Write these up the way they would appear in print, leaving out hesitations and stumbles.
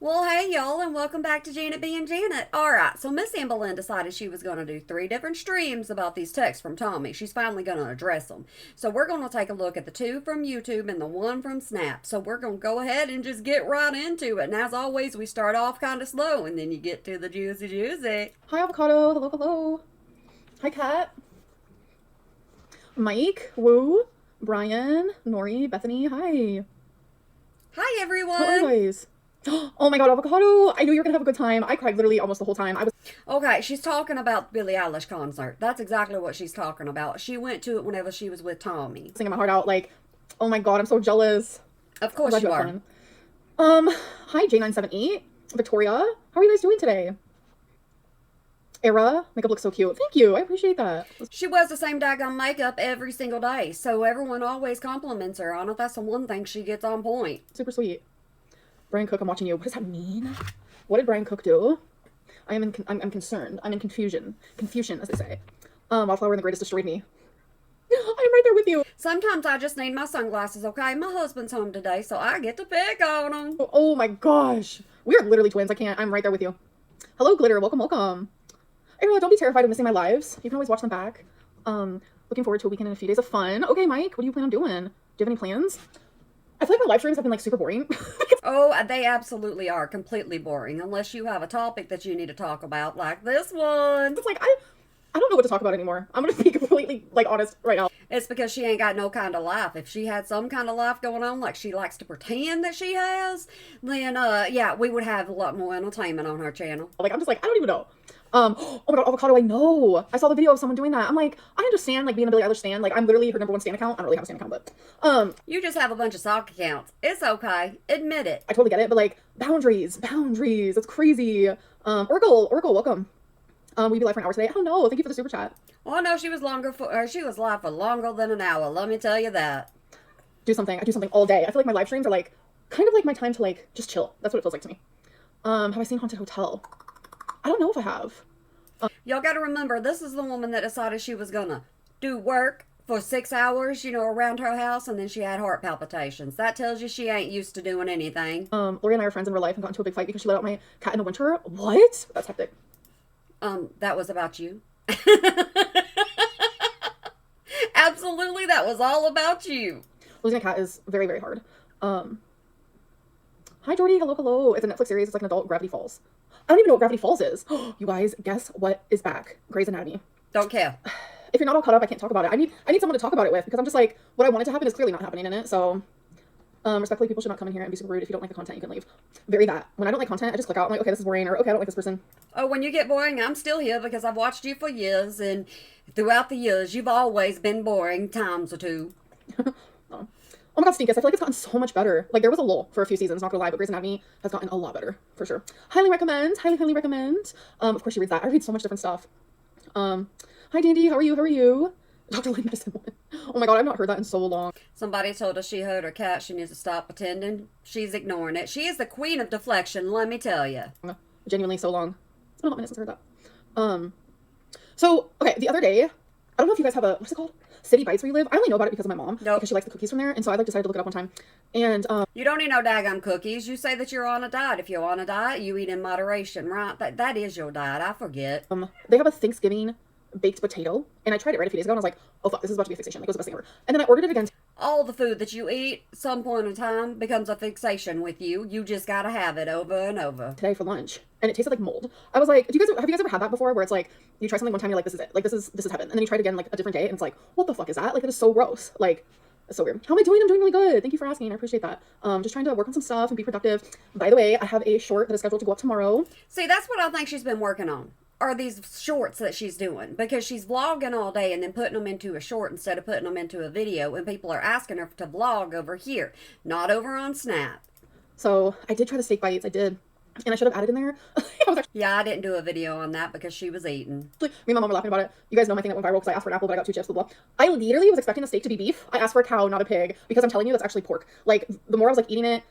Well, hey, y'all, and welcome back to Janet being Janet. All right, so Miss Amberlynn decided she was going to do three different streams about these texts from Tommy. She's finally going to address them. So we're going to take a look at the two from YouTube and the one from Snap. So we're going to go ahead and just get right into it. And as always, we start off kind of slow, and then you get to the juicy juicy. Hi, Avocado. Hello, hello. Hi, Kat. Mike, Woo, Brian, Nori, Bethany. Hi. Hi, How are you everyone. guys? Oh my god, Avocado. I knew you were gonna have a good time. I cried literally almost the whole time. I was Okay, she's talking about the Billie Eilish concert. That's exactly what she's talking about. She went to it whenever she was with Tommy. singing my heart out. Like, oh my god, I'm so jealous. Of I'm course glad you you had are. fun. Hi, J978. Victoria. How are you guys doing today? Era, makeup looks so cute. Thank you. I appreciate that. She wears the same daggone makeup every single day, so everyone always compliments her on it. That's the one thing she gets on point. Super sweet. Brian Cook, I'm watching you. What does that mean? What did Brian Cook do? I'm concerned. I'm in confusion. Confusion, as they say. Wildflower and the Greatest destroyed me. I'm right there with you. Sometimes I just need my sunglasses, okay? My husband's home today, so I get to pick on them. Oh my gosh. We are literally twins. I can't. I'm right there with you. Hello, Glitter. Welcome, welcome. Ariel, don't be terrified of missing my lives. You can always watch them back. Looking forward to a weekend and a few days of fun. Okay, Mike, what do you plan on doing? Do you have any plans? I feel like my live streams have been like super boring. Oh, they absolutely are completely boring, unless you have a topic that you need to talk about, like this one. It's like I don't know what to talk about anymore. I'm gonna be completely like honest right now. It's because she ain't got no kind of life. If she had some kind of life going on, like she likes to pretend that she has, then yeah, we would have a lot more entertainment on her channel. Like I'm just like I don't even know. Oh my god, Avocado, I know. I saw the video of someone doing that. I'm like, I understand like being a Billie Eilish stan. Like I'm literally her number one stan account. I don't really have a stan account, but You just have a bunch of sock accounts. It's okay. Admit it. I totally get it. But like boundaries, boundaries. It's crazy. Oracle, welcome. Will you be live for an hour today? I don't know. Thank you for the super chat. Oh no, she was live for longer than an hour. Let me tell you that. Do something. I do something all day. I feel like my live streams are like kind of like my time to like just chill. That's what it feels like to me. Have I seen Haunted Hotel? I don't know if I have. Y'all got to remember, this is the woman that decided she was gonna do work for 6 hours, around her house, and then she had heart palpitations. That tells you she ain't used to doing anything. Lori and I are friends in real life and got into a big fight because she let out my cat in the winter. What? That's hectic. That was about you. Absolutely, that was all about you. Losing a cat is very, very hard. Hi Jordy, hello, hello. It's a Netflix series. It's like an adult Gravity Falls. I don't even know what Gravity Falls is. You guys, guess what is back? Grey's Anatomy. Don't care. If you're not all caught up, I can't talk about it. I need someone to talk about it with because I'm just like, what I wanted to happen is clearly not happening in it. So, respectfully, people should not come in here and be super rude. If you don't like the content, you can leave. Very that. When I don't like content, I just click out. I'm like, okay, this is boring, or okay, I don't like this person. Oh, when you get boring, I'm still here because I've watched you for years, and throughout the years, you've always been boring times or two. Oh. Oh my god, Stinkus, I feel like it's gotten so much better. Like, there was a lull for a few seasons, not gonna lie, but Grey's Anatomy has gotten a lot better, for sure. Highly recommend, highly, highly recommend. Of course she reads that. I read so much different stuff. Hi Dandy, how are you, how are you? Dr. Lane Medicine Woman. Oh my god, I've not heard that in so long. Somebody told her she heard her cat. She needs to stop pretending. She's ignoring it. She is the queen of deflection, let me tell you. Genuinely so long. It's been a hot minute since I heard that. So, okay, the other day, I don't know if you guys have a, what's it called? City Bites where you live. I only know about it because of my mom. Nope. Because she likes the cookies from there. And so I like decided to look it up one time. And You don't eat no daggum cookies. You say that you're on a diet. If you're on a diet, you eat in moderation, right? That is your diet. I forget. they have a Thanksgiving baked potato. And I tried it right a few days ago and I was like, oh fuck, this is about to be a fixation. Like, it was the best thing ever. And then I ordered it again All the food that you eat, some point in time, becomes a fixation with you. You just gotta have it over and over. today for lunch. And it tasted like mold. I was like, have you guys ever had that before where it's like you try something one time, you're like, this is it. Like this is heaven. And then you try it again like a different day and it's like, what the fuck is that? Like it is so gross. Like it's so weird. How am I doing? I'm doing really good. Thank you for asking. I appreciate that. Just trying to work on some stuff and be productive. By the way, I have a short that is scheduled to go up tomorrow. See, that's what I think she's been working on. Are these shorts that she's doing, because she's vlogging all day and then putting them into a short instead of putting them into a video, and people are asking her to vlog over here, not over on Snap. So I did try the steak bites. I did. And I should have added in there. Yeah, I didn't do a video on that because she was eating. Me and my mom were laughing about it. You guys know my thing that went viral because I asked for an apple, but I got two chips, blah, blah. I literally was expecting the steak to be beef. I asked for a cow, not a pig, because I'm telling you, that's actually pork. Like, the more I was like eating it,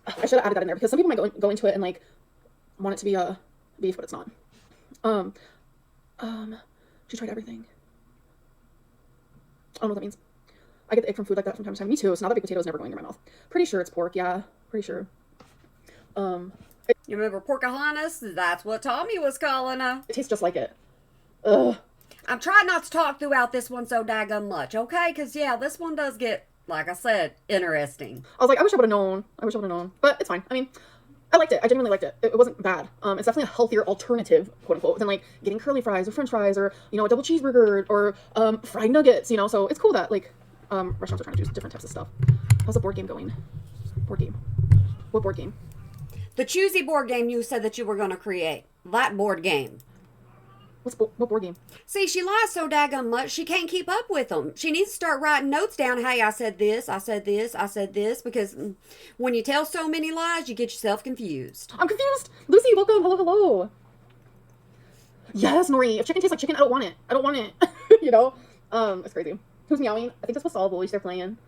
I should have added that in there because some people might go into it and like want it to be a beef, but it's not. She tried everything. I don't know what that means. I get the ick from food like that from time to time. Me too. So now that baked potato is never going near my mouth. Pretty sure it's pork. Yeah, pretty sure. You remember Pocahontas? That's what Tommy was calling her. It tastes just like it. Ugh. I'm trying not to talk throughout this one so daggum much, okay? Because, yeah, this one does get, like I said, interesting. I was like, I wish I would have known. I wish I would have known. But it's fine. I mean, I liked it. I genuinely liked it. It wasn't bad. It's definitely a healthier alternative, quote unquote, than like getting curly fries or french fries or, you know, a double cheeseburger or fried nuggets, you know? So it's cool that like restaurants are trying to do different types of stuff. How's the board game going? Board game. What board game? The Choosy board game you said that you were going to create. That board game. What board game? See, she lies so daggum much, she can't keep up with them. She needs to start writing notes down. Hey, I said this, I said this, I said this, because when you tell so many lies, you get yourself confused. I'm confused. Lucy, welcome. Hello, hello. Yes, Nori. If chicken tastes like chicken, I don't want it. I don't want it. You know? It's crazy. Who's meowing? I think that's what's Solvable. They're playing.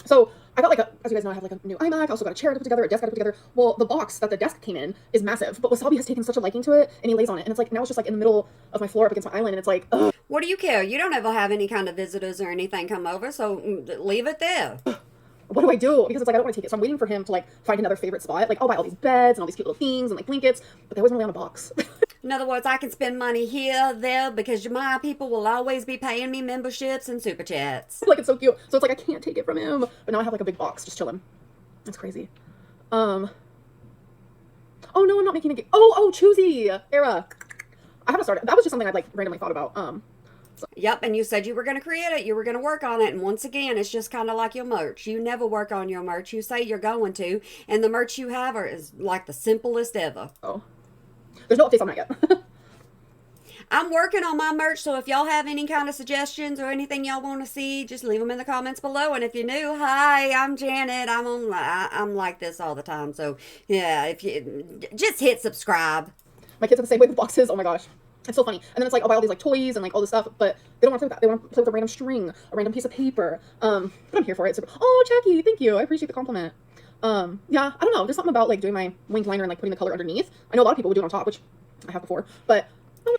So I got like as you guys know, I have like a new iMac. I also got a chair to put together, a desk to put together. Well, the box that the desk came in is massive, but Wasabi has taken such a liking to it, and he lays on it, and it's like now it's just like in the middle of my floor up against my island, and it's like, ugh. What do you care? You don't ever have any kind of visitors or anything come over, so leave it there. What do I do? Because it's like I don't want to take it, so I'm waiting for him to like find another favorite spot. Like I'll buy all these beds and all these cute little things and like blankets, but they always really on a box. In other words, I can spend money here, there, because my people will always be paying me memberships and super chats. Like it's so cute. So it's like I can't take it from him, but now I have like a big box just chilling. That's crazy. Oh no, I'm not making a game. Oh, Choosy era. I haven't started. That was just something I'd like randomly thought about. Yep, and you said you were going to create it, you were going to work on it, and once again, it's just kind of like your merch. You never work on your merch. You say you're going to, and the merch you have is like the simplest ever. Oh. There's no updates on that yet. I'm working on my merch, so if y'all have any kind of suggestions or anything y'all want to see, just leave them in the comments below. And if you're new, hi, I'm Janet. I'm like this all the time. So yeah, if you just hit subscribe. My kids are the same way with boxes. Oh my gosh. It's so funny. And then it's like I'll buy all these like toys and like all this stuff, but they don't want to play with that. They want to play with a random string, a random piece of paper. But I'm here for it. So, oh, Jackie, thank you. I appreciate the compliment. Yeah, I don't know. There's something about like doing my winged liner and like putting the color underneath. I know a lot of people would do it on top, which I have before, but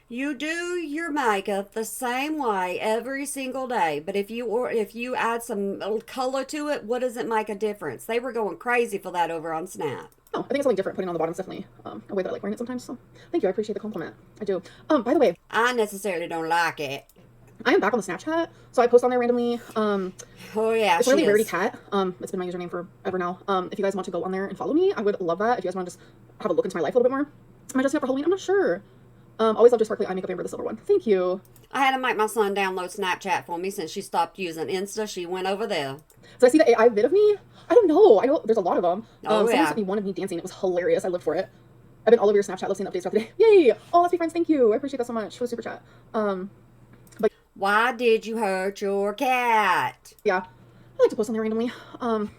you do your makeup the same way every single day, but if you add some color to it, what does it make a difference? They were going crazy for that over on Snap. Oh, I think it's something different. Putting it on the bottom is definitely a way that I like wearing it sometimes. So thank you. I appreciate the compliment. I do. By the way, I necessarily don't like it. I am back on the Snapchat, so I post on there randomly. Oh yeah, it's really Rarity Cat. It's been my username forever now. If you guys want to go on there and follow me, I would love that. If you guys want to just have a look into my life a little bit more. Am I dressing up for Halloween? I'm not sure. Always love your sparkly eye makeup, Amber, the silver one. Thank you. I had to make my son download Snapchat for me since she stopped using Insta. She went over there. So I see the AI vid of me. I don't know. I know there's a lot of them. Oh, someone sent me one of me dancing. It was hilarious. I lived for it. I've been all over your Snapchat. Love seeing updates throughout the day. Yay! Oh, let's be friends. Thank you. I appreciate that so much for the super chat. But why did you hurt your cat? Yeah, I like to post on there randomly. I'm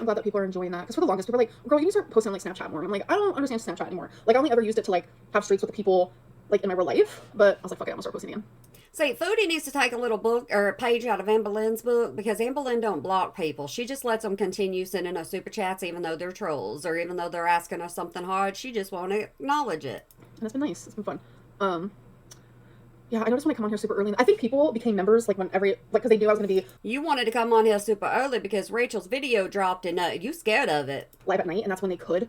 glad that people are enjoying that, because for the longest people were like, girl, you need to start posting on like Snapchat more. And I'm like, I don't understand Snapchat anymore. Like I only ever used it to like have streaks with the people like in my real life, but I was like, fuck it, I'm gonna start posting again. See, Foodie needs to take a little book or a page out of Amberlynn's book, because Amberlynn don't block people. She just lets them continue sending us super chats even though they're trolls or even though they're asking us something hard. She just won't acknowledge it. And it's been nice. It's been fun. Yeah, I noticed when I come on here super early, I think people became members like because they knew I was gonna be. You wanted to come on here super early because Rachel's video dropped and you scared of it. Live at night, and that's when they could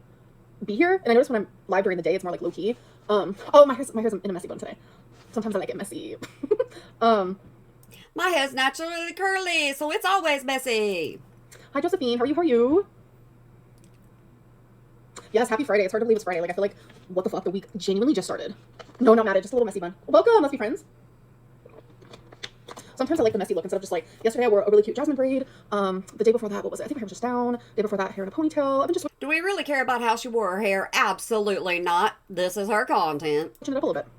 be here. And I noticed when I'm live during the day, it's more like low key. Oh, my hair's in a messy bun today. Sometimes I like it messy. My hair's naturally curly, so it's always messy. Hi, Josephine. How are you? Yes, happy Friday. It's hard to believe it's Friday. Like, I feel like, what the fuck? The week genuinely just started. No, not mad. Just a little messy bun. Welcome. Let's be friends. Sometimes I like the messy look instead of just like, yesterday I wore a really cute jasmine braid. The day before that, what was it? I think my hair was just down. The day before that, hair in a ponytail. I've been just Do we really care about how she wore her hair? Absolutely not. This is her content. switching it up a little bit.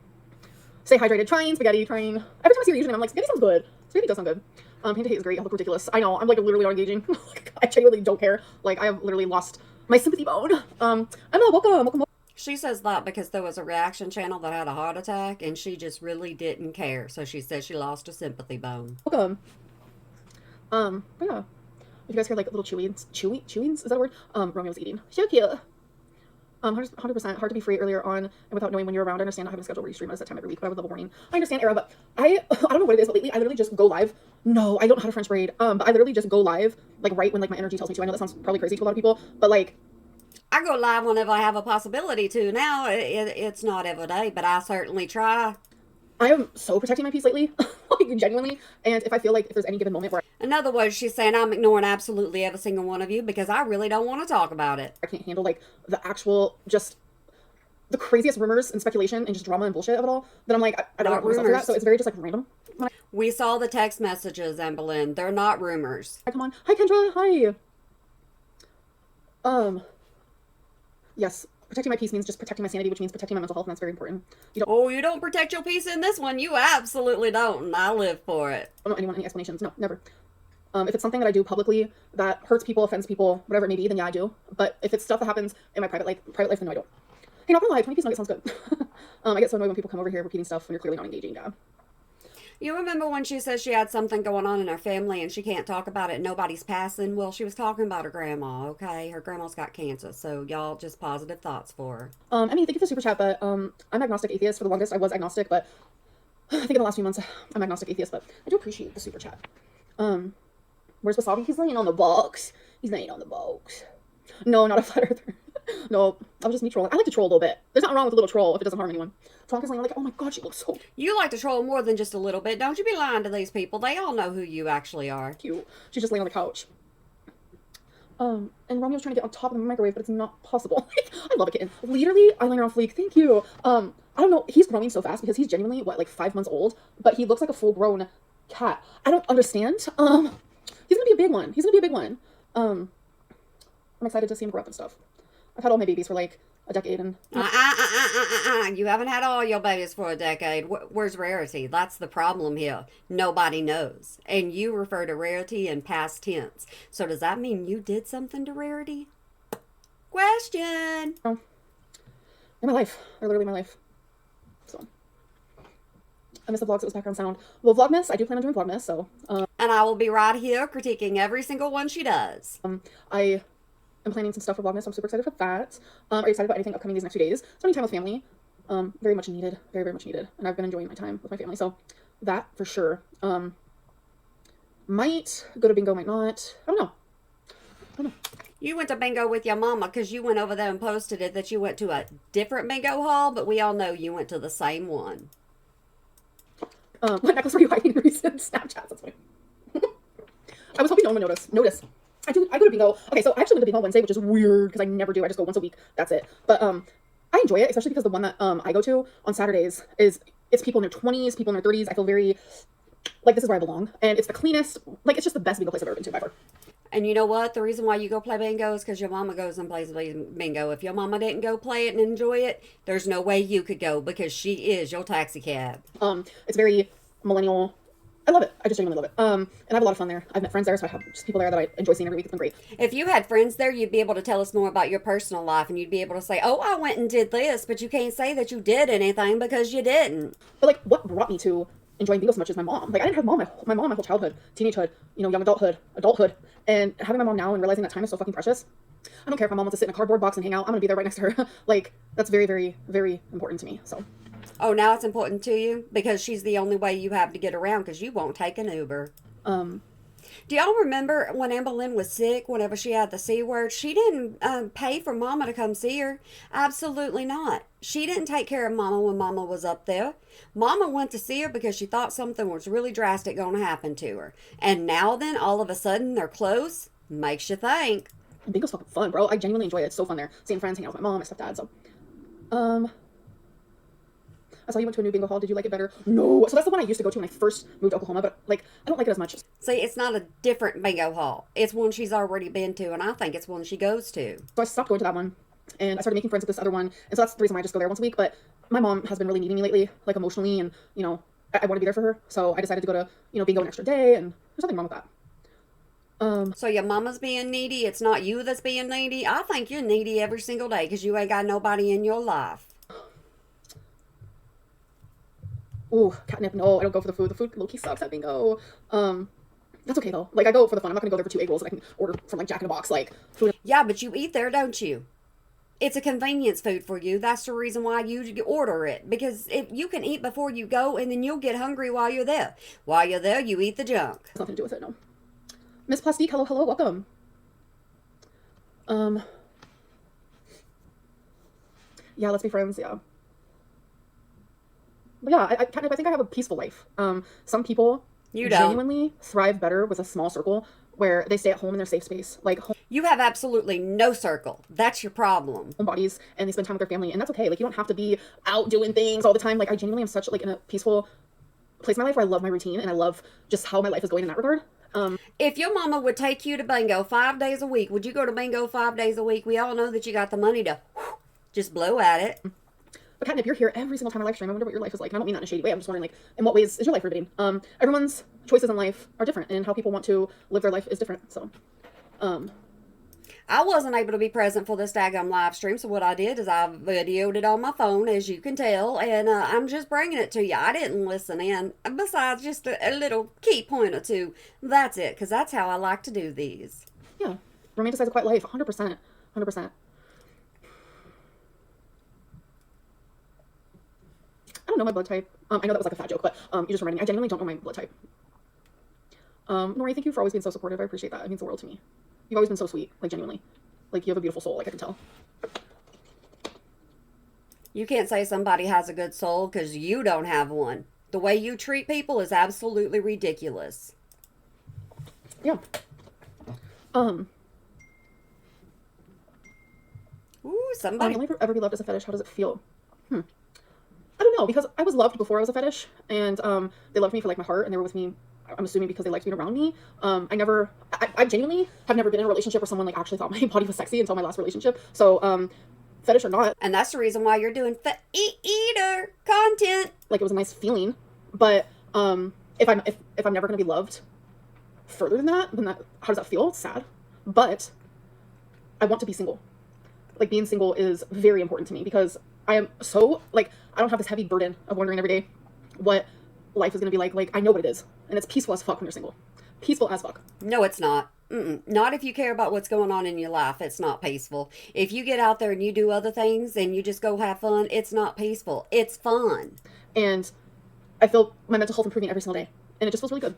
Stay hydrated. Trying spaghetti. Trying. Every time I see your username, I'm like, spaghetti sounds good. Spaghetti does sound good. Panda hate is great. I look ridiculous. I know. I'm like literally not engaging. I genuinely don't care. Like I have literally lost my sympathy bone. Emma, welcome. She says that because there was a reaction channel that had a heart attack and she just really didn't care. So she says she lost a sympathy bone. Welcome. But yeah. If you guys hear like little chewings, is that a word? Romeo's eating. So cute. 100% hard to be free earlier on and without knowing when you're around. I understand not having a schedule where you stream at a set time every week, but I would love a warning. I understand, Era, but I don't know what it is, but lately I literally just go live. No, I don't know how to French braid. But I literally just go live like right when like my energy tells me to. I know that sounds probably crazy to a lot of people, but like I go live whenever I have a possibility to. Now it's not every day, but I certainly try. I am so protecting my peace lately, like genuinely. And if I feel like if there's any given moment where In other words, she's saying I'm ignoring absolutely every single one of you because I really don't want to talk about it. I can't handle like the actual just the craziest rumors and speculation and just drama and bullshit of it all, then I'm like, I don't Not want myself for that. rumors. So it's very just like random. When We saw the text messages, Amberlynn. They're not rumors. I come on, hi Kendra, hi. Yes, protecting my peace means just protecting my sanity, which means protecting my mental health, and that's very important. Oh, you don't protect your peace in this one. You absolutely don't, and I live for it. I don't want anyone any explanations. No, never. If it's something that I do publicly that hurts people, offends people, whatever it may be, then yeah, I do. But if it's stuff that happens in my private life, then no, I don't. Hey, not gonna lie, 20 piece nugget sounds good. I get so annoyed when people come over here repeating stuff when you're clearly not engaging. Yeah. You remember when she says she had something going on in her family and she can't talk about it and nobody's passing? Well, she was talking about her grandma, okay? Her grandma's got cancer, so y'all just positive thoughts for her. I mean, thank you for the super chat, but I'm agnostic atheist. For the longest, I was agnostic, but I think in the last few months, I'm agnostic atheist, but I do appreciate the super chat. Where's Wasabi? He's laying on the box. He's laying on the box. No, not a flat earther. No, that was just me trolling. I like to troll a little bit. There's nothing wrong with a little troll if it doesn't harm anyone. Tonka's laying like, oh my god, she looks so You like to troll more than just a little bit. Don't you be lying to these people. They all know who you actually are. cute. She's just laying on the couch. And Romeo's trying to get on top of the microwave, but it's not possible. I love a kitten. Literally, eyeliner on fleek. Thank you. I don't know. He's growing so fast because he's genuinely, what, like 5 months old? But he looks like a full-grown cat. I don't understand. He's gonna be a big one. He's gonna be a big one. I'm excited to see him grow up and stuff. I've had all my babies for like a decade and... You haven't had all your babies for a decade. Where's Rarity? That's the problem here. Nobody knows. And you refer to Rarity in past tense. So does that mean you did something to Rarity? Question. Oh. They're my life. They're literally my life. So... I miss the vlogs. It was background sound. Well, Vlogmas, I do plan on doing Vlogmas, so... And I will be right here critiquing every single one she does. I am planning some stuff for Vlogmas, so I'm super excited for that. Are you excited about anything upcoming these next few days? Spending time with family. Very much needed. Very, very much needed. And I've been enjoying my time with my family, so that for sure. Might go to bingo, might not. I don't know. You went to bingo with your mama because you went over there and posted it that you went to a different bingo hall, but we all know you went to the same one. What necklace were you hiding in recent Snapchats? That's funny. I was hoping no one would notice. I go to bingo. Okay, so I actually went to bingo on Wednesday, which is weird because I never do. I just go once a week. That's it. But I enjoy it, especially because the one that I go to on Saturdays it's people in their 20s, people in their 30s. I feel very like this is where I belong, and it's the cleanest. Like it's just the best bingo place I've ever been to by far. And you know what? The reason why you go play bingo is because your mama goes and plays bingo. If your mama didn't go play it and enjoy it, there's no way you could go because she is your taxi cab. It's very millennial. I love it. I just genuinely love it. And I have a lot of fun there. I've met friends there, so I have just people there that I enjoy seeing every week. It's been great. If you had friends there, you'd be able to tell us more about your personal life, and you'd be able to say, oh, I went and did this, but you can't say that you did anything because you didn't. But like, what brought me to enjoying bingo so much is my mom. Like, I didn't have my mom my whole childhood, teenagehood, young adulthood, and having my mom now and realizing that time is so fucking precious. I don't care if my mom wants to sit in a cardboard box and hang out. I'm gonna be there right next to her. Like, that's very, very, very important to me. So. Oh, now it's important to you because she's the only way you have to get around because you won't take an Uber. Do y'all remember when Amberlynn was sick, whenever she had the C word? She didn't pay for Mama to come see her. Absolutely not. She didn't take care of Mama when Mama was up there. Mama went to see her because she thought something was really drastic going to happen to her. And now then, all of a sudden, they're close. Makes you think. And bingo's fucking fun, bro. I genuinely enjoy it. It's so fun there. Seeing friends, hanging out with my mom, my stepdad, so. I saw you went to a new bingo hall. Did you like it better? No. So that's the one I used to go to when I first moved to Oklahoma, but like I don't like it as much. See, it's not a different bingo hall. It's one she's already been to, and I think it's one she goes to. So I stopped going to that one, and I started making friends with this other one, and so that's the reason why I just go there once a week. But my mom has been really needing me lately, like emotionally, and I want to be there for her. So I decided to go to bingo an extra day, and there's nothing wrong with that. So your mama's being needy. It's not you that's being needy. I think you're needy every single day because you ain't got nobody in your life. Ooh, catnip. No, I don't go for the food. The food low-key sucks at bingo. That's okay though. Like I go for the fun. I'm not gonna go there for 2 egg rolls that I can order from like Jack in a Box. Like food. Yeah, but you eat there, don't you? It's a convenience food for you. That's the reason why you order it. Because if you can eat before you go, and then you'll get hungry while you're there. While you're there, you eat the junk. It's nothing to do with it. No. Miss Plastique. Hello, welcome. Yeah, let's be friends. Yeah. But yeah, I think I have a peaceful life. Some people You don't. genuinely thrive better with a small circle where they stay at home in their safe space, like You have absolutely no circle. That's your problem. homebodies, and they spend time with their family, and that's okay. Like, you don't have to be out doing things all the time. Like, I genuinely am such like in a peaceful place in my life where I love my routine and I love just how my life is going in that regard. If your mama would take you to bingo 5 days a week, would you go to bingo 5 days a week? We all know that you got the money to just blow at it. But Catnip, you're here every single time I live stream. I wonder what your life is like. And I don't mean that in a shady way. I'm just wondering, like, in what ways is your life riveting? Everyone's choices in life are different, and how people want to live their life is different. So, I wasn't able to be present for this daggum live stream, so what I did is I videoed it on my phone, as you can tell, and I'm just bringing it to you. I didn't listen in, besides just a little key point or two. That's it, because that's how I like to do these. yeah, romanticize a quiet life, 100%, 100%. I don't know my blood type. I know that was like a fat joke, but you just reminded me. I genuinely don't know my blood type. Nori, thank you for always being so supportive. I appreciate that. It means the world to me. You've always been so sweet, like genuinely. Like, you have a beautiful soul, like I can tell. You can't say somebody has a good soul because you don't have one. The way you treat people is absolutely ridiculous. Yeah. Ooh, somebody. Only ever be loved as a fetish. How does it feel? I don't know, because I was loved before I was a fetish, and they loved me for like my heart, and they were with me. I'm assuming because they liked being around me. I genuinely have never been in a relationship where someone like actually thought my body was sexy until my last relationship. So, fetish or not, And that's the reason why you're doing eater content. like, it was a nice feeling. But if I'm never gonna be loved further than that, then how does that feel? It's sad, but I want to be single. Like, being single is very important to me because I am so like I don't have this heavy burden of wondering every day what life is gonna be like. Like, I know what it is, and it's peaceful as fuck when you're single. Peaceful as fuck. No, it's not. Not if you care about what's going on in your life. It's not peaceful. If you get out there and you do other things and you just go have fun, it's not peaceful. It's fun. And I feel my mental health improving every single day, and it just feels really good.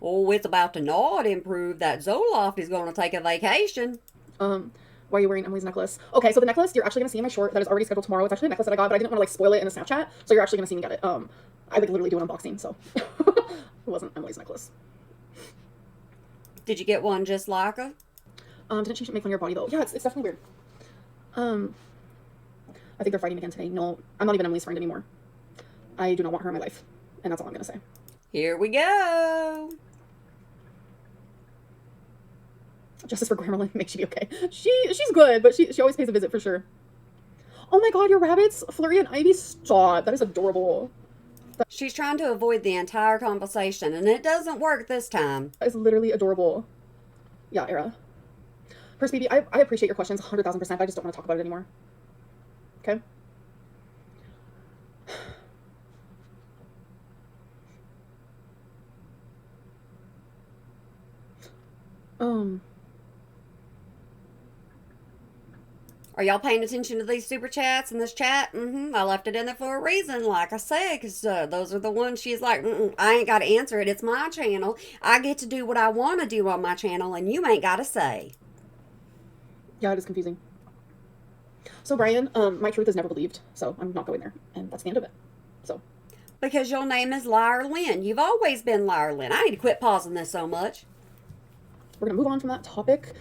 Oh, it's about to not improve. That Zoloft is going to take a vacation. Why are you wearing Emily's necklace? Okay, so the necklace you're actually gonna see in my short that is already scheduled tomorrow. It's actually a necklace that I got, but I didn't want to like spoil it in a Snapchat, so you're actually gonna see me get it. I like literally do an unboxing, so it wasn't Emily's necklace. Did you get one just like her? Didn't she make fun of your body though? Yeah, it's definitely weird. I think they're fighting again today. No, I'm not even Emily's friend anymore. I do not want her in my life, and that's all I'm gonna say. Here we go. Justice for Amberlynn, make she be okay. She's good, but she always pays a visit for sure. Oh my god, your rabbits, Flurry and Ivy, stop. That is adorable. She's trying to avoid the entire conversation, and it doesn't work this time. That is literally adorable. Yeah, Era. First, baby, I appreciate your questions 100,000%, but I just don't want to talk about it anymore. Okay? Are y'all paying attention to these super chats in this chat? I left it in there for a reason, like I said, because those are the ones she's like, I ain't got to answer it. It's my channel. I get to do what I want to do on my channel, and you ain't got to say. Yeah, it is confusing. So, Brian, my truth is never believed, so I'm not going there, and that's the end of it. So. Because your name is Liar Lynn. You've always been Liar Lynn. I need to quit pausing this so much. We're going to move on from that topic.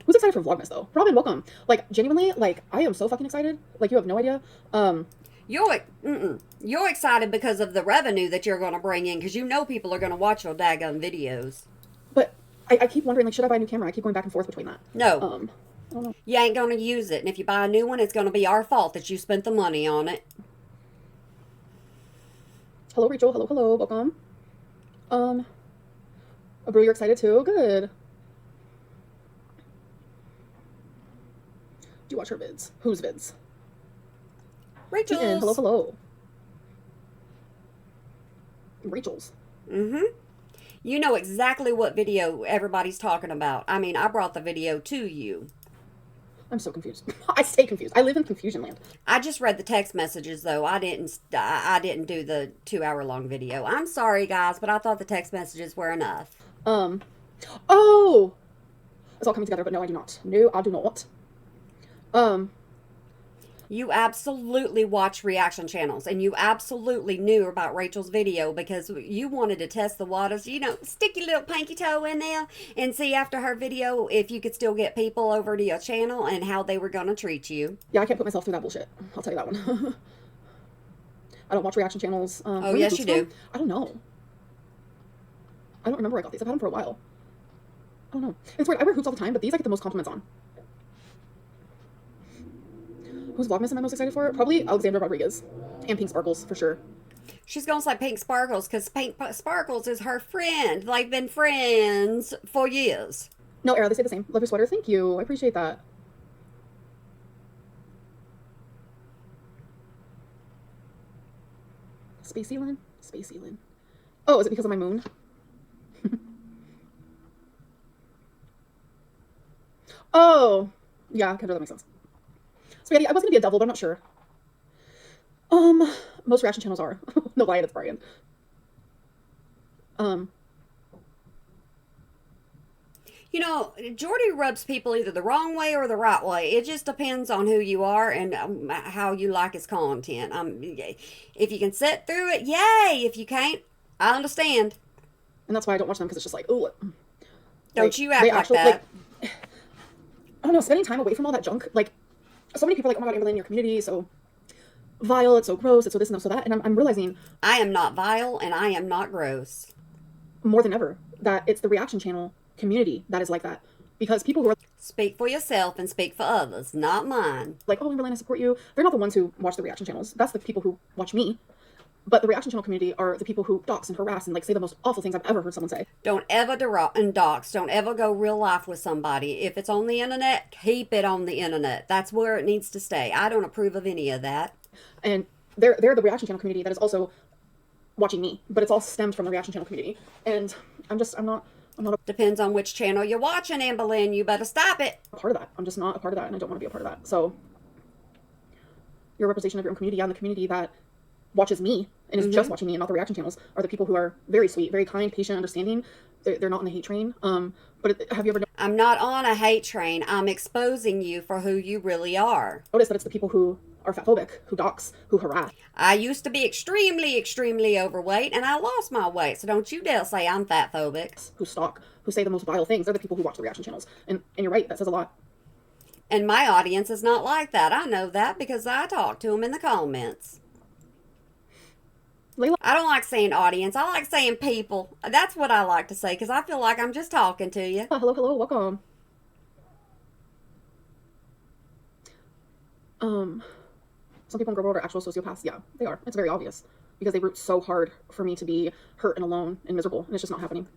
Who's excited for Vlogmas, though? Robin, welcome. Like, genuinely, like, I am so fucking excited. Like, you have no idea. You're excited because of the revenue that you're going to bring in, because you know people are going to watch your daggone videos. But I keep wondering, like, should I buy a new camera? I keep going back and forth between that. No. I don't know. You ain't going to use it, and if you buy a new one, it's going to be our fault that you spent the money on it. Hello, Rachel. Hello, welcome. Brew, you're excited too? Good. Do you watch her vids? Whose vids? Rachel's. Ian, hello. Rachel's. You know exactly what video everybody's talking about. I mean, I brought the video to you. I'm so confused. I stay confused. I live in confusion land. I just read the text messages, though. I didn't do the 2-hour-long video. I'm sorry, guys, but I thought the text messages were enough. Oh! It's all coming together, but no, I do not. No, I do not. You absolutely watch reaction channels, and you absolutely knew about Rachel's video because you wanted to test the waters. You know, stick your little pinky toe in there and see after her video if you could still get people over to your channel and how they were going to treat you. Yeah, I can't put myself through that bullshit. I'll tell you that one. I don't watch reaction channels. Oh, yes, you do. I don't know. I don't remember where I got these. I've had them for a while. I don't know. It's weird. I wear hoops all the time, but these I get the most compliments on. Whose Vlogmas am I most excited for? Probably Alexandra Rodriguez. And Pink Sparkles, for sure. She's going to say Pink Sparkles because Pink Sparkles is her friend. They've been friends for years. No, Era, they say the same. Love your sweater. Thank you. I appreciate that. Space Elin? Space Elin. Oh, is it because of my moon? Oh, yeah, Kendra, that makes sense. Spaghetti, I was gonna be a devil, but I'm not sure. Most reaction channels are. No lie, it's Brian. You know, Jordy rubs people either the wrong way or the right way. It just depends on who you are and how you like his content. If you can sit through it, yay! If you can't, I understand. And that's why I don't watch them, because it's just like, oh. Don't you act like that. Like, I don't know, spending time away from all that junk. Like, so many people are like, oh my god, Amberlynn, your community is so vile, it's so gross, it's so this and so that. And I'm realizing I am not vile and I am not gross. More than ever that it's the reaction channel community that is like that. Because people who are Speak for yourself and speak for others, not mine. like, oh, Amberlynn, I support you. They're not the ones who watch the reaction channels. That's the people who watch me. But the reaction channel community are the people who dox and harass and like say the most awful things I've ever heard someone say. Don't ever dox. Don't ever go real life with somebody. If it's on the internet, keep it on the internet. That's where it needs to stay. I don't approve of any of that. And they're the reaction channel community that is also watching me, but it's all stemmed from the reaction channel community. And I'm not Depends on which channel you're watching, Amberlynn. You better stop it. a part of that. I'm just not a part of that, and I don't want to be a part of that. So you're a representation of your own community, and the community that watches me and is just watching me and not the reaction channels are the people who are very sweet, very kind, patient, understanding. They're not on the hate train. Have you ever I'm not on a hate train. I'm exposing you for who you really are. noticed that it's the people who are fatphobic, who dox, who harass? I used to be extremely overweight, and I lost my weight. So don't you dare say I'm fatphobic. Who stalk, who say the most vile things. They're the people who watch the reaction channels. And you're right, that says a lot. And my audience is not like that. I know that because I talk to them in the comments. Layla, I don't like saying audience. I like saying people. That's what I like to say because I feel like I'm just talking to you. hello, welcome. Some people in girl world are actual sociopaths. Yeah, they are. It's very obvious because they root so hard for me to be hurt and alone and miserable, and it's just not happening.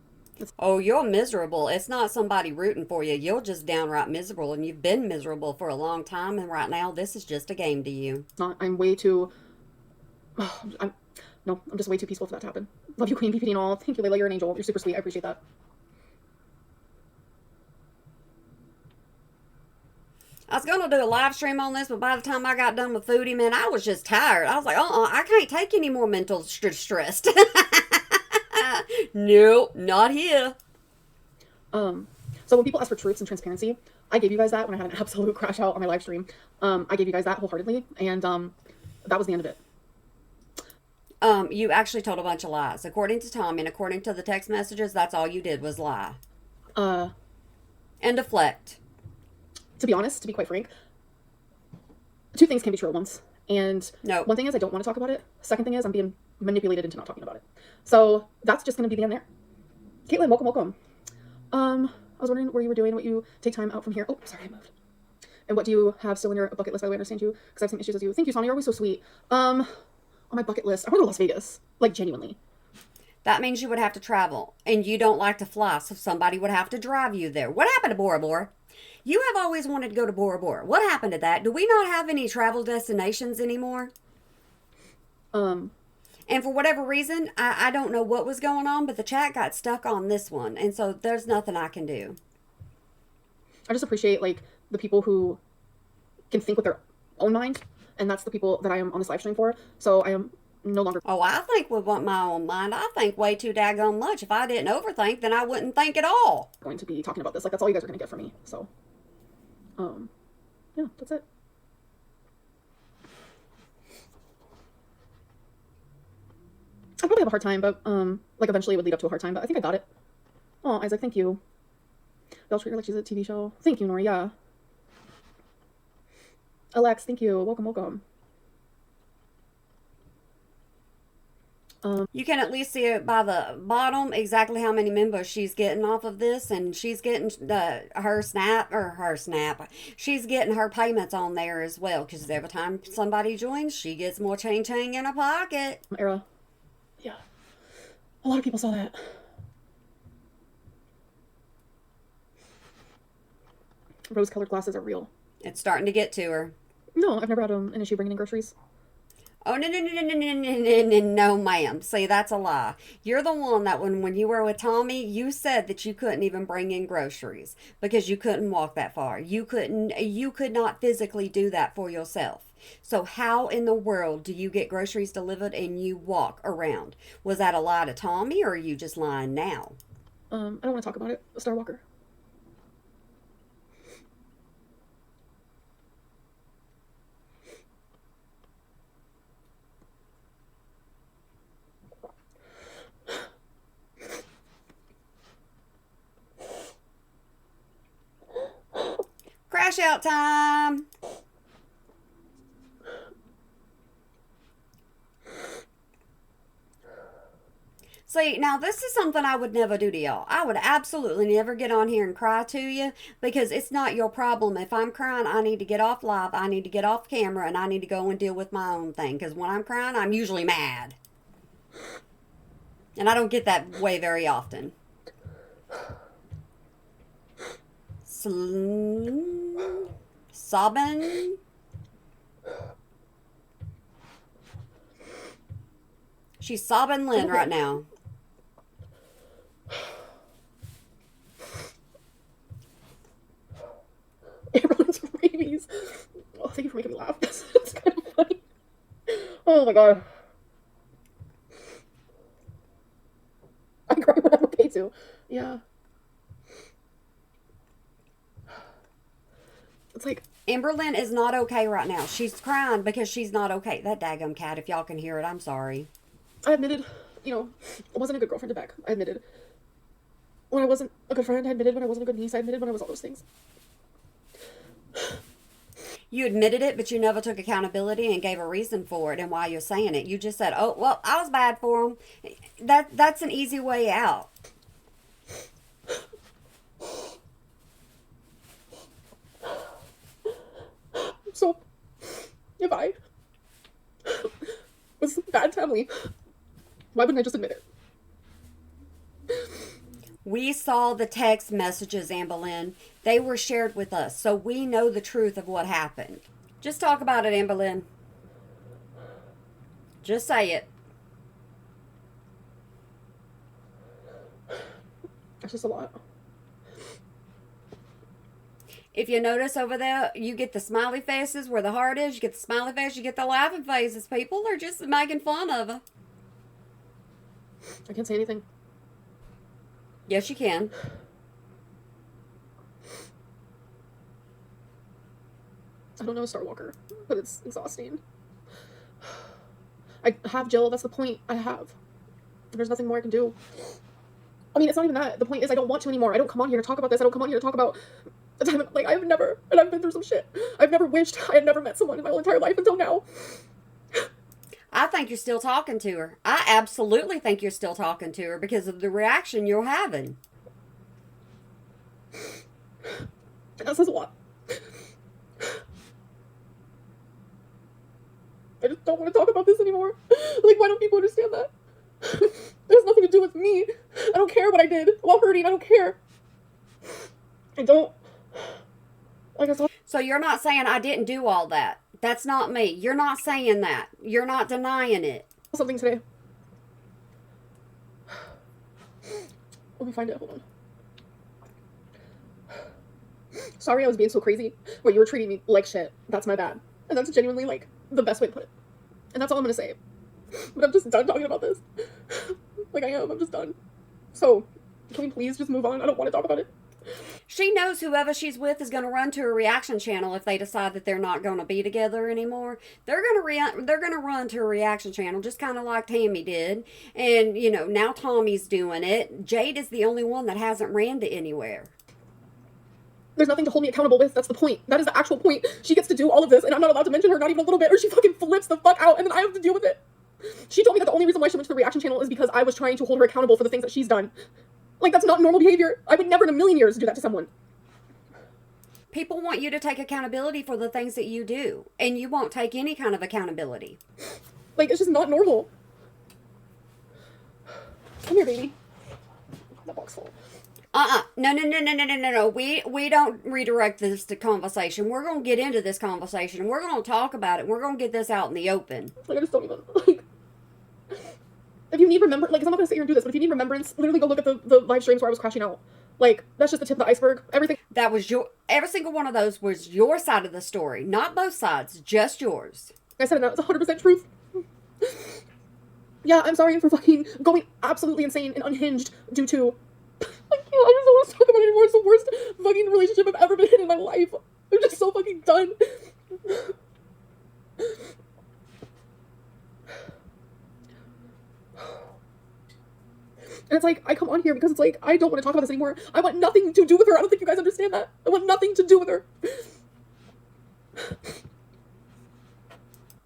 Oh, you're miserable. It's not somebody rooting for you. You're just downright miserable, and you've been miserable for a long time, and right now this is just a game to you. It's not. I'm way too. I'm just way too peaceful for that to happen. Love you, Queen, BPD and all. Thank you, Layla. You're an angel. You're super sweet. I appreciate that. I was going to do a live stream on this, but by the time I got done with foodie, man, I was just tired. I was like, I can't take any more mental stress. Nope, not here. So when people ask for truths and transparency, I gave you guys that when I had an absolute crash out on my live stream. I gave you guys that wholeheartedly, and that was the end of it. You actually told a bunch of lies. According to Tom and according to the text messages, that's all you did was lie. And deflect. To be honest, to be quite frank, two things can be true at once. And no. One thing is I don't want to talk about it. Second thing is I'm being manipulated into not talking about it. So that's just going to be the end there. Caitlin, welcome. I was wondering where you were doing, what you take time out from here. Oh, sorry, I moved. And what do you have still in your bucket list? By the way, I understand you because I have some issues with you. Thank you, Sonia. You're always so sweet. On my bucket list, I want to go to Las Vegas. Like, genuinely. That means you would have to travel. And you don't like to fly, so somebody would have to drive you there. What happened to Bora Bora? You have always wanted to go to Bora Bora. What happened to that? Do we not have any travel destinations anymore? And for whatever reason, I don't know what was going on, but the chat got stuck on this one. And so there's nothing I can do. I just appreciate, like, the people who can think with their own mind. And that's the people that I am on this live stream for. So I am no longer... Oh, I think with my own mind. I think way too daggone much. If I didn't overthink, then I wouldn't think at all. ...going to be talking about this. Like, that's all you guys are going to get from me. So, yeah, that's it. probably have a hard time, but like eventually it would lead up to a hard time. But I think I got it. Oh, Isaac, thank you. They'll treat her like she's a TV show. Thank you, Nori. Yeah. Alex, thank you. Welcome, welcome. You can at least see it by the bottom exactly how many members she's getting off of this, and she's getting her snap. She's getting her payments on there as well, because every time somebody joins, she gets more chang in her pocket. Era. Yeah. A lot of people saw that. Rose-colored glasses are real. It's starting to get to her. No, I've never had an issue bringing in groceries. Oh, no, ma'am. See, that's a lie. You're the one that when you were with Tommy, you said that you couldn't even bring in groceries because you couldn't walk that far. You could not physically do that for yourself. So how in the world do you get groceries delivered and you walk around? Was that a lie to Tommy, or are you just lying now? I don't want to talk about it. Star Walker. Crash out time. See, now this is something I would never do to y'all. I would absolutely never get on here and cry to you, because it's not your problem. If I'm crying, I need to get off live, I need to get off camera, and I need to go and deal with my own thing. Because when I'm crying, I'm usually mad. And I don't get that way very often. Sobbing. She's sobbing Lynn right now. Amberlynn's rabies. Oh, thank you for making me laugh. It's kind of funny. Oh my god. I cry when I'm okay too. Yeah. It's like Amberlynn is not okay right now. She's crying because she's not okay. That daggum cat, if y'all can hear it, I'm sorry. I admitted, I wasn't a good girlfriend to Beck. I admitted when I wasn't a good friend. I admitted when I wasn't a good niece. I admitted when I was all those things. You admitted it, but you never took accountability and gave a reason for it and why you're saying it. You just said, oh, well, I was bad for him. That's an easy way out. So, if I was bad to Emily, why wouldn't I just admit it? We saw the text messages, Amberlynn. They were shared with us, so we know the truth of what happened. Just talk about it, Amberlynn. Just say it. That's just a lot. If you notice over there, you get the smiley faces where the heart is. You get the smiley face, you get the laughing faces. People are just making fun of her. I can't say anything. Yes, you can. I don't know Star Walker, but it's exhausting. I have Jill, that's the point. I have. There's nothing more I can do. I mean, it's not even that. The point is I don't want to anymore. I don't come on here to talk about this. I don't come on here to talk about the time, like, I've never, and I've been through some shit. I've never wished I had never met someone in my whole entire life until now. I think you're still talking to her. I absolutely think you're still talking to her because of the reaction you're having. That says a lot. I just don't want to talk about this anymore. Like, why don't people understand that? There's nothing to do with me. I don't care what I did while hurting. I don't care. I don't. Like I said. So you're not saying I didn't do all that. That's not me. You're not saying that. You're not denying it. Something today. Let me find it. Hold on. Sorry I was being so crazy, but you were treating me like shit. That's my bad. And that's genuinely, like, the best way to put it. And that's all I'm gonna say. But I'm just done talking about this. Like, I am. I'm just done. So, can we please just move on? I don't want to talk about it. She knows whoever she's with is going to run to a reaction channel if they decide that they're not going to be together anymore. They're going to run to a reaction channel, just kind of like Tammy did. And now Tommy's doing it. Jade is the only one that hasn't ran to anywhere. There's nothing to hold me accountable with. That's the point. That is the actual point. She gets to do all of this, and I'm not allowed to mention her, not even a little bit, or she fucking flips the fuck out, and then I have to deal with it. She told me that the only reason why she went to the reaction channel is because I was trying to hold her accountable for the things that she's done. Like, that's not normal behavior. I would never in a million years do that to someone. People want you to take accountability for the things that you do, and you won't take any kind of accountability. Like, it's just not normal. Come here, baby. That box full. No. We don't redirect this to conversation. We're going to get into this conversation. We're going to talk about it. We're going to get this out in the open. Like, I just don't even, like... If you need remembrance, like, 'cause I'm not gonna sit here and do this, but if you need remembrance, literally go look at the live streams where I was crashing out. Like, that's just the tip of the iceberg. Everything. That was every single one of those was your side of the story. Not both sides, just yours. I said that was 100% truth. Yeah, I'm sorry for fucking going absolutely insane and unhinged due to... I just don't want to talk about it anymore. It's the worst fucking relationship I've ever been in my life. I'm just so fucking done. And it's like, I come on here because it's like, I don't want to talk about this anymore. I want nothing to do with her. I don't think you guys understand that. I want nothing to do with her.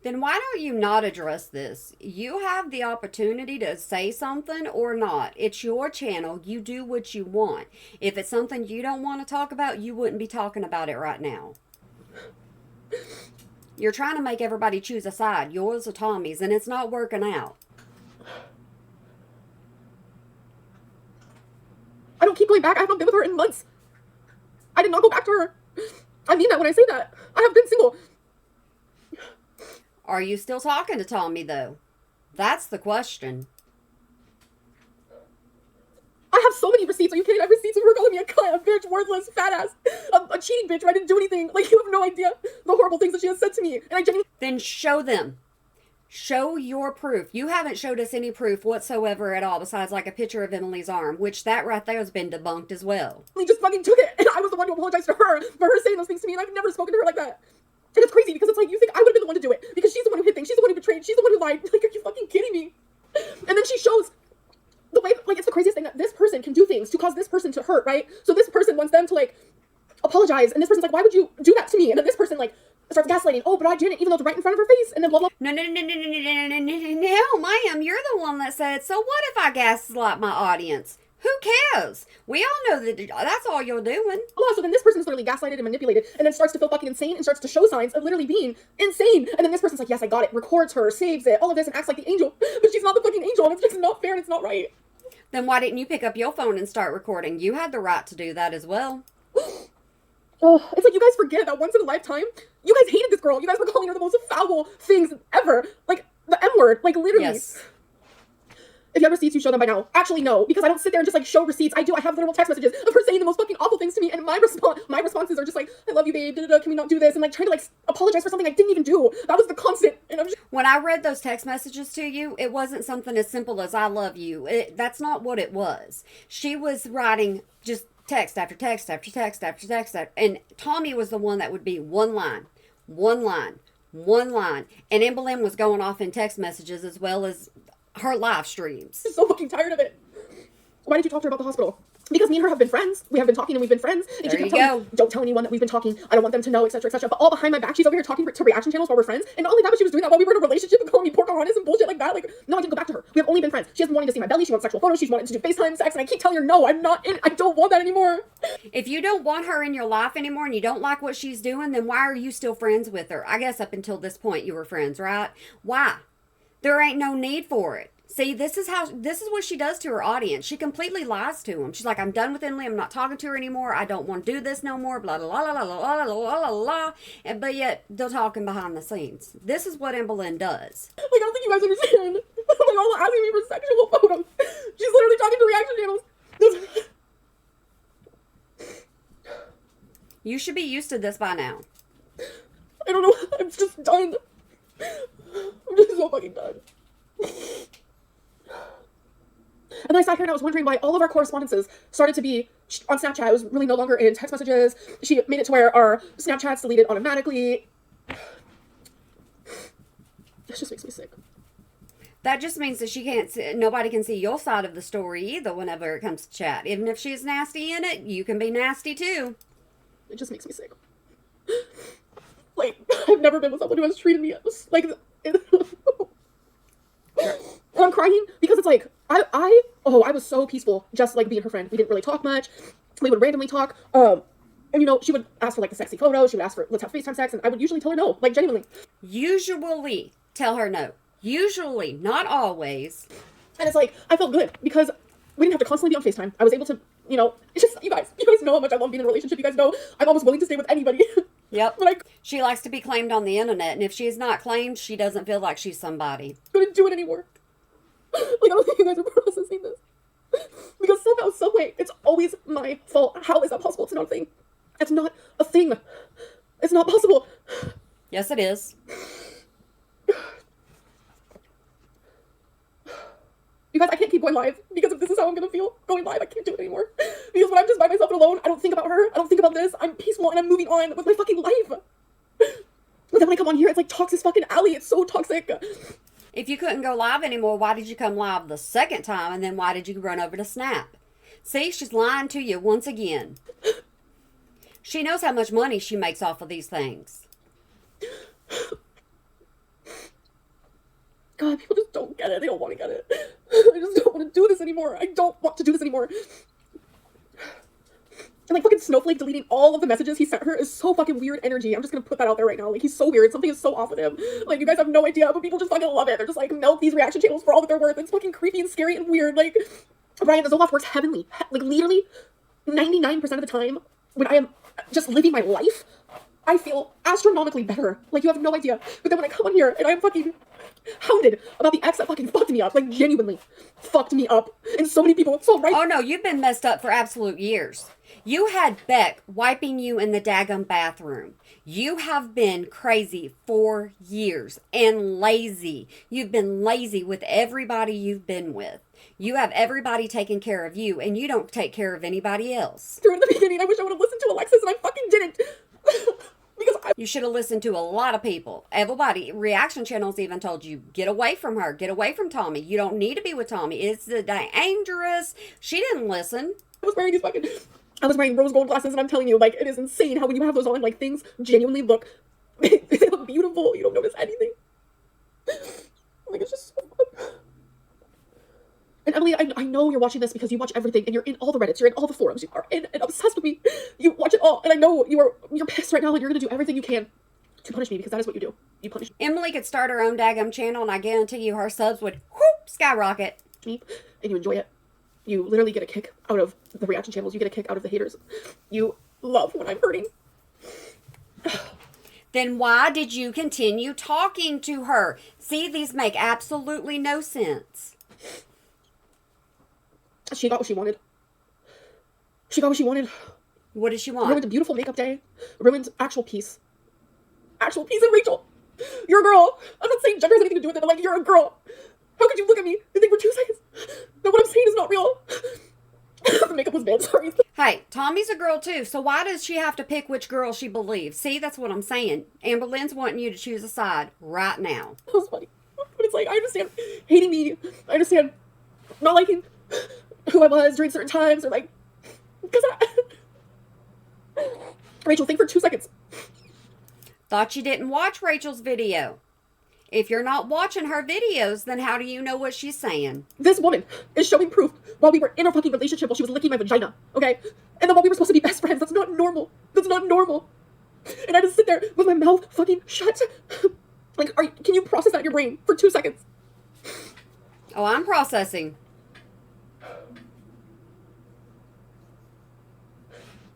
Then why don't you not address this? You have the opportunity to say something or not. It's your channel. You do what you want. If it's something you don't want to talk about, you wouldn't be talking about it right now. You're trying to make everybody choose a side, yours or Tommy's, and it's not working out. I don't keep going back. I have not been with her in months. I did not go back to her. I mean that when I say that. I have been single. Are you still talking to Tommy, though? That's the question. I have so many receipts. Are you kidding? I have receipts of her calling me a cunt, a bitch, worthless, fat ass, a cheating bitch where I didn't do anything. Like, you have no idea the horrible things that she has said to me. And I genuinely... Then show them. Show your proof. You haven't showed us any proof whatsoever at all besides like a picture of Emily's arm, which that right there has been debunked as well. We just fucking took it, and I was the one to apologize to her for her saying those things to me, and I've never spoken to her like that. And it's crazy because it's like, you think I would have been the one to do it because she's the one who hid things, she's the one who betrayed, she's the one who lied. Like, are you fucking kidding me? And then she shows the way, like, it's the craziest thing that this person can do things to cause this person to hurt, right? So this person wants them to, like, apologize, and this person's like, why would you do that to me? And then this person, like, starts gaslighting. Oh, but I didn't, even though it's right in front of her face. And then blah, blah. No, ma'am, you're the one that said, so what if I gaslight my audience? Who cares? We all know that that's all you're doing. Oh, so then this person's literally gaslighted and manipulated and then starts to feel fucking insane and starts to show signs of literally being insane. And then this person's like, yes, I got it, records her, saves it, all of this, and acts like the angel. But she's not the fucking angel, and it's just not fair and it's not right. Then why didn't you pick up your phone and start recording? You had the right to do that as well. Oh, it's like you guys forget that once in a lifetime, you guys hated this girl. You guys were calling her the most foul things ever. Like, the M word. Like, literally. Yes. If you have receipts, you show them by now. Actually, no, because I don't sit there and just, like, show receipts. I do. I have literal text messages of her saying the most fucking awful things to me, and my responses are just like, I love you, babe, da-da-da, can we not do this? And, like, trying to, like, apologize for something I didn't even do. That was the constant, and I'm just... When I read those text messages to you, it wasn't something as simple as I love you. That's not what it was. She was writing just text after text after text after text, and Tommy was the one that would be one line. And Amberlynn was going off in text messages as well as her live streams. I'm so fucking tired of it. Why did you talk to her about the hospital? Because me and her have been friends. We have been talking and we've been friends. And there she you kept telling go. me, don't tell anyone that we've been talking. I don't want them to know, etc., etc. But all behind my back, she's over here talking to reaction channels while we're friends. And not only that, but she was doing that while we were in a relationship and calling me Pocahontas and bullshit like that. Like, no, I didn't go back to her. We have only been friends. She has been wanting to see my belly. She wants sexual photos. She's wanting to do FaceTime sex. And I keep telling her, no, I'm not in. I don't want that anymore. If you don't want her in your life anymore and you don't like what she's doing, then why are you still friends with her? I guess up until this point you were friends, right? Why? There ain't no need for it. See, this is what she does to her audience. She completely lies to them. She's like, I'm done with Emily. I'm not talking to her anymore. I don't want to do this no more. Blah, blah, blah, blah, blah, blah, blah, blah. But yet, they're talking behind the scenes. This is what Amberlynn does. Like, I don't think you guys understand. Like, all asking me for sexual photos. She's literally talking to reaction channels. You should be used to this by now. I don't know. I'm just done. I'm just so fucking done. And then I sat here and I was wondering why all of our correspondences started to be on Snapchat. It was really no longer in text messages. She made it to where our Snapchats deleted automatically. This just makes me sick. That just means that nobody can see your side of the story either whenever it comes to chat. Even if she's nasty in it, you can be nasty too. It just makes me sick. Like, I've never been with someone who has treated me like, and I'm crying because it's like, I was so peaceful just like being her friend. We didn't really talk much. We would randomly talk. And you know, she would ask for like the sexy photos. She would ask for, let's have FaceTime sex. And I would usually tell her no, like genuinely. Usually tell her no. Usually, not always. And it's like, I felt good because we didn't have to constantly be on FaceTime. I was able to, you know, it's just, you guys know how much I love being in a relationship. You guys know I'm almost willing to stay with anybody. Yep. But she likes to be claimed on the internet, and if she's not claimed, she doesn't feel like she's somebody. Couldn't do it anymore. Like, I don't think you guys are processing this. Because somehow, someway, it's always my fault. How is that possible? It's not a thing. It's not a thing. It's not possible. Yes, it is. You guys, I can't keep going live because if this is how I'm going to feel going live, I can't do it anymore. Because when I'm just by myself and alone, I don't think about her. I don't think about this. I'm peaceful and I'm moving on with my fucking life. But then when I come on here, it's like toxic fucking alley. It's so toxic. If you couldn't go live anymore, why did you come live the second time? And then why did you run over to Snap? See, she's lying to you once again. She knows how much money she makes off of these things. God, people just don't get it. They don't want to get it. I just don't want to do this anymore. I don't want to do this anymore. And like fucking Snowflake deleting all of the messages he sent her is so fucking weird energy. I'm just gonna put that out there right now. Like, he's so weird. Something is so off with him. Like, you guys have no idea, but people just fucking love it. They're just like, milk these reaction channels for all that they're worth. It's fucking creepy and scary and weird. Like, Brian, the Zoloft works heavenly. Like, literally 99% of the time when I am just living my life, I feel astronomically better. Like, you have no idea. But then when I come on here and I'm fucking hounded about the ex that fucking fucked me up, like genuinely fucked me up, and so many people, so right. Oh no, you've been messed up for absolute years. You had Beck wiping you in the daggum bathroom. You have been crazy for years and lazy. You've been lazy with everybody you've been with. You have everybody taking care of you, and you don't take care of anybody else. During the beginning, I wish I would have listened to Alexis, and I fucking didn't. You should have listened to a lot of people. Everybody, reaction channels even told you, get away from her. Get away from Tommy. You don't need to be with Tommy. It's dangerous. She didn't listen. I was wearing rose gold glasses, and I'm telling you, like, it is insane how when you have those on, like, things genuinely look, they look beautiful. You don't notice anything. Like, it's just so fun. And Emily, I know you're watching this because you watch everything, and you're in all the Reddits, you're in all the forums, you are in and obsessed with me. You watch it all, and I know you're pissed right now, and you're gonna do everything you can to punish me, because that is what you do. You punish me. Emily could start her own daggum channel, and I guarantee you her subs would whoop skyrocket. And you enjoy it. You literally get a kick out of the reaction channels. You get a kick out of the haters. You love when I'm hurting. Then why did you continue talking to her? See, these make absolutely no sense. She got what she wanted. She got what she wanted. What did she want? Ruined a beautiful makeup day. Ruined actual peace. Actual peace in Rachel. You're a girl. I'm not saying gender has anything to do with it, but like, you're a girl. How could you look at me and think for 2 seconds that what I'm saying is not real? The makeup was bad, sorry. Hey, Tommy's a girl too, so why does she have to pick which girl she believes? See, that's what I'm saying. Amberlynn's wanting you to choose a side right now. That was funny. But it's like, I understand hating me. I understand not liking who I was during certain times, or like, because Rachel, think for 2 seconds. Thought you didn't watch Rachel's video. If you're not watching her videos, then how do you know what she's saying? This woman is showing proof while we were in a fucking relationship while she was licking my vagina, okay? And then while we were supposed to be best friends. That's not normal. That's not normal. And I just sit there with my mouth fucking shut. Like, can you process that in your brain for 2 seconds? Oh, I'm processing.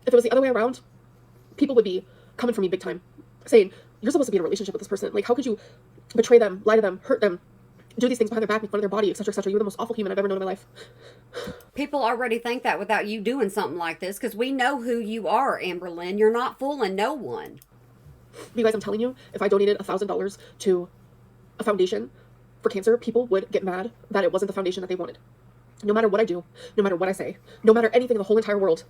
If it was the other way around, people would be coming for me big time, saying, you're supposed to be in a relationship with this person. Like, how could you betray them, lie to them, hurt them, do these things behind their back, make fun of their body, etc., etc. You're the most awful human I've ever known in my life. People already think that without you doing something like this, because we know who you are, Amberlynn. You're not fooling no one. You guys, I'm telling you, if I donated $1,000 to a foundation for cancer, people would get mad that it wasn't the foundation that they wanted. No matter what I do, no matter what I say, no matter anything in the whole entire world,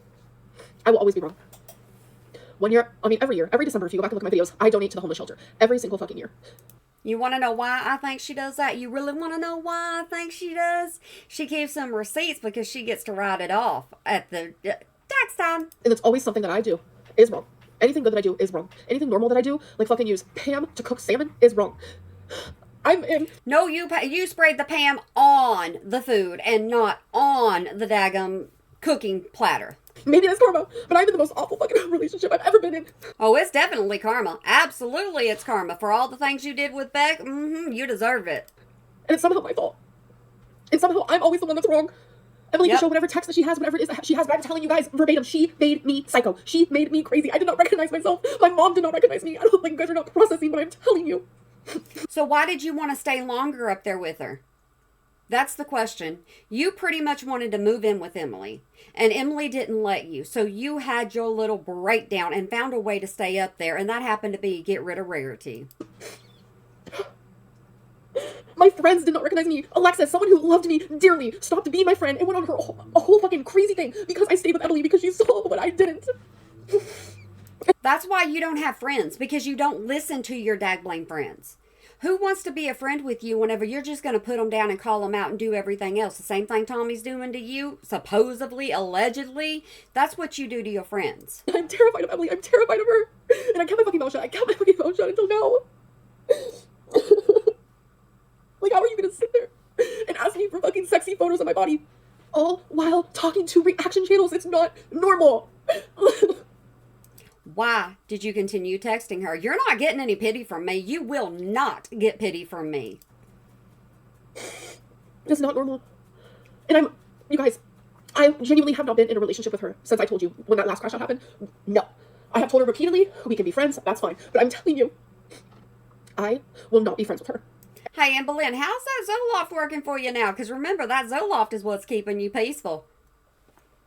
I will always be wrong. One year, I mean, every year, every December, if you go back and look at my videos, I donate to the homeless shelter. Every single fucking year. You want to know why I think she does that? You really want to know why I think she does? She keeps some receipts because she gets to write it off at the tax time. And it's always something that I do is wrong. Anything good that I do is wrong. Anything normal that I do, like fucking use Pam to cook salmon, is wrong. I'm in. No, you sprayed the Pam on the food and not on the daggum cooking platter. Maybe that's karma, but I'm in the most awful fucking relationship I've ever been in. Oh, it's definitely karma. Absolutely, it's karma. For all the things you did with Beck, you deserve it. And it's somehow my fault. And somehow I'm always the one that's wrong. Emily can show whatever text that she has, whatever it is that she has, but I'm telling you guys verbatim, she made me psycho. She made me crazy. I did not recognize myself. My mom did not recognize me. I don't think you guys are not processing, but I'm telling you. So why did you want to stay longer up there with her? That's the question. You pretty much wanted to move in with Emily, and Emily didn't let you. So you had your little breakdown and found a way to stay up there, and that happened to be get rid of Rarity. My friends did not recognize me. Alexis, someone who loved me dearly, stopped being my friend and went on a whole fucking crazy thing because I stayed with Emily because she saw what I didn't. That's why you don't have friends, because you don't listen to your dag-blame friends. Who wants to be a friend with you whenever you're just going to put them down and call them out and do everything else? The same thing Tommy's doing to you, supposedly, allegedly. That's what you do to your friends. I'm terrified of Emily. I'm terrified of her. And I kept my fucking mouth shut. I kept my fucking mouth shut until now. Like, how are you going to sit there and ask me for fucking sexy photos of my body all while talking to reaction channels? It's not normal. Why did you continue texting her? You're not getting any pity from me. You will not get pity from me. It's not normal. And you guys, I genuinely have not been in a relationship with her since I told you when that last crash out happened. No. I have told her repeatedly, we can be friends, that's fine. But I'm telling you, I will not be friends with her. Hey, Amberlynn, how's that Zoloft working for you now? Because remember, that Zoloft is what's keeping you peaceful.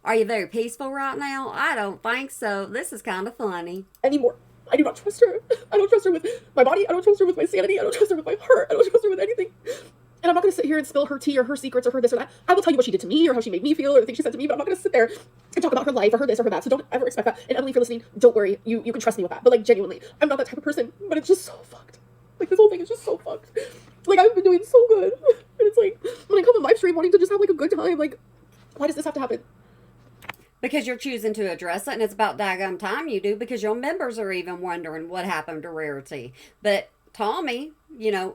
Are you very peaceful right now? I don't think so. This is kind of funny. Anymore. I do not trust her. I don't trust her with my body. I don't trust her with my sanity. I don't trust her with my heart. I don't trust her with anything. And I'm not going to sit here and spill her tea or her secrets or her this or that. I will tell you what she did to me or how she made me feel or the things she said to me, but I'm not going to sit there and talk about her life or her this or her that. So don't ever expect that. And Emily, if you're listening, don't worry. You can trust me with that. But like, genuinely, I'm not that type of person. But it's just so fucked. Like, this whole thing is just so fucked. Like, I've been doing so good. And it's like, when I come on live stream wanting to just have like a good time, like, why does this have to happen? Because you're choosing to address it, and it's about daggum time you do, because your members are even wondering what happened to Rarity. But Tommy,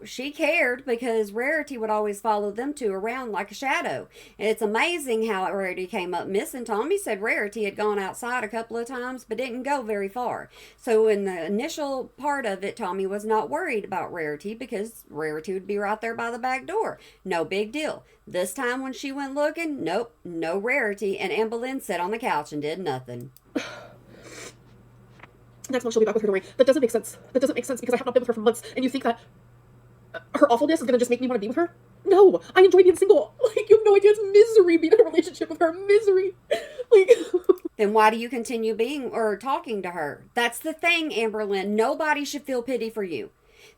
she cared because Rarity would always follow them two around like a shadow. And it's amazing how Rarity came up missing. Tommy said Rarity had gone outside a couple of times, but didn't go very far. So in the initial part of it, Tommy was not worried about Rarity because Rarity would be right there by the back door. No big deal. This time when she went looking, nope, no Rarity. And Amberlynn sat on the couch and did nothing. Next month she'll be back with her, don't worry. That doesn't make sense. That doesn't make sense because I have not been with her for months. And you think that her awfulness is going to just make me want to be with her? No, I enjoy being single. Like, you have no idea. It's misery being in a relationship with her. Misery. Like, then why do you continue being or talking to her? That's the thing, Amberlynn. Nobody should feel pity for you.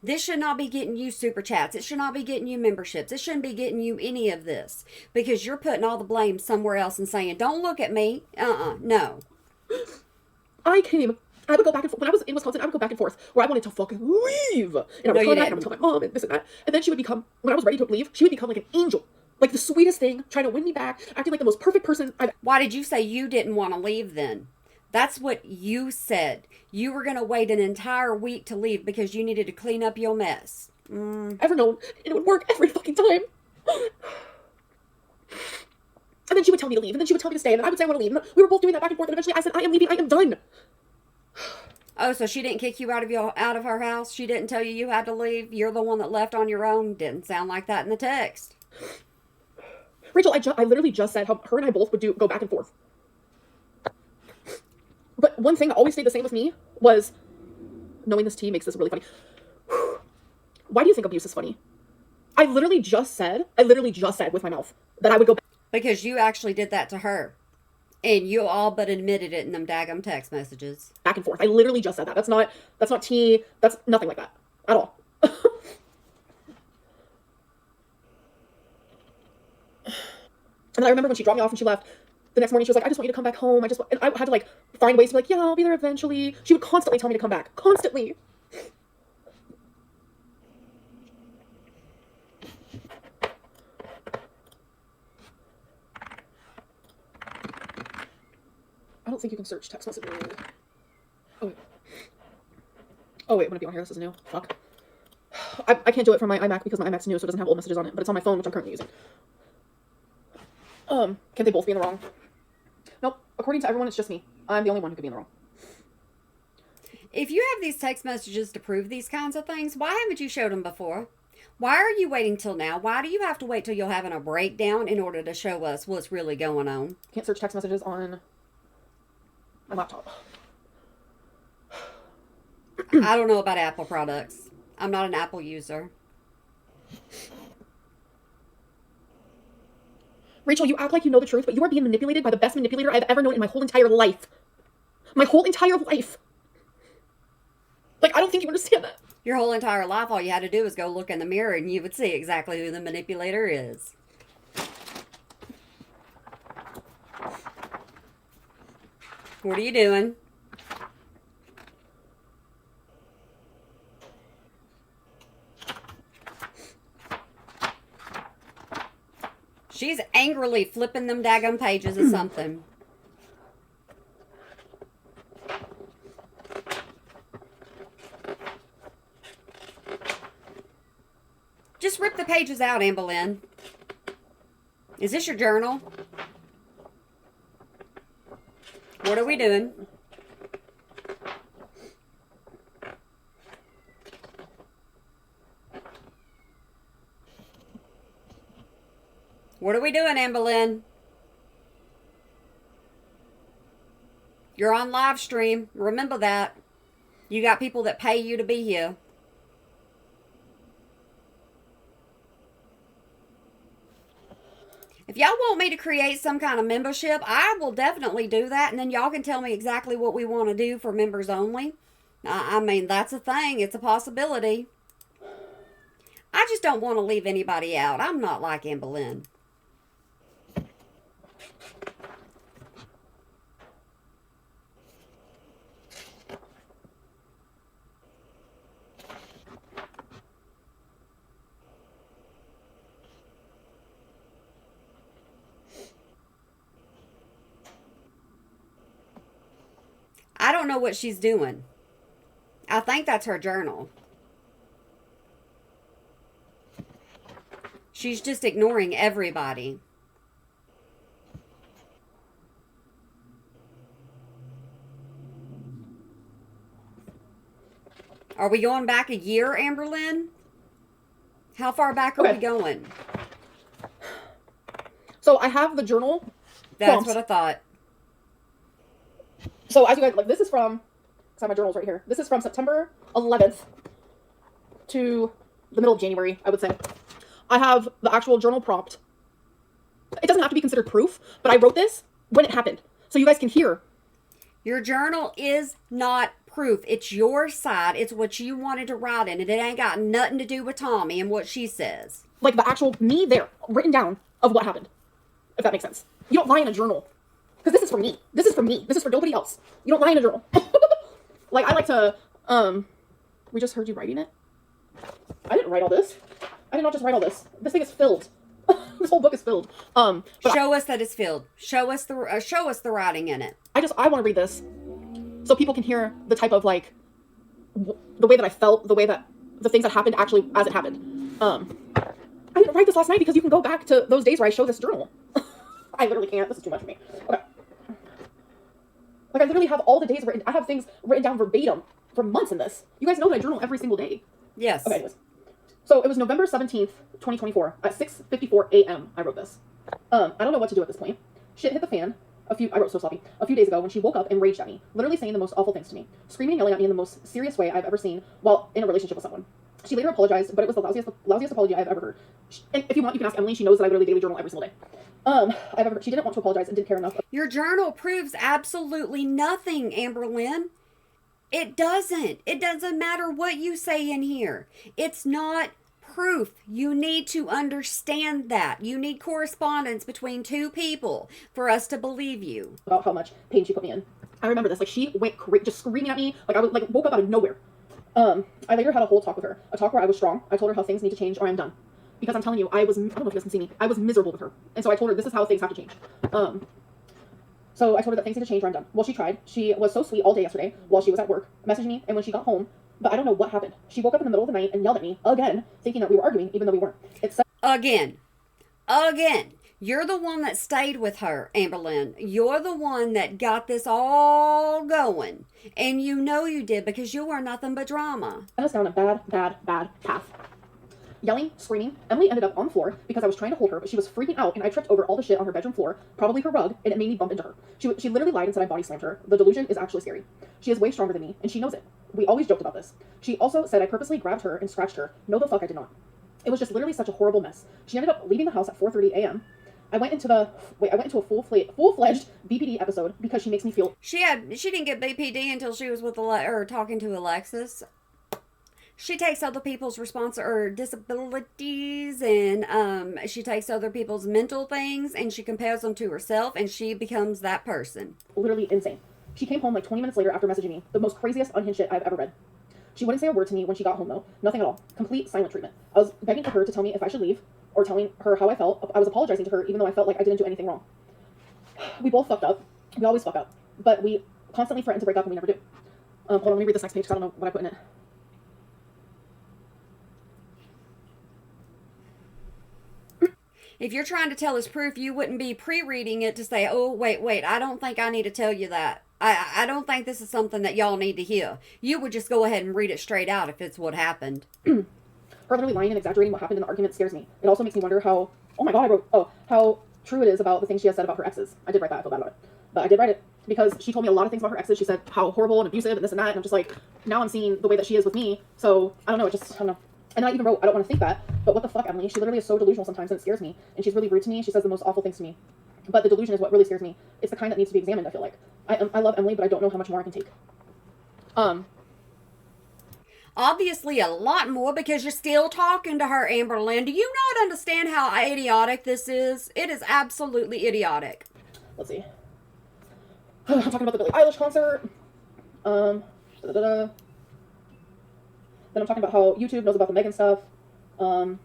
This should not be getting you super chats. It should not be getting you memberships. It shouldn't be getting you any of this because you're putting all the blame somewhere else and saying, don't look at me. No. I would go back and forth. When I was in Wisconsin, I would go back and forth where I wanted to fucking leave. And I would tell that, and I would tell my mom and this and that. And then she would become, when I was ready to leave, she would become like an angel. Like the sweetest thing, trying to win me back, acting like the most perfect person I've... Why did you say you didn't want to leave then? That's what you said. You were going to wait an entire week to leave because you needed to clean up your mess. Ever known. And it would work every fucking time. And then she would tell me to leave. And then she would tell me to stay. And then I would say I want to leave. And we were both doing that back and forth. And eventually I said, I am leaving. I am done. Oh, so she didn't kick you out of her house? She didn't tell you had to leave? You're the one that left on your own? Didn't sound like that in the text. Rachel, I literally just said how her and I both would go back and forth. But one thing that always stayed the same with me was knowing this tea makes this really funny. Why do you think abuse is funny? I literally just said with my mouth that I would go back. Because you actually did that to her. And you all but admitted it in them daggum text messages. Back and forth. I literally just said that. That's not tea. That's nothing like that. At all. And then I remember when she dropped me off and she left, the next morning she was like, I just want you to come back home. And I had to like find ways to be like, yeah, I'll be there eventually. She would constantly tell me to come back. Constantly. I don't think you can search text messages. Oh wait. Oh wait, wouldn't it be on here? This is new. Fuck. I can't do it from my iMac because my iMac's new, so it doesn't have old messages on it, but it's on my phone, which I'm currently using. Can they both be in the wrong? Nope. According to everyone, it's just me. I'm the only one who could be in the wrong. If you have these text messages to prove these kinds of things, why haven't you showed them before? Why are you waiting till now? Why do you have to wait till you're having a breakdown in order to show us what's really going on? Can't search text messages on my laptop. I don't know about Apple products. I'm not an Apple user. Rachel, you act like you know the truth, but you are being manipulated by the best manipulator I've ever known in my whole entire life. My whole entire life. Like, I don't think you understand that. Your whole entire life, all you had to do was go look in the mirror and you would see exactly who the manipulator is. What are you doing? She's angrily flipping them daggum pages of something. Just rip the pages out, Amberlynn. Is this your journal? What are we doing? What are we doing, Amberlynn? You're on live stream. Remember that. You got people that pay you to be here. If y'all want me to create some kind of membership, I will definitely do that. And then y'all can tell me exactly what we want to do for members only. I mean, that's a thing. It's a possibility. I just don't want to leave anybody out. I'm not like Amberlynn. I don't know what she's doing. I think that's her journal. She's just ignoring everybody. Are we going back a year, Amberlynn? How far back are we going? So I have the journal. That's prompts. what I thought. So as you guys, like, this is from, because I have my journals right here. This is from September 11th to the middle of January, I would say. I have the actual journal prompt. It doesn't have to be considered proof, but I wrote this when it happened. So you guys can hear. Your journal is not proof. It's your side. It's what you wanted to write in. And it ain't got nothing to do with Tommy and what she says. Like the actual me there, written down of what happened. If that makes sense. You don't lie in a journal. Because this is for me. This is for me. This is for nobody else. You don't lie in a journal. Like, I like to, we just heard you writing it. I didn't write all this. I did not just write all this. This thing is filled. This whole book is filled. Show us that it's filled. Show us the writing in it. I want to read this so people can hear the type of, like, the way that I felt, the way that, the things that happened actually as it happened. I didn't write this last night because you can go back to those days where I show this journal. I literally can't. This is too much for me. Okay. Like, I literally have all the days written. I have things written down verbatim for months in this. You guys know that I journal every single day. Yes. Okay, anyways. So it was November 17th, 2024. At 6:54 a.m. I wrote this. I don't know what to do at this point. Shit hit the fan. I wrote so sloppy. A few days ago when she woke up and raged at me. Literally saying the most awful things to me. Screaming and yelling at me in the most serious way I've ever seen while in a relationship with someone. She later apologized, but it was the lousiest apology I've ever heard. And if you want, you can ask Emily. She knows that I literally daily journal every single day. She didn't want to apologize and didn't care enough. Your journal proves absolutely nothing, Amberlynn. It doesn't. It doesn't matter what you say in here. It's not proof. You need to understand that. You need correspondence between two people for us to believe you. About how much pain she put me in. I remember this. Like, she went just screaming at me. Like, I was like woke up out of nowhere. I later had a whole talk with her. A talk where I was strong. I told her how things need to change or I'm done. Because I'm telling you, I don't know if you guys can see me. I was miserable with her. And so I told her this is how things have to change. So I told her that things need to change or I'm done. Well, she tried. She was so sweet all day yesterday while she was at work, messaging me, and when she got home, but I don't know what happened. She woke up in the middle of the night and yelled at me again, thinking that we were arguing, even though we weren't. Again. You're the one that stayed with her, Amberlynn. You're the one that got this all going. And you know you did because you were nothing but drama. I was down a bad path. Yelling, screaming. Emily ended up on the floor because I was trying to hold her, but she was freaking out, and I tripped over all the shit on her bedroom floor, probably her rug, and it made me bump into her. She literally lied and said I body slammed her. The delusion is actually scary. She is way stronger than me, and she knows it. We always joked about this. She also said I purposely grabbed her and scratched her. No, the fuck I did not. It was just literally such a horrible mess. She ended up leaving the house at 4:30 a.m. I went into a full-fledged BPD episode because she makes me feel. She didn't get BPD until she was with talking to Alexis. She takes other people's disabilities, and she takes other people's mental things, and she compares them to herself, and she becomes that person. Literally insane. She came home like 20 minutes later after messaging me. The most craziest unhinged shit I've ever read. She wouldn't say a word to me when she got home, though. Nothing at all. Complete silent treatment. I was begging for her to tell me if I should leave, or telling her how I felt. I was apologizing to her, even though I felt like I didn't do anything wrong. We both fucked up. We always fuck up. But we constantly threaten to break up, and we never do. Hold on, let me read this next page, because I don't know what I put in it. If you're trying to tell us proof, you wouldn't be pre-reading it to say, oh, wait, I don't think I need to tell you that. I don't think this is something that y'all need to hear. You would just go ahead and read it straight out if it's what happened. Her literally lying and exaggerating what happened in the argument scares me. It also makes me wonder how, how true it is about the things she has said about her exes. I did write that, I feel bad about it. But I did write it because she told me a lot of things about her exes. She said how horrible and abusive and this and that. And I'm just like, now I'm seeing the way that she is with me. So, I don't know, I don't know. And I even wrote, I don't want to think that, but what the fuck, Emily? She literally is so delusional sometimes and it scares me. And she's really rude to me. She says the most awful things to me. But the delusion is what really scares me. It's the kind that needs to be examined, I feel like. I love Emily, but I don't know how much more I can take. Obviously a lot more because you're still talking to her, Amberlynn. Do you not understand how idiotic this is? It is absolutely idiotic. Let's see. I'm talking about the Billie Eilish concert. Then I'm talking about how YouTube knows about the Megan stuff. And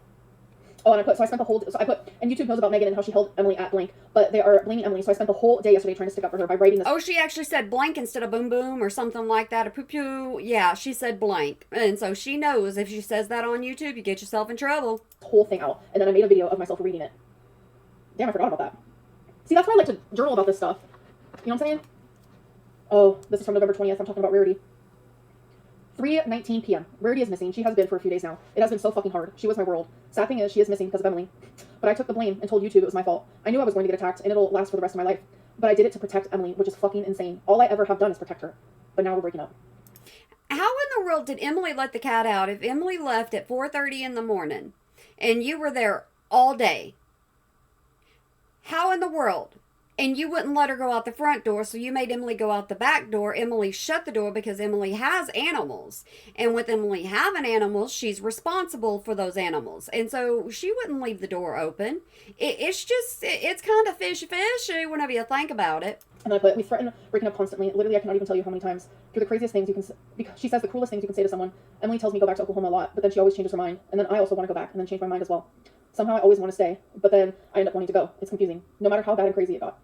YouTube knows about Megan and how she held Emily at blank, but they are blaming Emily, so I spent the whole day yesterday trying to stick up for her by writing this. Oh, she actually said blank instead of boom boom or something like that, or poo poo. Yeah, she said blank. And so she knows if she says that on YouTube, you get yourself in trouble. Whole thing out, and then I made a video of myself reading it. Damn, I forgot about that. See, that's why I like to journal about this stuff. You know what I'm saying? Oh, this is from November 20th. I'm talking about Rarity. 3:19 p.m. Rarity is missing. She has been for a few days now. It has been so fucking hard. She was my world. Sad thing is, she is missing because of Emily. But I took the blame and told YouTube it was my fault. I knew I was going to get attacked, and it'll last for the rest of my life. But I did it to protect Emily, which is fucking insane. All I ever have done is protect her. But now we're breaking up. How in the world did Emily let the cat out if Emily left at 4:30 in the morning and you were there all day? How in the world? And you wouldn't let her go out the front door, so you made Emily go out the back door. Emily shut the door because Emily has animals. And with Emily having animals, she's responsible for those animals. And so she wouldn't leave the door open. It's kind of fishy whenever you think about it. And I put, we threaten breaking up constantly. Literally, I cannot even tell you how many times. Through the craziest things you can, because she says the cruelest things you can say to someone. Emily tells me go back to Oklahoma a lot, but then she always changes her mind. And then I also want to go back and then change my mind as well. Somehow I always want to stay, but then I end up wanting to go. It's confusing, no matter how bad and crazy it got.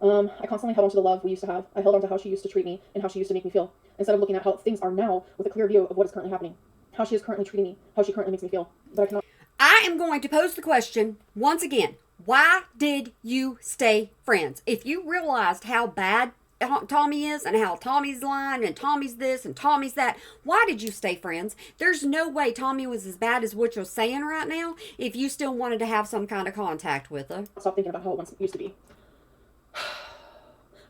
I constantly held on to the love we used to have. I held on to how she used to treat me and how she used to make me feel, instead of looking at how things are now with a clear view of what is currently happening, how she is currently treating me, how she currently makes me feel. But I cannot. I am going to pose the question once again. Why did you stay friends? If you realized how bad Tommy is and how Tommy's lying and Tommy's this and Tommy's that, why did you stay friends? There's no way Tommy was as bad as what you're saying right now if you still wanted to have some kind of contact with her. Stop thinking about how it once used to be.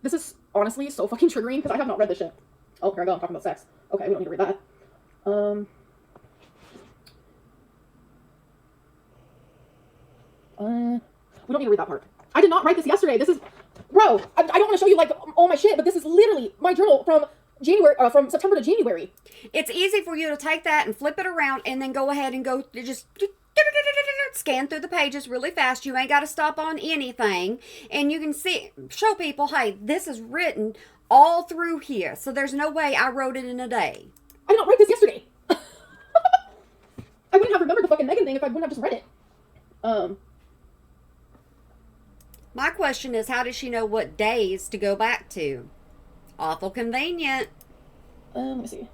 This is honestly so fucking triggering because I have not read this shit. Oh, here I go. I'm talking about sex. Okay, we don't need to read that. We don't need to read that part. I did not write this yesterday. This is, bro, I don't want to show you like all my shit, but this is literally my journal from January, from September to January. It's easy for you to take that and flip it around and then go ahead and go just scan through the pages really fast. You ain't got to stop on anything. And you can show people, hey, this is written all through here. So there's no way I wrote it in a day. I did not write this yesterday. I wouldn't have remembered the fucking Megan thing if I wouldn't have just read it. My question is, how does she know what days to go back to? Awful convenient. Let me see.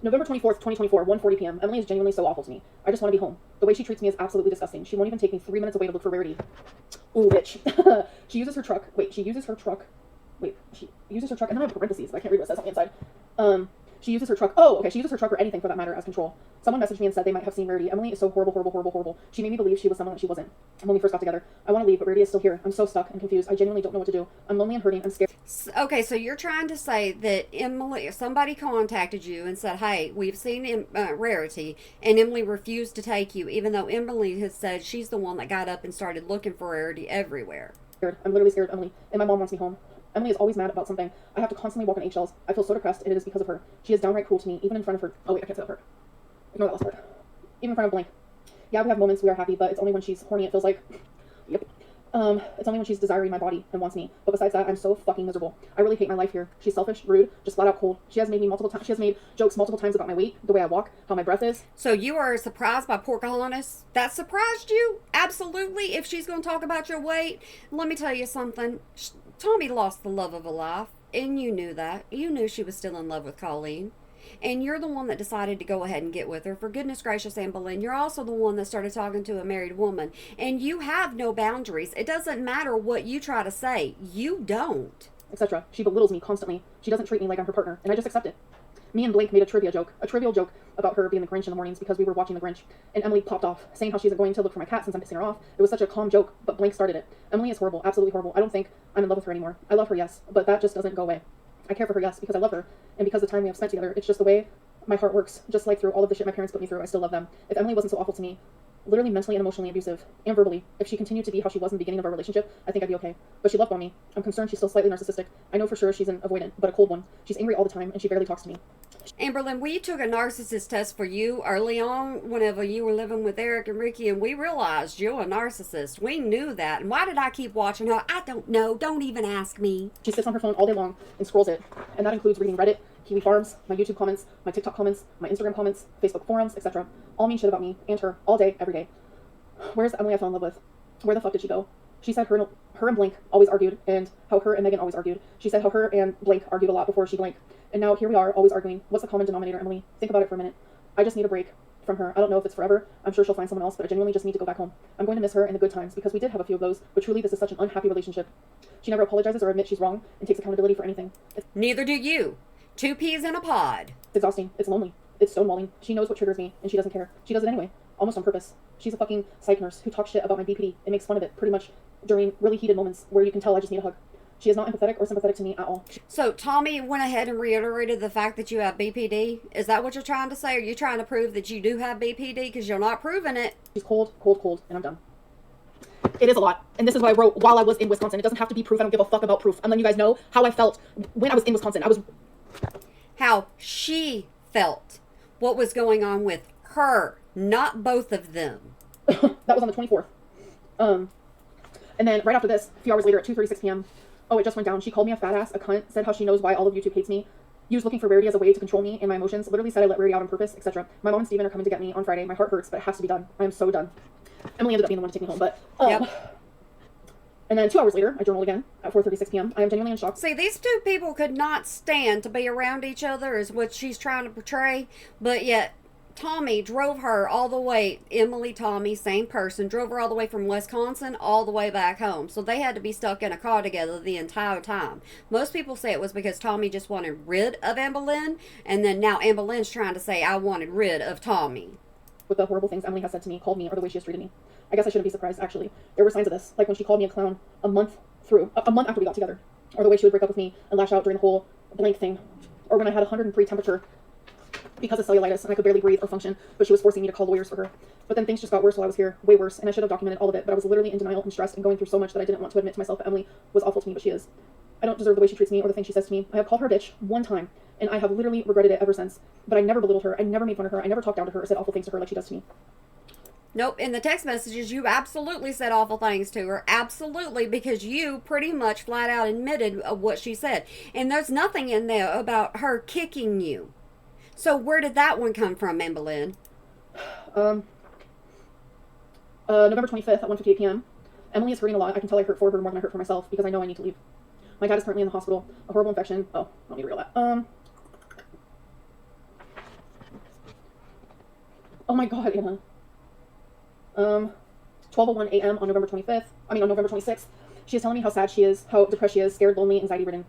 November 24th, 2024, 1:40 p.m. Emily is genuinely so awful to me. I just want to be home. The way she treats me is absolutely disgusting. She won't even take me 3 minutes away to look for Rarity. Ooh, bitch. She uses her truck. She uses her truck, and then I have parentheses, but I can't read what it says on the inside. She uses her truck. Oh, okay. She uses her truck or anything for that matter as control. Someone messaged me and said they might have seen Rarity. Emily is so horrible, horrible, horrible, horrible. She made me believe she was someone that she wasn't when we first got together. I want to leave, but Rarity is still here. I'm so stuck and confused. I genuinely don't know what to do. I'm lonely and hurting. I'm scared. Okay, so you're trying to say that Emily, somebody contacted you and said, hey, we've seen Rarity, and Emily refused to take you, even though Emily has said she's the one that got up and started looking for Rarity everywhere. I'm literally scared of Emily, and my mom wants me home. Emily is always mad about something. I have to constantly walk on eggshells. I feel so depressed, and it is because of her. She is downright cruel to me, even in front of her. Oh wait, I can't say that part. Ignore that last part. Even in front of Blank. Yeah, we have moments we are happy, but it's only when she's horny, it feels like. Yep. It's only when she's desiring my body and wants me. But besides that, I'm so fucking miserable. I really hate my life here. She's selfish, rude, just flat out cold. She has made jokes multiple times about my weight, the way I walk, how my breath is. So you are surprised by Pocahontas? That surprised you? Absolutely. If she's going to talk about your weight, let me tell you something. Tommy lost the love of her life, and you knew that. You knew she was still in love with Colleen. And you're the one that decided to go ahead and get with her. For goodness gracious, Amberlynn, you're also the one that started talking to a married woman. And you have no boundaries. It doesn't matter what you try to say. You don't. Etc. She belittles me constantly. She doesn't treat me like I'm her partner, and I just accept it. Me and Blake made a trivial joke about her being the Grinch in the mornings because we were watching the Grinch, and Emily popped off, saying how she's going to look for my cat since I'm pissing her off. It was such a calm joke, but Blake started it. Emily is horrible, absolutely horrible. I don't think I'm in love with her anymore. I love her, yes, but that just doesn't go away. I care for her, yes, because I love her, and because of the time we have spent together. It's just the way my heart works. Just like through all of the shit my parents put me through, I still love them. If Emily wasn't so awful to me, literally mentally and emotionally abusive, and verbally, if she continued to be how she was in the beginning of our relationship, I think I'd be okay. But she loved on me. I'm concerned she's still slightly narcissistic. I know for sure she's an avoidant, but a cold one. She's angry all the time, and she barely talks to me. Amberlynn, we took a narcissist test for you early on whenever you were living with Eric and Ricky, and we realized you're a narcissist. We knew that. And why did I keep watching her? I don't know. Don't even ask me. She sits on her phone all day long and scrolls it, and that includes reading Reddit, Kiwi Farms, my YouTube comments, my TikTok comments, my Instagram comments, Facebook forums, etc. All mean shit about me and her all day, every day. Where's the Emily I fell in love with? Where the fuck did she go? She said her and Blank always argued, and how her and Megan always argued. She said how her and Blank argued a lot before she Blank. And now here we are, always arguing. What's the common denominator, Emily? Think about it for a minute. I just need a break from her. I don't know if it's forever. I'm sure she'll find someone else, but I genuinely just need to go back home. I'm going to miss her in the good times, because we did have a few of those, but truly this is such an unhappy relationship. She never apologizes or admits she's wrong, and takes accountability for anything. Neither do you. Two peas in a pod. It's exhausting. It's lonely. It's stonewalling. She knows what triggers me, and she doesn't care. She does it anyway. Almost on purpose. She's a fucking psych nurse who talks shit about my BPD and makes fun of it pretty much during really heated moments where you can tell I just need a hug. She is not empathetic or sympathetic to me at all. So Tommy went ahead and reiterated the fact that you have BPD. Is that what you're trying to say? Are you trying to prove that you do have BPD? Because you're not proving it. She's cold, cold, cold, and I'm done. It is a lot. And this is what I wrote while I was in Wisconsin. It doesn't have to be proof. I don't give a fuck about proof. I'm letting you guys know how I felt when I was in Wisconsin. How she felt. What was going on with her, not both of them. That was on the 24th. And then right after this, a few hours later at 2:36 p.m., oh, it just went down. She called me a fat ass, a cunt, said how she knows why all of YouTube hates me, used looking for Rarity as a way to control me and my emotions, literally said I let Rarity out on purpose, etc. My mom and Steven are coming to get me on Friday. My heart hurts, but it has to be done. I am so done. Emily ended up being the one to take me home, but... Yep. And then 2 hours later, I journaled again at 4:36 p.m. I am genuinely in shock. See, these two people could not stand to be around each other, is what she's trying to portray, but yet Tommy drove her all the way, Emily, Tommy, same person, drove her all the way from Wisconsin all the way back home. So they had to be stuck in a car together the entire time. Most people say it was because Tommy just wanted rid of Amberlynn, and then now Amberlynn's trying to say, I wanted rid of Tommy. With the horrible things Emily has said to me, called me, or the way she has treated me. I guess I shouldn't be surprised, actually. There were signs of this, like when she called me a clown a month after we got together. Or the way she would break up with me and lash out during the whole Blank thing. Or when I had 103 temperature because of cellulitis and I could barely breathe or function, but she was forcing me to call lawyers for her. But then things just got worse while I was here, way worse, and I should have documented all of it, but I was literally in denial and stressed and going through so much that I didn't want to admit to myself that Emily was awful to me, but she is. I don't deserve the way she treats me or the things she says to me. I have called her a bitch one time, and I have literally regretted it ever since. But I never belittled her. I never made fun of her. I never talked down to her or said awful things to her like she does to me. Nope, in the text messages, you absolutely said awful things to her. Absolutely, because you pretty much flat out admitted what she said. And there's nothing in there about her kicking you. So where did that one come from, Amberlynn? November 25th at 1:58 p.m. Emily is hurting a lot. I can tell I hurt for her more than I hurt for myself because I know I need to leave. My dad is currently in the hospital. A horrible infection. Oh, I don't need to reel that. Oh my god, Anna. 12:01 a.m. on November 26th. She is telling me how sad she is, how depressed she is, scared, lonely, anxiety-ridden.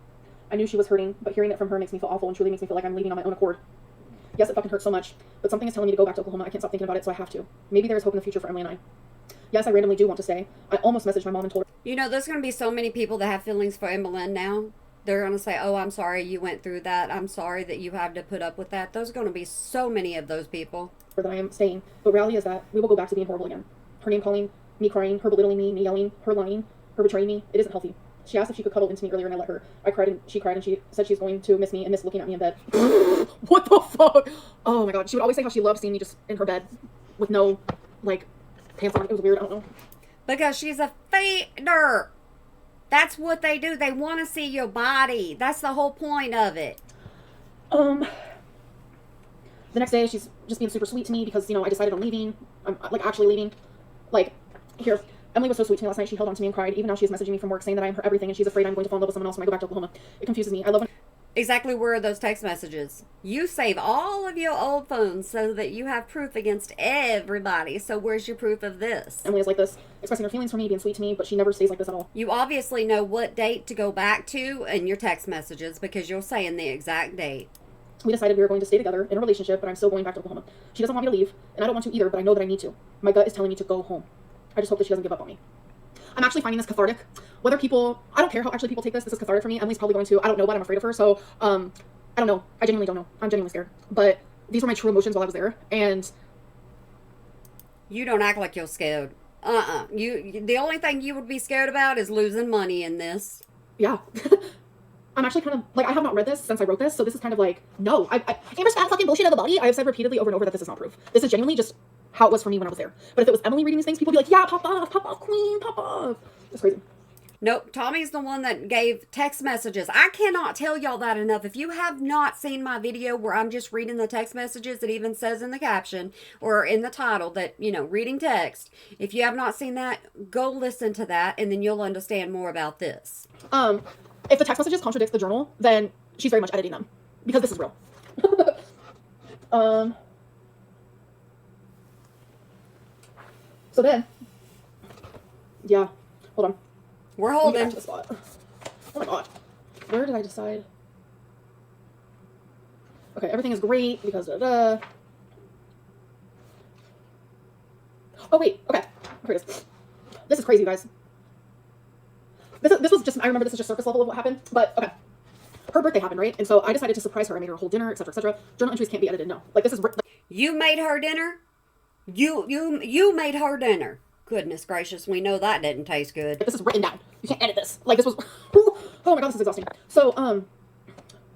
I knew she was hurting, but hearing it from her makes me feel awful and truly makes me feel like I'm leaving on my own accord. Yes, it fucking hurts so much, but something is telling me to go back to Oklahoma. I can't stop thinking about it, so I have to. Maybe there is hope in the future for Emily and I. Yes, I randomly do want to stay. I almost messaged my mom and told her. You know, there's going to be so many people that have feelings for Amberlynn now. They're going to say, oh, I'm sorry you went through that. I'm sorry that you had to put up with that. There's going to be so many of those people. That I am staying, but reality is that we will go back to being horrible again. Her name calling, me crying, her belittling me yelling, her lying, her betraying me. It isn't healthy. She asked if she could cuddle into me earlier and I let her. I cried and she said she's going to miss me and miss looking at me in bed. What the fuck? Oh my god. She would always say how she loved seeing me just in her bed with no, like, pants on. It was weird. I don't know. Because she's a feeder. That's what they do. They want to see your body. That's the whole point of it. The next day, she's just being super sweet to me because, I decided on leaving. I'm, like, actually leaving. Like, here. Emily was so sweet to me last night. She held on to me and cried. Even now she is messaging me from work saying that I am her everything and she's afraid I'm going to fall in love with someone else when I go back to Oklahoma. It confuses me. I love when... Exactly where are those text messages? You save all of your old phones so that you have proof against everybody. So where's your proof of this? Emily is like this, expressing her feelings for me, being sweet to me, but she never stays like this at all. You obviously know what date to go back to in your text messages because you're saying the exact date. We decided we were going to stay together in a relationship, but I'm still going back to Oklahoma. She doesn't want me to leave, and I don't want to either, but I know that I need to. My gut is telling me to go home. I just hope that she doesn't give up on me. I'm actually finding this cathartic. I don't care how actually people take this. This is cathartic for me. Emily's probably going to. I don't know, but I'm afraid of her. So, I don't know. I genuinely don't know. I'm genuinely scared. But these were my true emotions while I was there. And you don't act like you're scared. The only thing you would be scared about is losing money in this. Yeah. I'm actually kind of, like, I have not read this since I wrote this. So this is kind of like, no. Amber's fat fucking bullshit of the body. I have said repeatedly over and over that this is not proof. This is genuinely just how it was for me when I was there. But if it was Emily reading these things, people would be like, yeah, pop off, queen, pop off. It's crazy. Nope, Tommy's the one that gave text messages. I cannot tell y'all that enough. If you have not seen my video where I'm just reading the text messages, it even says in the caption or in the title that, reading text. If you have not seen that, go listen to that and then you'll understand more about this. If the text messages contradict the journal, then she's very much editing them because this is real. So then, yeah, hold on. We're Let me get holding. back to the spot. Oh my god. Where did I decide? Okay, everything is great because Oh wait, okay. Here it is. This is crazy, you guys. This was just, I remember this is just surface level of what happened, but okay. Her birthday happened, right? And so I decided to surprise her. I made her a whole dinner, etc., etc. Journal entries can't be edited, no. Like, this is... You made her dinner? You made her dinner. Goodness gracious, we know that didn't taste good. This is written down. You can't edit this. Like, this was... Oh my god, this is exhausting. So,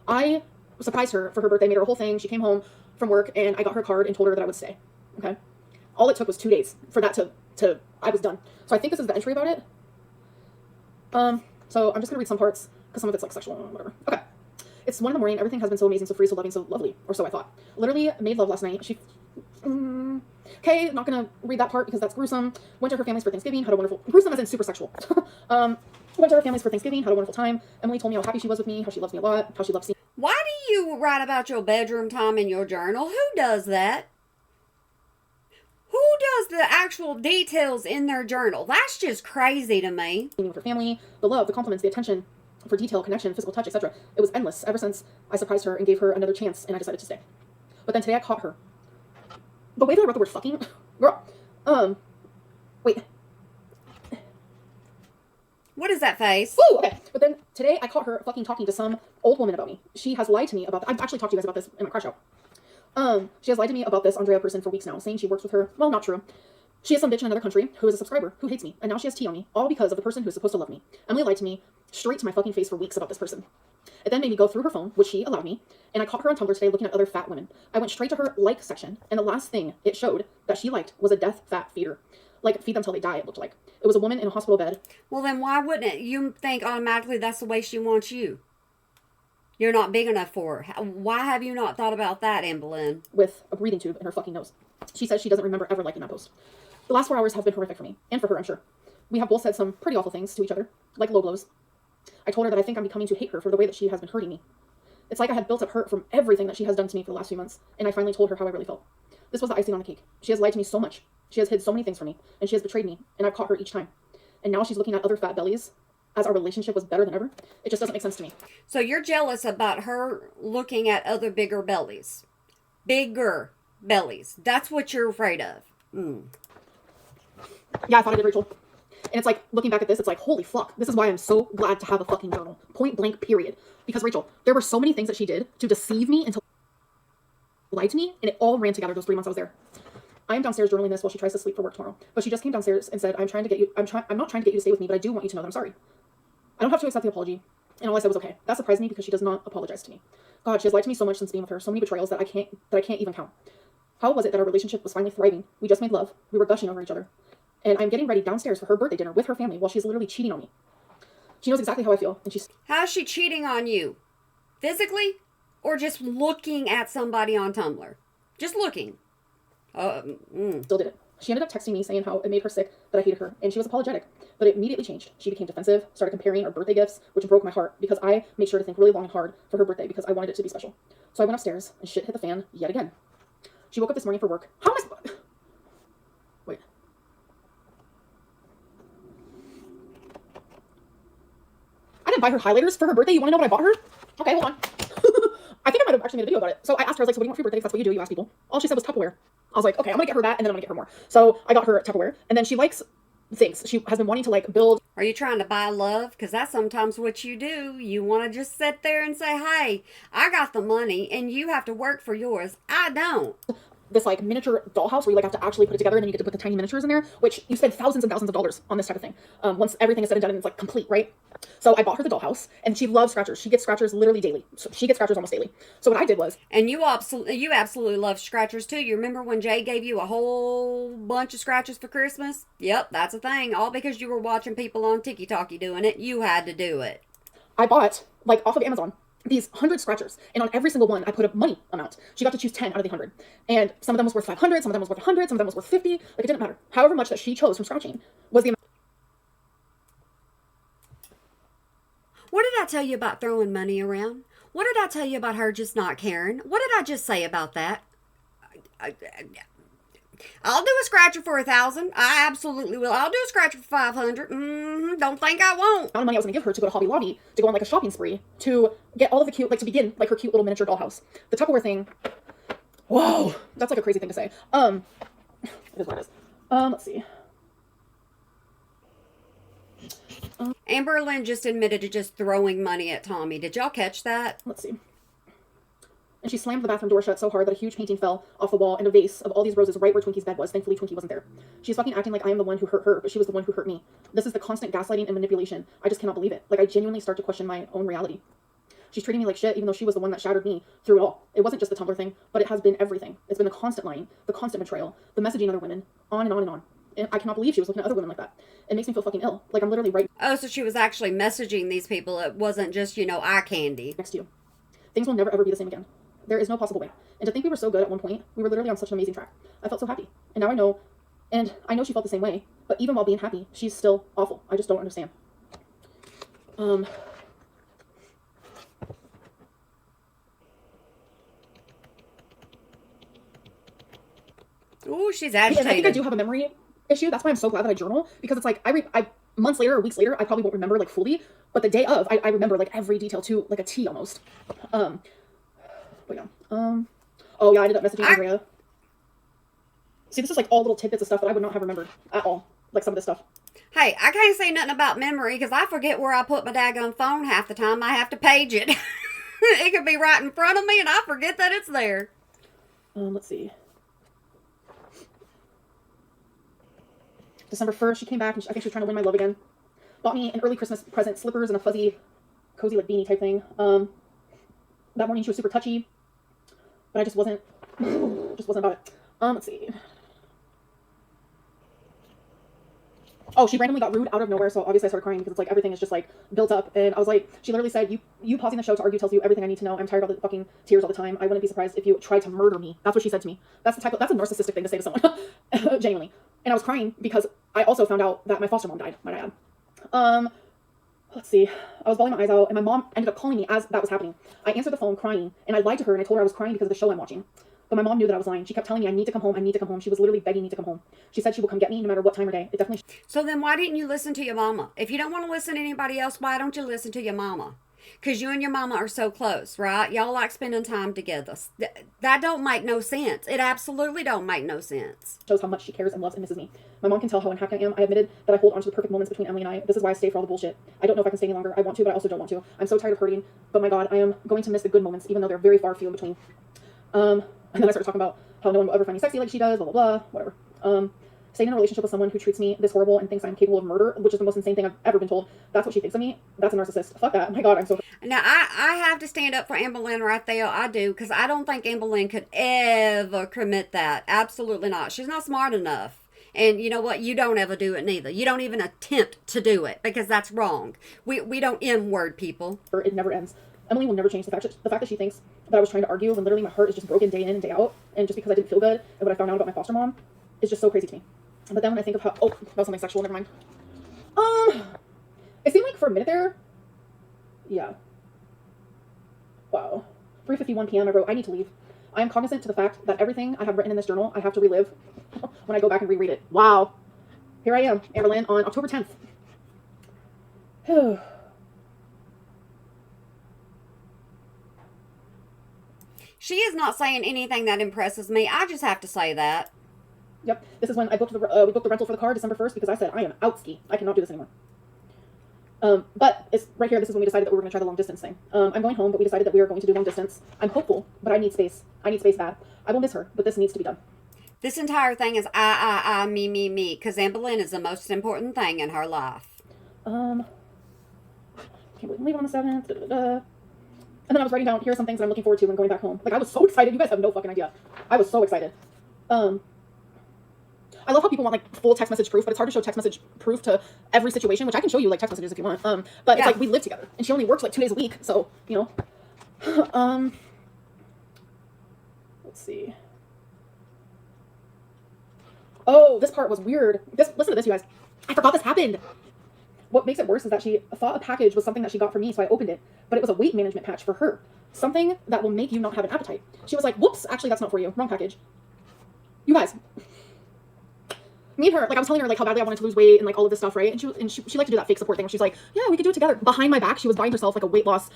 I surprised her for her birthday, made her a whole thing. She came home from work, and I got her a card and told her that I would stay. Okay? All it took was 2 days for that to I was done. So I think this is the entry about it. So I'm just gonna read some parts, because some of it's, like, sexual and whatever. Okay. It's 1 a.m. Everything has been so amazing, so free, so loving, so lovely. Or so I thought. Literally made love last night. She... Okay, not gonna read that part because that's gruesome. Went to her family's for Thanksgiving, had a wonderful... Gruesome as in super sexual. Went to her family's for Thanksgiving, had a wonderful time. Emily told me how happy she was with me, how she loves me a lot, how she loves seeing... Why do you write about your bedroom time in your journal? Who does that? Who does the actual details in their journal? That's just crazy to me. With her family, the love, the compliments, the attention for detail, connection, physical touch, etc. It was endless ever since I surprised her and gave her another chance and I decided to stay. But then today I caught her. The way that I wrote the word fucking... Girl. Wait. What is that face? Woo! Okay. But then today I caught her fucking talking to some old woman about me. She has lied to me about... I've actually talked to you guys about this in my crash out. She has lied to me about this Andrea person for weeks now, saying she works with her. Well, not true. She has some bitch in another country who is a subscriber who hates me, and now she has tea on me, all because of the person who's supposed to love me. Emily lied to me straight to my fucking face for weeks about this person. It then made me go through her phone, which she allowed me, and I caught her on Tumblr today looking at other fat women. I went straight to her like section, and the last thing it showed that she liked was a death fat feeder. Like, feed them till they die, it looked like. It was a woman in a hospital bed. Well, then why wouldn't it? You think automatically that's the way she wants you. You're not big enough for her. Why have you not thought about that, Amberlynn? With a breathing tube in her fucking nose. She says she doesn't remember ever liking that post. The last 4 hours have been horrific for me, and for her, I'm sure. We have both said some pretty awful things to each other, like low blows. I told her that I think I'm becoming to hate her for the way that she has been hurting me. It's like I had built up hurt from everything that she has done to me for the last few months, and I finally told her how I really felt. This was the icing on the cake. She has lied to me so much. She has hid so many things from me, and she has betrayed me, and I've caught her each time. And now she's looking at other fat bellies as our relationship was better than ever. It just doesn't make sense to me. So you're jealous about her looking at other bigger bellies. Bigger bellies. That's what you're afraid of. Yeah, I thought I did, Rachel. And it's like, looking back at this, it's like, holy fuck. This is why I'm so glad to have a fucking journal. Point blank, period. Because, Rachel, there were so many things that she did to deceive me and to lie to me, and it all ran together those 3 months I was there. I am downstairs journaling this while she tries to sleep for work tomorrow. But she just came downstairs and said, I'm not trying to get you to stay with me, but I do want you to know that I'm sorry. I don't have to accept the apology. And all I said was okay. That surprised me because she does not apologize to me. God, she has lied to me so much since being with her. So many betrayals that I can't even count. How was it that our relationship was finally thriving? We just made love. We were gushing over each other. And I'm getting ready downstairs for her birthday dinner with her family while she's literally cheating on me. She knows exactly how I feel. And she's... How's she cheating on you? Physically? Or just looking at somebody on Tumblr? Just looking. Still did it. She ended up texting me saying how it made her sick that I hated her, and she was apologetic. But it immediately changed. She became defensive, started comparing our birthday gifts, which broke my heart because I made sure to think really long and hard for her birthday because I wanted it to be special. So I went upstairs, and shit hit the fan yet again. She woke up this morning for work. How am I... Wait. I didn't buy her highlighters for her birthday. You want to know what I bought her? Okay, hold on. I think I might have actually made a video about it. So I asked her, I was like, so what do you want for your birthday? If that's what you do, you ask people. All she said was Tupperware. I was like, okay, I'm gonna get her that, and then I'm gonna get her more. So I got her Tupperware, and then she likes things. She has been wanting to like build. Are you trying to buy love? Because that's sometimes what you do. You want to just sit there and say, hey, I got the money, and you have to work for yours. I don't. This like miniature dollhouse where you like have to actually put it together, and then you get to put the tiny miniatures in there, which you spend thousands and thousands of dollars on this type of thing. Once everything is said and done and it's like complete, right? So I bought her the dollhouse, and she loves scratchers. She gets scratchers literally daily. So she gets scratchers almost daily. So what I did was, and you absolutely love scratchers too. You remember when Jay gave you a whole bunch of scratchers for Christmas? Yep, that's a thing. All because you were watching people on TikTok doing it. You had to do it. I bought like off of Amazon these 100 scratchers, and on every single one I put a money amount. She got to choose 10 out of the 100, and some of them was worth 500, some of them was worth 100, some of them was worth 50. Like, it didn't matter. However much that she chose from scratching was the amount. What did I tell you about throwing money around? What did I tell you about her just not caring? What did I just say about that? I'll do a scratcher for 1,000. I absolutely will. I'll do a scratcher for 500. Don't think I won't. The amount of money I was going to give her to go to Hobby Lobby, to go on like a shopping spree, to get all of the cute, like to begin like her cute little miniature dollhouse. The Tupperware thing, whoa, that's like a crazy thing to say. It is what it is. Let's see. Amberlynn just admitted to just throwing money at Tommy. Did y'all catch that? Let's see. And she slammed the bathroom door shut so hard that a huge painting fell off the wall and a vase of all these roses right where Twinkie's bed was. Thankfully, Twinkie wasn't there. She's fucking acting like I am the one who hurt her, but she was the one who hurt me. This is the constant gaslighting and manipulation. I just cannot believe it. Like, I genuinely start to question my own reality. She's treating me like shit, even though she was the one that shattered me through it all. It wasn't just the Tumblr thing, but it has been everything. It's been the constant lying, the constant betrayal, the messaging other women, on and on and on. And I cannot believe she was looking at other women like that. It makes me feel fucking ill. Like, I'm literally right. Oh, so she was actually messaging these people. It wasn't just, eye candy. Next to you. Things will never ever be the same again. There is no possible way. And to think we were so good at one point, we were literally on such an amazing track. I felt so happy. And now I know, and I know she felt the same way, but even while being happy, she's still awful. I just don't understand. Ooh, she's And agitated. I think I do have a memory issue. That's why I'm so glad that I journal, because it's like, I months later or weeks later, I probably won't remember like fully, but the day of, I remember like every detail to like a T almost. But yeah. Oh yeah, I ended up messaging Andrea. See, this is like all little tidbits of stuff that I would not have remembered at all. Like some of this stuff. Hey, I can't say nothing about memory because I forget where I put my daggone phone half the time. I have to page it. It could be right in front of me and I forget that it's there. Let's see. December 1st, she came back and I think she was trying to win my love again. Bought me an early Christmas present, slippers and a fuzzy, cozy like beanie type thing. That morning she was super touchy, but I just wasn't about it. Let's see. Oh, she randomly got rude out of nowhere, so obviously I started crying because it's like everything is just like built up. And I was like, she literally said, you pausing the show to argue tells you everything I need to know. I'm tired of the fucking tears all the time. I wouldn't be surprised if you tried to murder me. That's what she said to me. That's a narcissistic thing to say to someone. Genuinely. And I was crying because I also found out that my foster mom died, might I add. Let's see. I was bawling my eyes out, and my mom ended up calling me as that was happening. I answered the phone crying, and I lied to her, and I told her I was crying because of the show I'm watching. But my mom knew that I was lying. She kept telling me, I need to come home, I need to come home. She was literally begging me to come home. She said she will come get me no matter what time or day. It definitely... So then why didn't you listen to your mama? If you don't want to listen to anybody else, why don't you listen to your mama? Because you and your mama are so close, right? Y'all like spending time together. That don't make no sense. It absolutely don't make no sense. Shows how much she cares and loves and misses me. My mom can tell how unhappy I am. I admitted that I hold on to the perfect moments between Emily and I. This is why I stay for all the bullshit. I don't know if I can stay any longer. I want to, but I also don't want to. I'm so tired of hurting. But my God, I am going to miss the good moments, even though they're very far few in between. And then I started talking about how no one will ever find me sexy like she does, blah, blah, blah, whatever. Staying in a relationship with someone who treats me this horrible and thinks I'm capable of murder, which is the most insane thing I've ever been told. That's what she thinks of me. That's a narcissist. Fuck that. My God, I'm so... Now, I have to stand up for Amberlynn right there. I do, because I don't think Amberlynn could ever commit that. Absolutely not. She's not smart enough. And you know what? You don't ever do it neither. You don't even attempt to do it, because that's wrong. We don't N-word people. It never ends. Emily will never change the fact that she thinks that I was trying to argue when literally my heart is just broken day in and day out. And just because I didn't feel good and what I found out about my foster mom is just so crazy to me. But then when I think of how... Oh, that was something sexual. Never mind. It seemed like for a minute there... Yeah. Wow. 3:51 p.m. I wrote, I need to leave. I am cognizant to the fact that everything I have written in this journal, I have to relive when I go back and reread it. Wow. Here I am, Amberlynn, on October 10th. She is not saying anything that impresses me. I just have to say that. Yep. This is when I booked we booked the rental for the car December 1st because I said, I am out ski. I cannot do this anymore. But it's right here. This is when we decided that we were going to try the long distance thing. I'm going home, but we decided that we are going to do long distance. I'm hopeful, but I need space. I need space bad. I will miss her, but this needs to be done. This entire thing is I, me, because Amberlynn is the most important thing in her life. Can't believe I'm leaving on the 7th. And then I was writing down, here are some things that I'm looking forward to when going back home. Like, I was so excited. You guys have no fucking idea. I was so excited. I love how people want, like, full text message proof, but it's hard to show text message proof to every situation, which I can show you, like, text messages if you want. But yeah. It's like, we live together, and she only works, like, 2 days a week, so, you know. Let's see. Oh, this part was weird. Listen to this, you guys. I forgot this happened. What makes it worse is that she thought a package was something that she got for me, so I opened it. But it was a weight management patch for her. Something that will make you not have an appetite. She was like, whoops, actually that's not for you. Wrong package. You guys. Me and her, like I was telling her like how badly I wanted to lose weight and like all of this stuff, right? And she liked to do that fake support thing where she's like, yeah, we could do it together. Behind my back, she was buying herself like a weight loss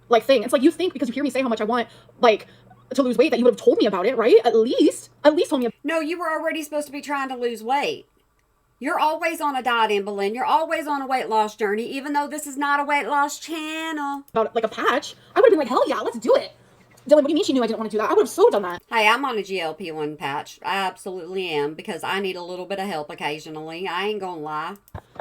like thing. It's like you think because you hear me say how much I want like to lose weight that you would have told me about it, right? At least told me. No, you were already supposed to be trying to lose weight. You're always on a diet, Amberlynn. You're always on a weight loss journey, even though this is not a weight loss channel. About like a patch, I would have been like, hell yeah, let's do it. Dylan, what do you mean she knew I didn't want to do that? I would have so done that. Hey, I'm on a GLP-1 patch. I absolutely am, because I need a little bit of help occasionally. I ain't gonna lie.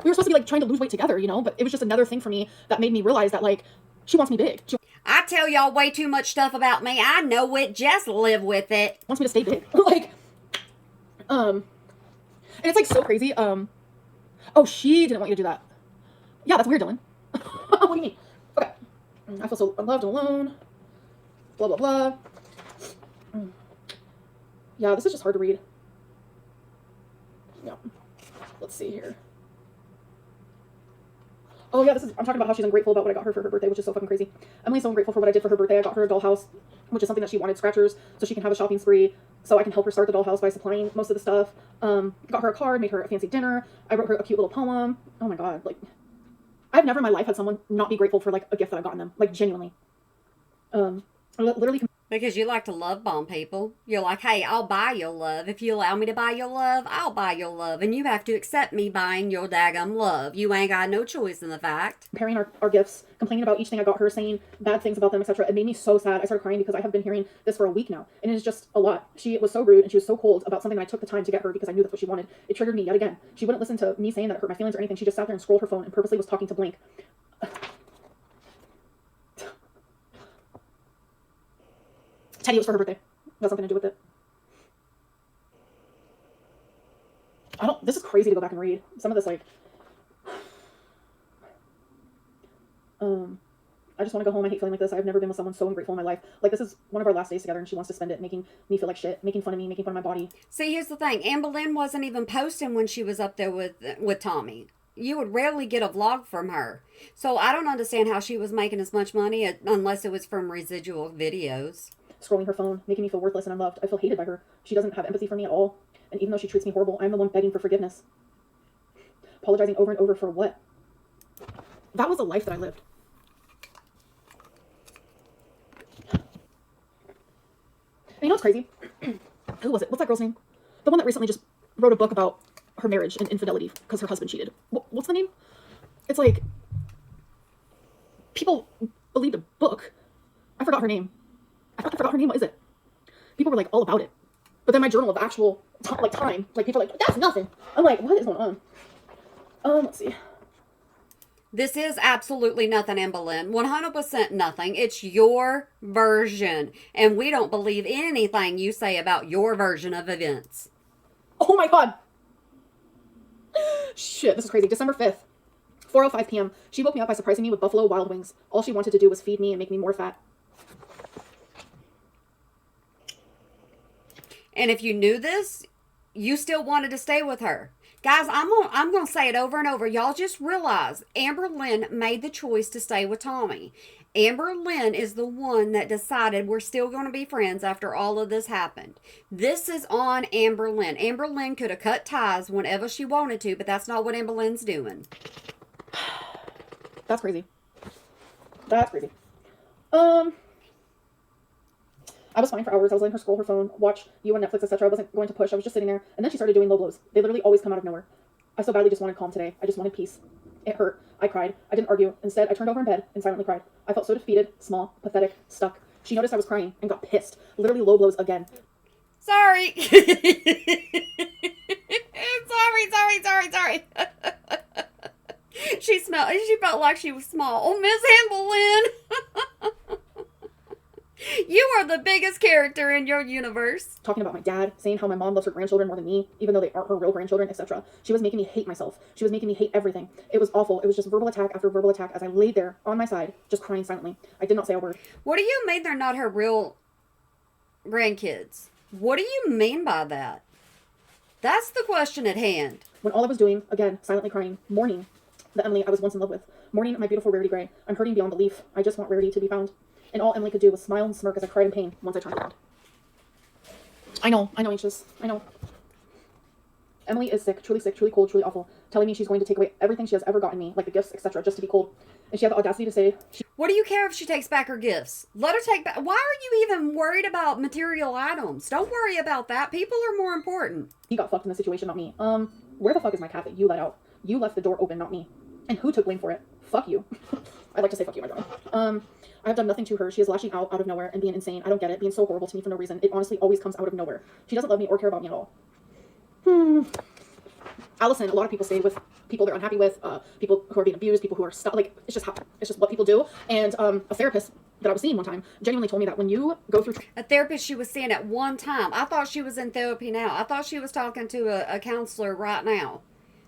We were supposed to be like trying to lose weight together, you know, but it was just another thing for me that made me realize that like she wants me big. She I tell y'all way too much stuff about me. I know it. Just live with it. wants me to stay big. Like, and it's like so crazy. Oh, she didn't want you to do that. Yeah, that's weird, Dylan. What do you mean? Okay. I feel so unloved and alone. Blah, blah, blah. Yeah, this is just hard to read. Yeah. Let's see here. Oh, yeah, I'm talking about how she's ungrateful about what I got her for her birthday, which is so fucking crazy. Emily's so ungrateful for what I did for her birthday. I got her a dollhouse, which is something that she wanted, scratchers, so she can have a shopping spree, so I can help her start the dollhouse by supplying most of the stuff. Got her a card, made her a fancy dinner. I wrote her a cute little poem. Oh my God, like, I've never in my life had someone not be grateful for, like, a gift that I've gotten them. Like, genuinely. Literally. Because you like to love bomb people. You're like, hey, I'll buy your love. If you allow me to buy your love, I'll buy your love. And you have to accept me buying your daggum love. You ain't got no choice in the fact. Comparing our gifts, complaining about each thing I got her, saying bad things about them, etc. It made me so sad. I started crying because I have been hearing this for a week now. And it is just a lot. She was so rude and she was so cold about something that I took the time to get her because I knew that's what she wanted. It triggered me yet again. She wouldn't listen to me saying that it hurt my feelings or anything. She just sat there and scrolled her phone and purposely was talking to blank. Teddy, it was for her birthday. It has something to do with it. This is crazy to go back and read. Some of this, like, I just want to go home. I hate feeling like this. I've never been with someone so ungrateful in my life. Like, this is one of our last days together and she wants to spend it making me feel like shit, making fun of me, making fun of my body. See, here's the thing. Amberlynn wasn't even posting when she was up there with Tommy. You would rarely get a vlog from her. So I don't understand how she was making as much money unless it was from residual videos. Scrolling her phone, making me feel worthless and unloved. I feel hated by her. She doesn't have empathy for me at all. And even though she treats me horrible, I'm the one begging for forgiveness. Apologizing over and over for what? That was a life that I lived. And you know what's crazy? Who was it? What's that girl's name? The one that recently just wrote a book about her marriage and infidelity because her husband cheated. What's the name? It's like, people believed a book. I forgot her name. I forgot her name. What is it? People were like all about it. But then my journal of actual time, like people are like, that's nothing. I'm like, what is going on? Let's see. This is absolutely nothing, Amberlynn. 100% nothing. It's your version. And we don't believe anything you say about your version of events. Oh my god. Shit, this is crazy. December 5th, 4:05 p.m. She woke me up by surprising me with Buffalo Wild Wings. All she wanted to do was feed me and make me more fat. And if you knew this, you still wanted to stay with her. Guys, I'm gonna say it over and over. Y'all just realize Amberlynn made the choice to stay with Tommy. Amberlynn is the one that decided we're still going to be friends after all of this happened. This is on Amberlynn. Amberlynn could have cut ties whenever she wanted to, but that's not what Amberlynn's doing. That's crazy. That's crazy. I was fine for hours. I was letting her scroll her phone, watch you on Netflix, etc. I wasn't going to push. I was just sitting there. And then she started doing low blows. They literally always come out of nowhere. I so badly just wanted calm today. I just wanted peace. It hurt. I cried. I didn't argue. Instead, I turned over in bed and silently cried. I felt so defeated, small, pathetic, stuck. She noticed I was crying and got pissed. Literally low blows again. Sorry. Sorry. She felt like she was small. Oh, Miss Amberlynn. You are the biggest character in your universe. Talking about my dad, saying how my mom loves her grandchildren more than me, even though they aren't her real grandchildren, etc. She was making me hate myself. She was making me hate everything. It was awful. It was just verbal attack after verbal attack as I laid there on my side, just crying silently. I did not say a word. What do you mean they're not her real grandkids? What do you mean by that? That's the question at hand. When all I was doing, again, silently crying, mourning the Emily I was once in love with, mourning my beautiful Rarity Gray. I'm hurting beyond belief. I just want Rarity to be found. And all Emily could do was smile and smirk as I cried in pain once I turned around. I know, anxious. I know. Emily is sick, truly cold, truly awful, telling me she's going to take away everything she has ever gotten me, like the gifts, etc., just to be cold. And she had the audacity to say... What do you care if she takes back her gifts? Let her take back... Why are you even worried about material items? Don't worry about that. People are more important. He got fucked in the situation, not me. Where the fuck is my cat that you let out? You left the door open, not me. And who took blame for it? Fuck you. I'd like to say fuck you, my darling. I have done nothing to her. She is lashing out of nowhere and being insane. I don't get it. Being so horrible to me for no reason. It honestly always comes out of nowhere. She doesn't love me or care about me at all. Allison, a lot of people stay with people they're unhappy with, people who are being abused, people who are stuck. Like, it's just what people do. And a therapist that I was seeing one time genuinely told me that when you go through... A therapist she was seeing at one time. I thought she was in therapy now. I thought she was talking to a counselor right now.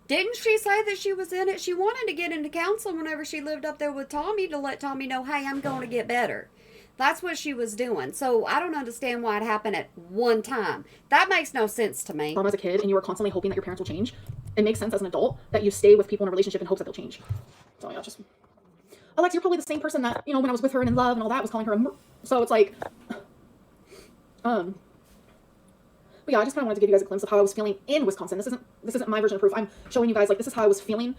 Didn't she say that she was in it? She wanted to get into counseling whenever she lived up there with Tommy to let Tommy know, hey, I'm going to get better. That's what she was doing. So I don't understand why it happened at one time. That makes no sense to me. As a kid and you were constantly hoping that your parents will change, it makes sense as an adult that you stay with people in a relationship in hopes that they'll change. So yeah, just... Alex, you're probably the same person that, when I was with her and in love and all that was calling her a... So it's like... But yeah, I just kind of wanted to give you guys a glimpse of how I was feeling in Wisconsin. This isn't my version of proof. I'm showing you guys, like, this is how I was feeling.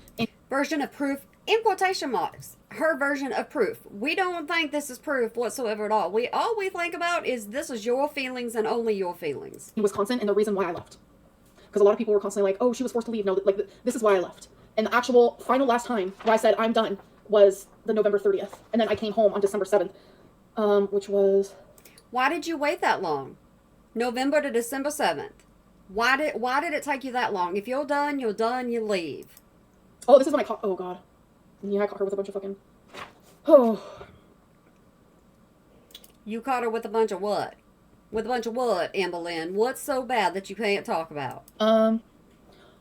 Version of proof in quotation marks. Her version of proof. We don't think this is proof whatsoever at all. All we think about is this is your feelings and only your feelings. In Wisconsin, and the reason why I left. Because a lot of people were constantly like, oh, she was forced to leave. No, like, this is why I left. And the actual final last time where I said I'm done was the November 30th. And then I came home on December 7th, which was... Why did you wait that long? November to December 7th. Why did it take you that long? If you're done, you leave. Oh, this is when I caught... Oh, God. Yeah, I caught her with a bunch of fucking... Oh. You caught her with a bunch of what? With a bunch of what, Amberlynn? What's so bad that you can't talk about? On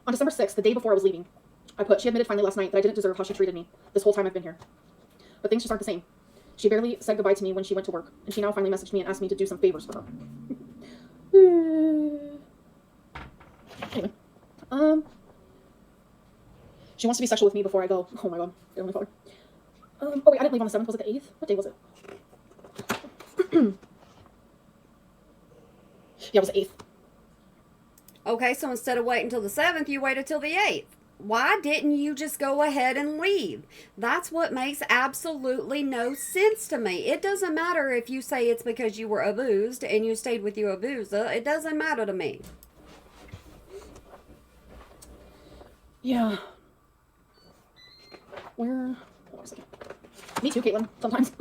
December 6th, the day before I was leaving, she admitted finally last night that I didn't deserve how she treated me this whole time I've been here. But things just aren't the same. She barely said goodbye to me when she went to work, and she now finally messaged me and asked me to do some favors for her. Anyway. She wants to be sexual with me before I go. Oh my God. Dear Heavenly Father. Oh wait, I didn't leave on the 7th. Was it the 8th? What day was it? Yeah, it was the 8th. Okay, so instead of waiting until the 7th, you waited till the 8th. Why didn't you just go ahead and leave? That's what makes absolutely no sense to me. It doesn't matter if you say it's because you were abused and you stayed with your abuser. It doesn't matter to me. Yeah. Where? Hold on a second. Me too, Caitlin. Sometimes.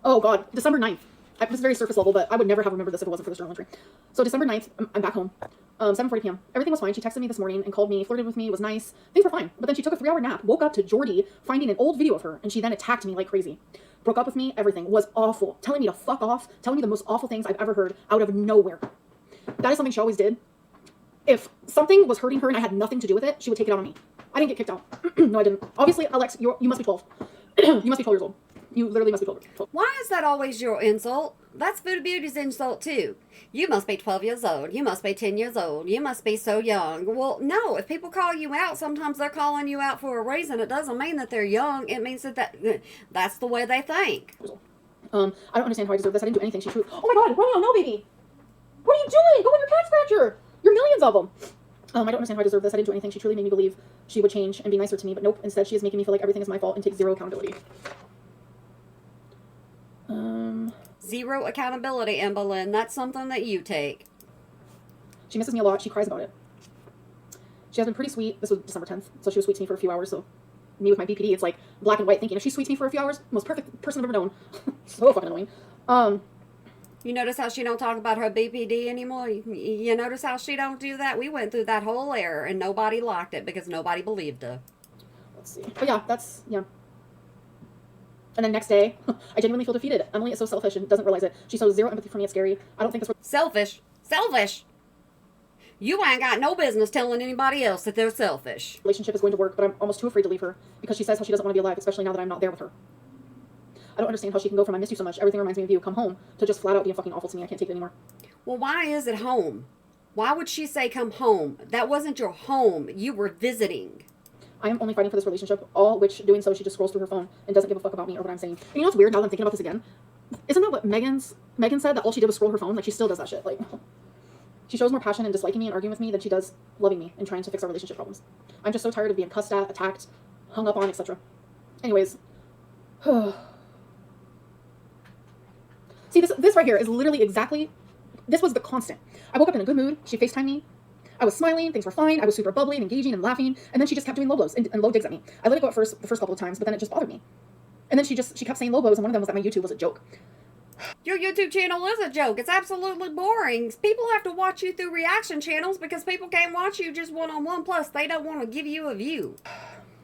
Oh God, December 9th. It was very surface level, but I would never have remembered this if it wasn't for this journal entry. So December 9th, I'm back home. 7:40 p.m. Everything was fine. She texted me this morning and called me, flirted with me, was nice. Things were fine. But then she took a 3-hour nap, woke up to Jordy finding an old video of her, and she then attacked me like crazy. Broke up with me, everything. Was awful. Telling me to fuck off, telling me the most awful things I've ever heard out of nowhere. That is something she always did. If something was hurting her and I had nothing to do with it, she would take it out on me. I didn't get kicked out. No, I didn't. Obviously, Alex, you must be 12. You must be 12 years old. You literally must be 12. Why is that always your insult? That's Voodoo Beauty's insult too. You must be 12 years old. You must be 10 years old. You must be so young. Well, no, if people call you out, sometimes they're calling you out for a reason. It doesn't mean that they're young. It means that's the way they think. I don't understand how I deserve this. I didn't do anything. She truly... Oh my God, Romeo, no, baby. What are you doing? Go on your cat scratcher. You're millions of them. I don't understand how I deserve this. I didn't do anything. She truly made me believe she would change and be nicer to me, but nope. Instead, she is making me feel like everything is my fault and takes zero accountability. Zero accountability, Amberlynn. That's something that you take. She misses me a lot. She cries about it. She has been pretty sweet. This was December 10th, so she was sweet to me for a few hours. So me with my BPD, it's like black and white thinking. If she's sweet to me for a few hours, most perfect person I've ever known. So fucking annoying. You notice how she don't talk about her BPD anymore? You notice how she don't do that? We went through that whole era and nobody liked it because nobody believed her. Let's see. But yeah, yeah. And then next day, I genuinely feel defeated. Emily is so selfish and doesn't realize it. She shows zero empathy for me. It's scary. I don't think this... Selfish. Selfish. You ain't got no business telling anybody else that they're selfish. Relationship is going to work, but I'm almost too afraid to leave her because she says how she doesn't want to be alive, especially now that I'm not there with her. I don't understand how she can go from I miss you so much, everything reminds me of you, come home, to just flat out being fucking awful to me. I can't take it anymore. Well, why is it home? Why would she say come home? That wasn't your home. You were visiting. I am only fighting for this relationship, all which doing so she just scrolls through her phone and doesn't give a fuck about me or what I'm saying. And you know what's weird now that I'm thinking about this again? Isn't that what Megan said, that all she did was scroll her phone? Like, she still does that shit. Like, she shows more passion in disliking me and arguing with me than she does loving me and trying to fix our relationship problems. I'm just so tired of being cussed at, attacked, hung up on, etc. Anyways. See, this right here is literally exactly... This was the constant. I woke up in a good mood. She FaceTimed me. I was smiling, things were fine, I was super bubbly and engaging and laughing, and then she just kept doing low blows and low digs at me. I let it go at first, the first couple of times, but then it just bothered me. And then she kept saying low blows, and one of them was that my YouTube was a joke. Your YouTube channel is a joke. It's absolutely boring. People have to watch you through reaction channels because people can't watch you just one-on-one, plus they don't want to give you a view.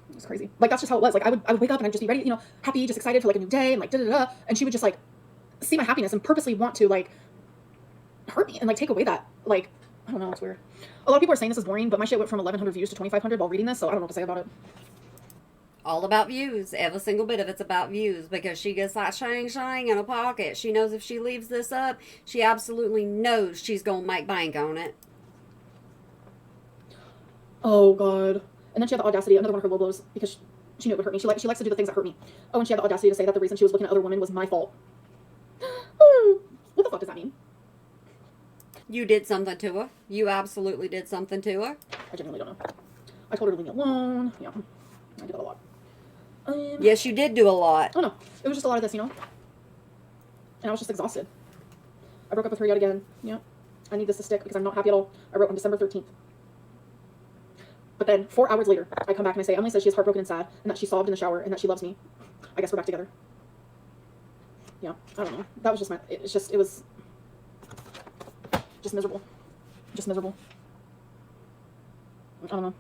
It was crazy. Like, that's just how it was. Like, I would wake up and I'd just be ready, you know, happy, just excited for, like, a new day, and, like, da-da-da, and she would just, like, see my happiness and purposely want to, like, hurt me and, like, take away that, like, I don't know, it's weird. A lot of people are saying this is boring, but my shit went from 1,100 views to 2,500 while reading this, so I don't know what to say about it. All about views. Every single bit of it's about views because she gets that shang in her pocket. She knows if she leaves this up, she absolutely knows she's going to make bank on it. Oh, God. And then she had the audacity, another one of her low blows, because she knew it would hurt me. She likes to do the things that hurt me. Oh, and she had the audacity to say that the reason she was looking at other women was my fault. What the fuck does that mean? You did something to her. You absolutely did something to her. I genuinely don't know. I told her to leave me alone. Yeah, I did that a lot. Yes, you did do a lot. I don't know. It was just a lot of this, And I was just exhausted. I broke up with her yet again. Yeah. I need this to stick because I'm not happy at all. I wrote on December 13th. But then 4 hours later, I come back and I say, Emily says she is heartbroken and sad and that she sobbed in the shower and that she loves me. I guess we're back together. Yeah, I don't know. That was just it was just miserable. Just miserable. I don't know.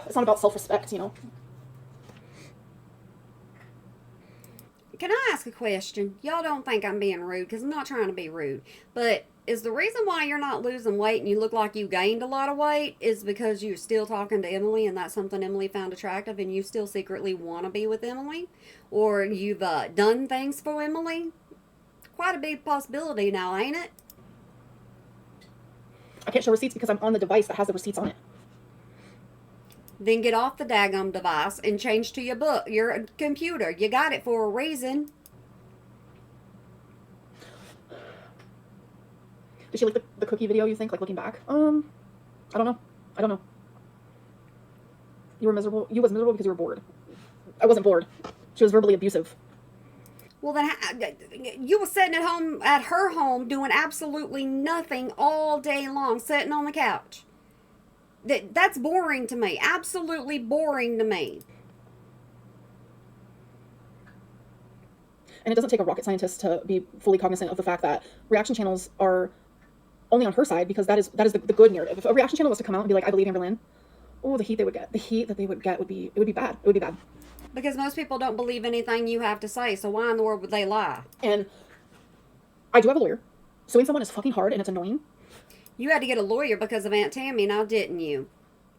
It's not about self-respect, Can I ask a question? Y'all don't think I'm being rude, because I'm not trying to be rude. But is the reason why you're not losing weight and you look like you gained a lot of weight is because you're still talking to Emily and that's something Emily found attractive and you still secretly want to be with Emily? Or you've done things for Emily? Quite a big possibility now, ain't it? I can't show receipts because I'm on the device that has the receipts on it. Then get off the daggum device and change to your computer. You got it for a reason. Did she like the cookie video, you think, like looking back? I don't know. You were miserable. You was miserable because you were bored. I wasn't bored. She was verbally abusive. Well, then you were sitting at her home doing absolutely nothing all day long, sitting on the couch. That's boring to me. Absolutely boring to me. And it doesn't take a rocket scientist to be fully cognizant of the fact that reaction channels are only on her side because that is the good narrative. If a reaction channel was to come out and be like, I believe Amberlynn, the heat they would get. The heat that they would get would be bad. It would be bad. Because most people don't believe anything you have to say, so why in the world would they lie? And I do have a lawyer. Suing someone is fucking hard and it's annoying. You had to get a lawyer because of Aunt Tammy, now didn't you?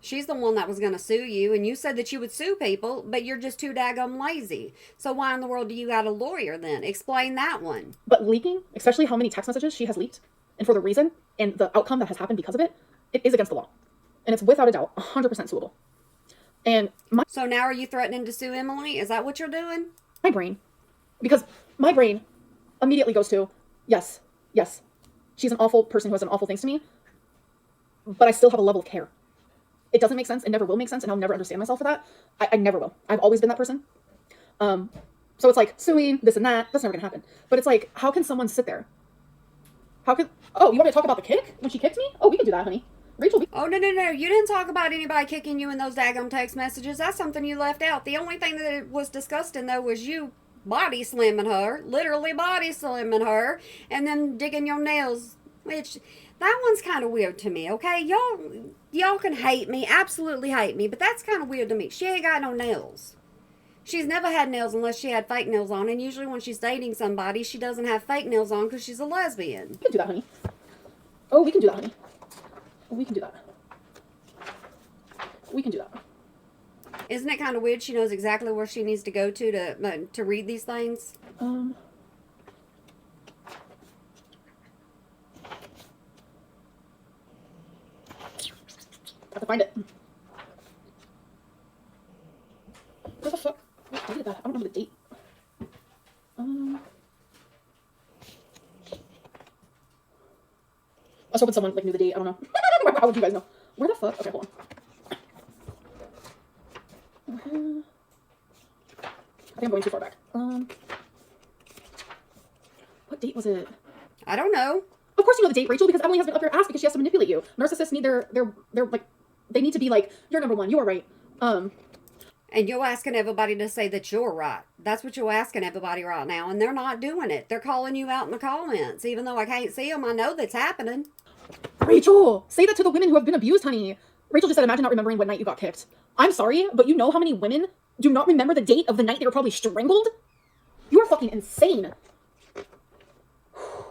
She's the one that was going to sue you, and you said that you would sue people, but you're just too daggum lazy. So why in the world do you got a lawyer then? Explain that one. But leaking, especially how many text messages she has leaked, and for the reason and the outcome that has happened because of it, it is against the law. And it's without a doubt 100% suable. And So now are you threatening to sue Emily? Is that what you're doing? my brain, because my brain immediately goes to, yes, she's an awful person who has done awful things to me, but I still have a level of care. It doesn't make sense. It never will make sense, and I'll never understand myself for that. I never will. I've always been that person. So it's like suing, this and that. That's never gonna happen. But it's like, how can someone sit there? You want me to talk about the kick when she kicked me? Oh, we can do that, honey. Rachel. Oh, no. You didn't talk about anybody kicking you in those daggum text messages. That's something you left out. The only thing that was disgusting, though, was you body slamming her. Literally body slamming her. And then digging your nails. Which, that one's kind of weird to me, okay? Y'all can hate me. Absolutely hate me. But that's kind of weird to me. She ain't got no nails. She's never had nails unless she had fake nails on. And usually when she's dating somebody, she doesn't have fake nails on because she's a lesbian. We can do that, honey. Oh, we can do that, honey. We can do that. We can do that. Isn't it kind of weird she knows exactly where she needs to go to read these things? I have to find it. Where the fuck? What date is that? I don't remember the date. I was hoping someone like knew the date. I don't know. How would you guys know? Where the fuck? Okay, hold on. I think I'm going too far back. What date was it? I don't know. Of course you know the date, Rachel, because Emily has been up your ass because she has to manipulate you. Narcissists need their like, they need to be like, you're number one, you are right. And you're asking everybody to say that you're right. That's what you're asking everybody right now, and they're not doing it. They're calling you out in the comments. Even though I can't see them, I know that's happening. Rachel, say that to the women who have been abused, honey. Rachel just said, imagine not remembering what night you got kicked. I'm sorry, but you know how many women do not remember the date of the night they were probably strangled? You are fucking insane.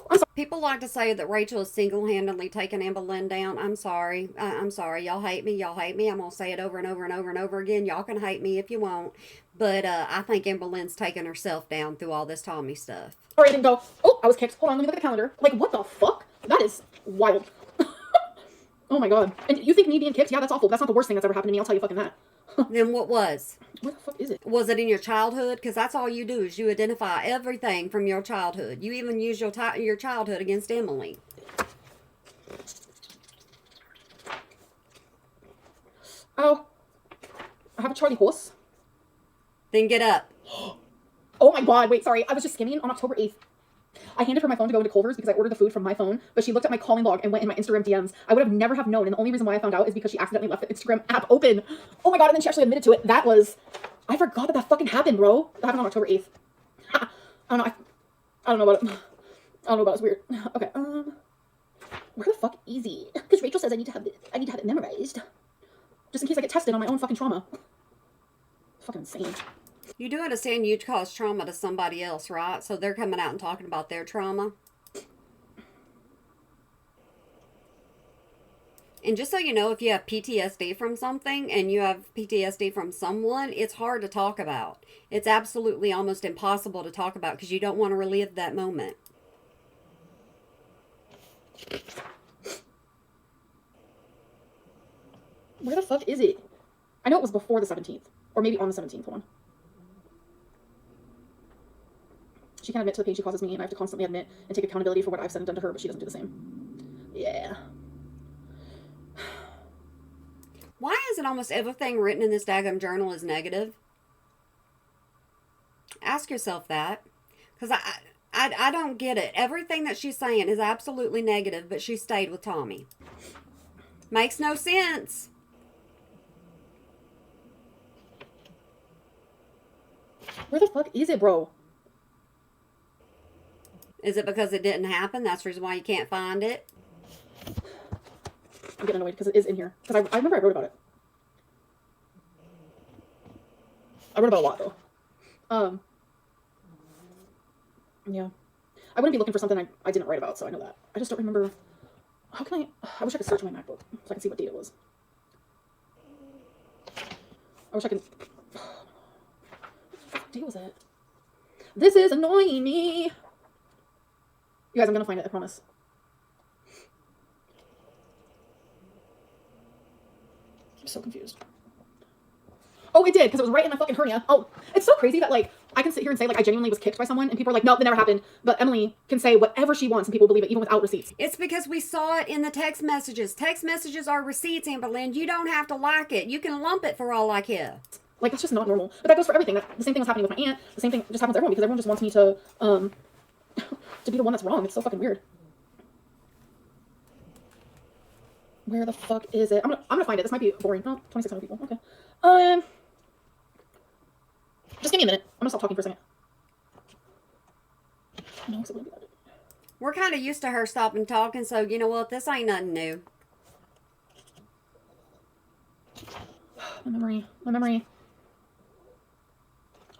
I'm sorry. People like to say that Rachel is single-handedly taking Amberlynn down. I'm sorry. I'm sorry. Y'all hate me. I'm going to say it over and over and over and over again. Y'all can hate me if you want. But I think Amberlynn's taking herself down through all this Tommy stuff. Sorry, I didn't go, oh, I was kicked. Hold on, let me look at the calendar. Like, what the fuck? That is wild. Oh my god. And you think me being kicked? Yeah, that's awful. That's not the worst thing that's ever happened to me. I'll tell you fucking that. Then what was? Where the fuck is it? Was it in your childhood? Because that's all you do is you identify everything from your childhood. You even use your childhood against Emily. Oh, I have a Charlie horse. Then get up. Oh my god, wait, sorry. I was just skimming on October 8th. I handed her my phone to go into Culver's because I ordered the food from my phone, but she looked at my calling log and went in my Instagram DMs. I would have never have known, and the only reason why I found out is because she accidentally left the Instagram app open. Oh my god, and then she actually admitted to it. That was... I forgot that fucking happened, bro. That happened on October 8th. I don't know. I don't know about it. I don't know about it. It's weird. Okay, where the fuck is it? Because Rachel says I need to have it memorized. Just in case I get tested on my own fucking trauma. It's fucking insane. You do understand you caused trauma to somebody else, right? So they're coming out and talking about their trauma. And just so you know, if you have PTSD from something and you have PTSD from someone, it's hard to talk about. It's absolutely almost impossible to talk about because you don't want to relive that moment. Where the fuck is it? I know it was before the 17th. Or maybe on the 17th one. She can't admit to the pain she causes me, and I have to constantly admit and take accountability for what I've said and done to her, but she doesn't do the same. Yeah. Why is it almost everything written in this daggum journal is negative? Ask yourself that. Because I don't get it. Everything that she's saying is absolutely negative, but she stayed with Tommy. Makes no sense. Where the fuck is it, bro? Is it because it didn't happen? That's the reason why you can't find it? I'm getting annoyed because it is in here. Because I remember I wrote about it. I wrote about a lot, though. Yeah. I wouldn't be looking for something I didn't write about, so I know that. I just don't remember. How can I wish I could search my MacBook so I can see what date it was. I wish I could... What day was it? This is annoying me! You guys, I'm gonna find it, I promise. I'm so confused. Oh, it did, because it was right in my fucking hernia. Oh, it's so crazy that, like, I can sit here and say, like, I genuinely was kicked by someone, and people are like, no, that never happened. But Emily can say whatever she wants, and people believe it, even without receipts. It's because we saw it in the text messages. Text messages are receipts, Amberlynn. You don't have to like it. You can lump it for all I care. Like, that's just not normal. But that goes for everything. The same thing was happening with my aunt. The same thing just happens to everyone, because everyone just wants me to, to be the one that's wrong. It's so fucking weird. Where the fuck is it? I'm gonna find it. This might be boring. Oh, 2,600 people. Okay. Just give me a minute. I'm gonna stop talking for a second. No, because it wouldn't be that. We're kind of used to her stopping talking, so you know what? This ain't nothing new. My memory. My memory.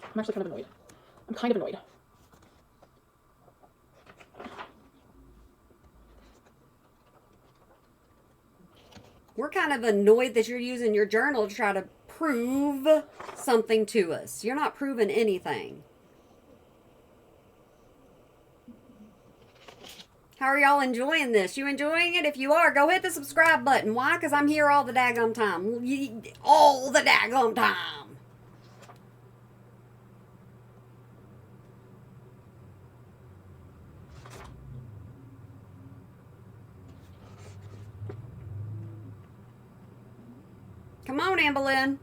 I'm actually kind of annoyed. I'm kind of annoyed. We're kind of annoyed that you're using your journal to try to prove something to us. You're not proving anything. How are y'all enjoying this? You enjoying it? If you are, go hit the subscribe button. Why? Because I'm here all the daggum time. All the daggum time. Come on, Amberlynn.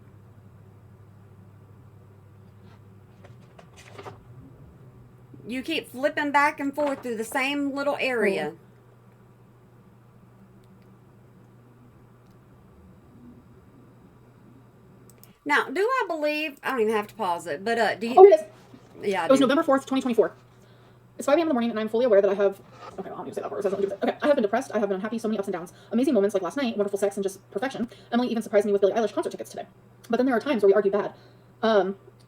You keep flipping back and forth through the same little area. Cool. Now, do I believe... I don't even have to pause it, but do you... Oh, it is. Yeah, I It was do. November 4th, 2024. It's 5 a.m. in the morning, and I'm fully aware that I have... Okay, well, I'm going to say that part. So okay, I have been depressed. I have been unhappy, so many ups and downs. Amazing moments like last night, wonderful sex, and just perfection. Emily even surprised me with Billie Eilish concert tickets today. But then there are times where we argue bad.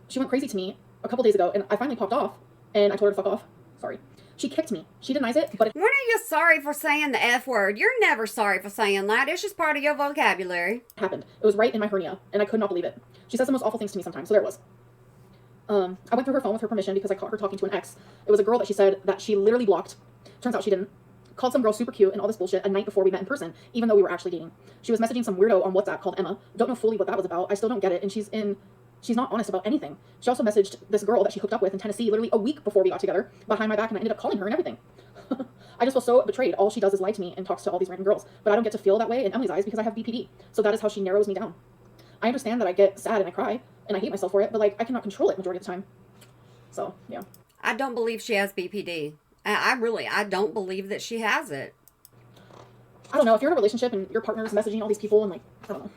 She went crazy to me a couple days ago, and I finally popped off, and I told her to fuck off. Sorry. She kicked me. She denies it, but... When are you sorry for saying the F word? You're never sorry for saying that. It's just part of your vocabulary. It happened. It was right in my hernia, and I could not believe it. She says the most awful things to me sometimes, so there it was. I went through her phone with her permission because I caught her talking to an ex. It was a girl that she said that she literally blocked. Turns out she didn't. Called some girl super cute and all this bullshit a night before we met in person, even though we were actually dating. She was messaging some weirdo on WhatsApp called Emma. Don't know fully what that was about. I still don't get it. And she's in She's not honest about anything. She also messaged this girl that she hooked up with in Tennessee literally a week before we got together behind my back, and I ended up calling her and everything. I just feel so betrayed. All she does is lie to me and talks to all these random girls, but I don't get to feel that way in Emily's eyes because I have BPD. So that is how she narrows me down. I understand that I get sad and I cry and I hate myself for it, but like I cannot control it majority of the time. So yeah. I don't believe she has BPD. I don't believe that she has it. I don't know, if you're in a relationship and your partner is messaging all these people and like, I don't know.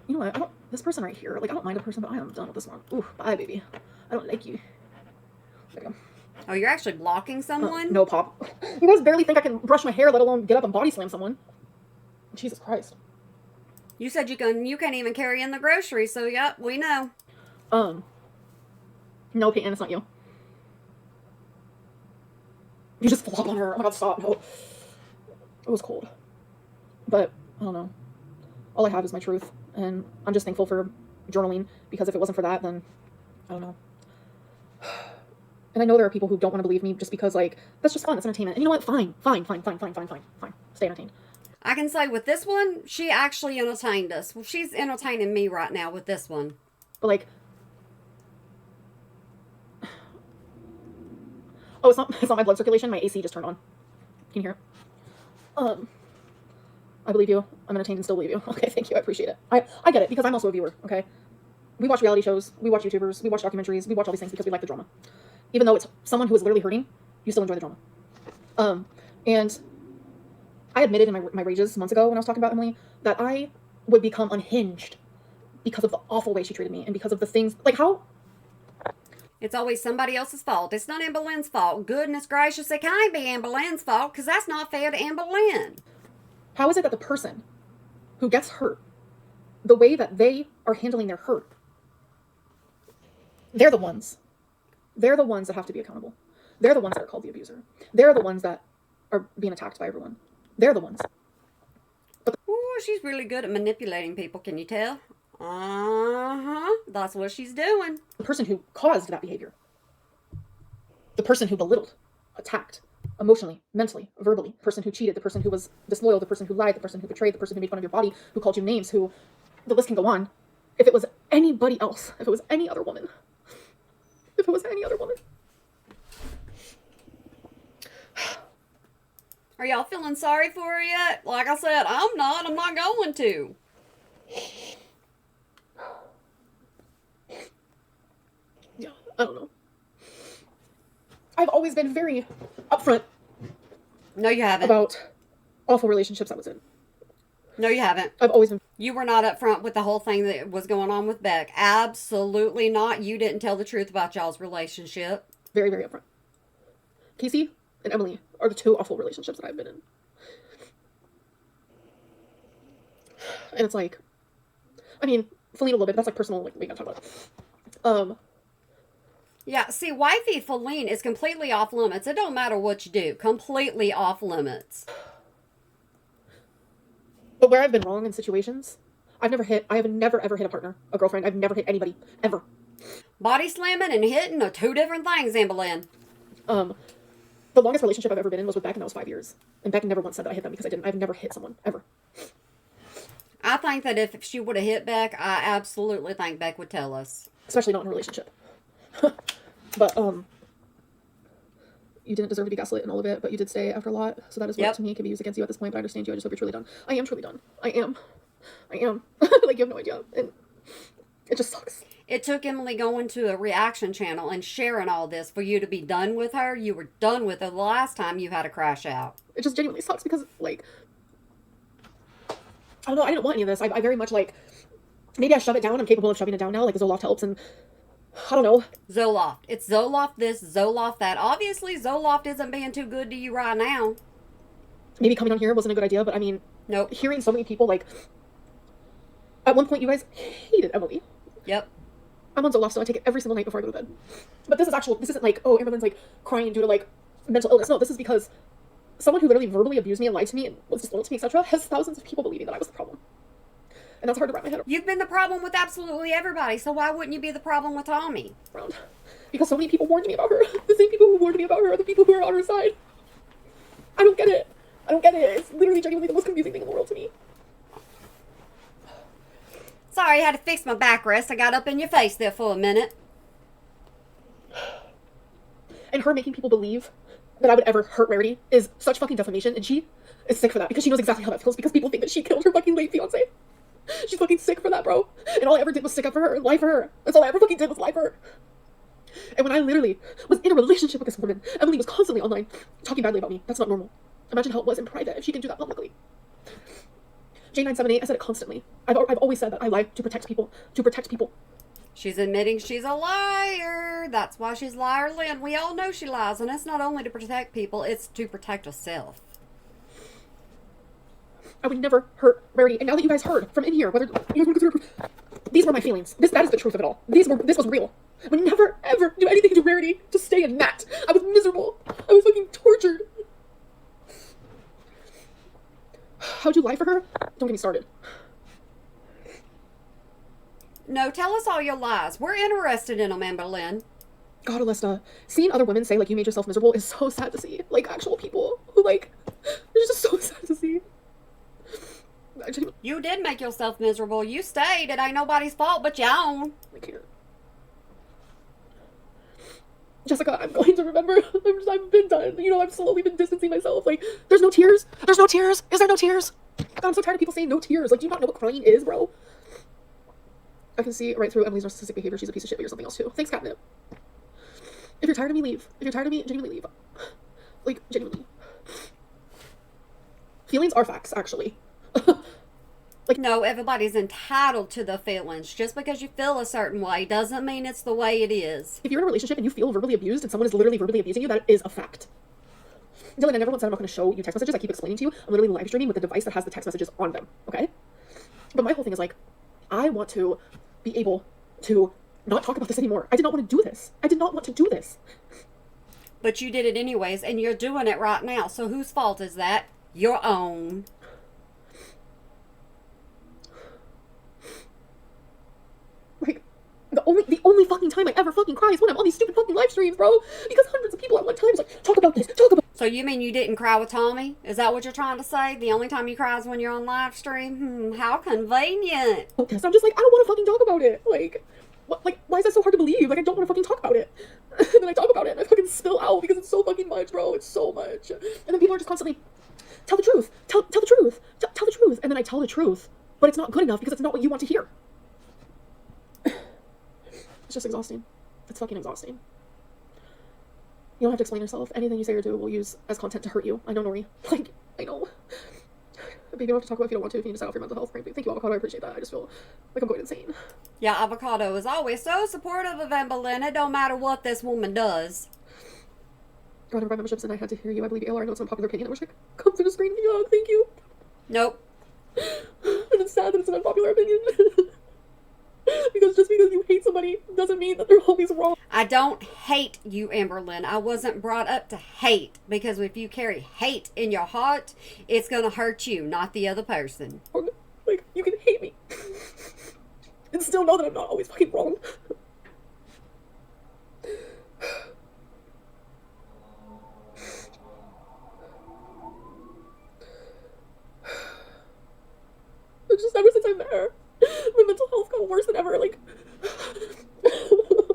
You know what, this person right here, like I don't mind a person, but I am done with this one. Ooh, bye baby. I don't like you. There you go. Oh, you're actually blocking someone? No, Pop. You guys barely think I can brush my hair, let alone get up and body slam someone. Jesus Christ. You said you can't even carry in the groceries, so yep, we know. No, Peyton, it's not you. You just flop on her. Oh my god, stop. No. It was cold. But, I don't know. All I have is my truth. And I'm just thankful for journaling, because if it wasn't for that, then, I don't know. And I know there are people who don't want to believe me just because, like, that's just fun. It's entertainment. And you know what? Fine. Stay entertained. I can say with this one, she actually entertained us. Well, she's entertaining me right now with this one. But, like, oh, it's not my blood circulation. My AC just turned on. Can you hear it? I believe you. I'm entertained and still believe you. Okay, thank you. I appreciate it. I get it, because I'm also a viewer, okay? We watch reality shows, we watch YouTubers, we watch documentaries, we watch all these things because we like the drama. Even though it's someone who is literally hurting, you still enjoy the drama. And I admitted in my rages months ago when I was talking about Emily that I would become unhinged because of the awful way she treated me and because of the things, like how... It's always somebody else's fault. It's not Amberlynn's fault. Goodness gracious, it can't be Amberlynn's fault, because that's not fair to Amberlynn. How is it that the person who gets hurt, the way that they are handling their hurt, they're the ones that have to be accountable. They're the ones that are called the abuser. They're the ones that are being attacked by everyone. They're the ones. Ooh, she's really good at manipulating people, can you tell? Uh-huh. That's what she's doing. The person who caused that behavior, the person who belittled, attacked, emotionally, mentally, verbally, the person who cheated, the person who was disloyal, the person who lied, the person who betrayed, the person who made fun of your body, who called you names, who, the list can go on. If it was anybody else, if it was any other woman, Are y'all feeling sorry for her yet? Like I said, I'm not going to. Yeah, I don't know. I've always been very upfront. No, you haven't. About awful relationships I was in. No, you haven't. I've always been. You were not upfront with the whole thing that was going on with Beck. Absolutely not. You didn't tell the truth about y'all's relationship. Very, very upfront. Casey and Emily are the two awful relationships that I've been in. And it's like, I mean, Feline a little bit, that's like personal, like, we gotta talk about it. Yeah, see, wifey Feline is completely off limits. It don't matter what you do. Completely off limits. But where I've been wrong in situations, I have never ever hit a partner, a girlfriend. I've never hit anybody, ever. Body slamming and hitting are two different things, Amberlynn. The longest relationship I've ever been in was with Beck, and that was 5 years. And Beck never once said that I hit them, because I didn't. I've never hit someone, ever. I think that if she would have hit Beck, I absolutely think Beck would tell us. Especially not in a relationship. But, you didn't deserve to be gaslit and all of it, but you did stay after a lot, so that is what to me can be used against you at this point, but I understand you. I just hope you're truly done. I am truly done. I am. Like, you have no idea. And it just sucks. It took Emily going to a reaction channel and sharing all this for you to be done with her. You were done with her the last time you had a crash out. It just genuinely sucks because, like, I don't know, I didn't want any of this. I very much, like, maybe I shove it down. I'm capable of shoving it down now. Like, Zoloft helps, and I don't know. Zoloft. It's Zoloft this, Zoloft that. Obviously, Zoloft isn't being too good to you right now. Maybe coming on here wasn't a good idea, but I mean, nope. Hearing so many people, like, at one point you guys hated Emily. Yep. I'm on Zoloft, so I take it every single night before I go to bed. But this isn't like, oh, Amberlynn's, like, crying due to, like, mental illness. No, this is because someone who literally verbally abused me and lied to me and was disloyal to me, etc., has thousands of people believing that I was the problem. And that's hard to wrap my head around. You've been the problem with absolutely everybody, so why wouldn't you be the problem with Tommy? Because so many people warned me about her. The same people who warned me about her are the people who are on her side. I don't get it. It's literally genuinely the most confusing thing in the world to me. Sorry, I had to fix my backrest. I got up in your face there for a minute. And her making people believe that I would ever hurt Rarity is such fucking defamation, and she is sick for that because she knows exactly how that feels because people think that she killed her fucking late fiance. She's fucking sick for that, bro. And all I ever did was stick up for her and lie for her. That's all I ever fucking did was lie for her. And when I literally was in a relationship with this woman, Emily was constantly online talking badly about me. That's not normal. Imagine how it was in private if she can do that publicly. J978, I said it constantly. I've always said that I lie to protect people. To protect people. She's admitting she's a liar. That's why she's Liar Lynn. We all know she lies, and it's not only to protect people, it's to protect herself. I would never hurt Rarity. And now that you guys heard from in here, whether you guys want to consider, these were my feelings. That is the truth of it all. This was real. I would never ever do anything to Rarity to stay in that. I was miserable. I was fucking tortured. How'd you lie for her? Don't get me started. No, tell us all your lies. We're interested in them, Amberlynn. God, Alyssa, seeing other women say, like, you made yourself miserable is so sad to see. Like, actual people who, like, it's just so sad to see. You did make yourself miserable. You stayed. It ain't nobody's fault but your own. I can't. Jessica, I'm going to remember. I've been done. You know, I've slowly been distancing myself. Like, there's no tears. There's no tears. Is there no tears? God, I'm so tired of people saying no tears. Like, do you not know what crying is, bro? I can see right through Emily's narcissistic behavior. She's a piece of shit, but you're something else too. Thanks, Catnip. If you're tired of me, leave. If you're tired of me, genuinely leave. Like, genuinely. Feelings are facts, actually. Like, no, everybody's entitled to the feelings. Just because you feel a certain way doesn't mean it's the way it is. If you're in a relationship and you feel verbally abused and someone is literally verbally abusing you, that is a fact. Dylan, I never once said I'm not going to show you text messages. I keep explaining to you. I'm literally live streaming with a device that has the text messages on them, okay? But my whole thing is, like, I want to be able to not talk about this anymore. I did not want to do this. I did not want to do this. But you did it anyways, and you're doing it right now. So whose fault is that? Your own. Like, the only fucking time I ever fucking cry is when I'm on these stupid fucking live streams, bro. Because hundreds of people at one time is like, talk about this, talk about. So you mean you didn't cry with Tommy? Is that what you're trying to say? The only time you cry is when you're on live stream? How convenient. This. I'm just like, I don't want to fucking talk about it. Like, what? Like, why is that so hard to believe? Like, I don't want to fucking talk about it. And then I talk about it and I fucking spill out because it's so fucking much, bro. It's so much. And then people are just constantly, tell the truth, tell the truth, tell the truth. And then I tell the truth, but it's not good enough because it's not what you want to hear. It's just exhausting. It's fucking exhausting. You don't have to explain yourself. Anything you say or do will use as content to hurt you. I know, Nori. Like, I know. Baby, you don't have to talk about it if you don't want to. If you need to set off your mental health, frankly. Thank you, Avocado. I appreciate that. I just feel like I'm going insane. Yeah, Avocado is always so supportive of Amberlynn. It don't matter what this woman does. God, I buy memberships and I had to hear you. I believe ALR. I know it's an unpopular opinion. I wish I could come through the screen and give you a hug. Thank you. Nope. And it's sad that it's an unpopular opinion. Because just because you hate somebody doesn't mean that they're always wrong. I don't hate you, Amberlynn. I wasn't brought up to hate. Because if you carry hate in your heart, it's going to hurt you, not the other person. Like, you can hate me. And still know that I'm not always fucking wrong. It's just ever since I met her, my mental health got worse than ever. Like,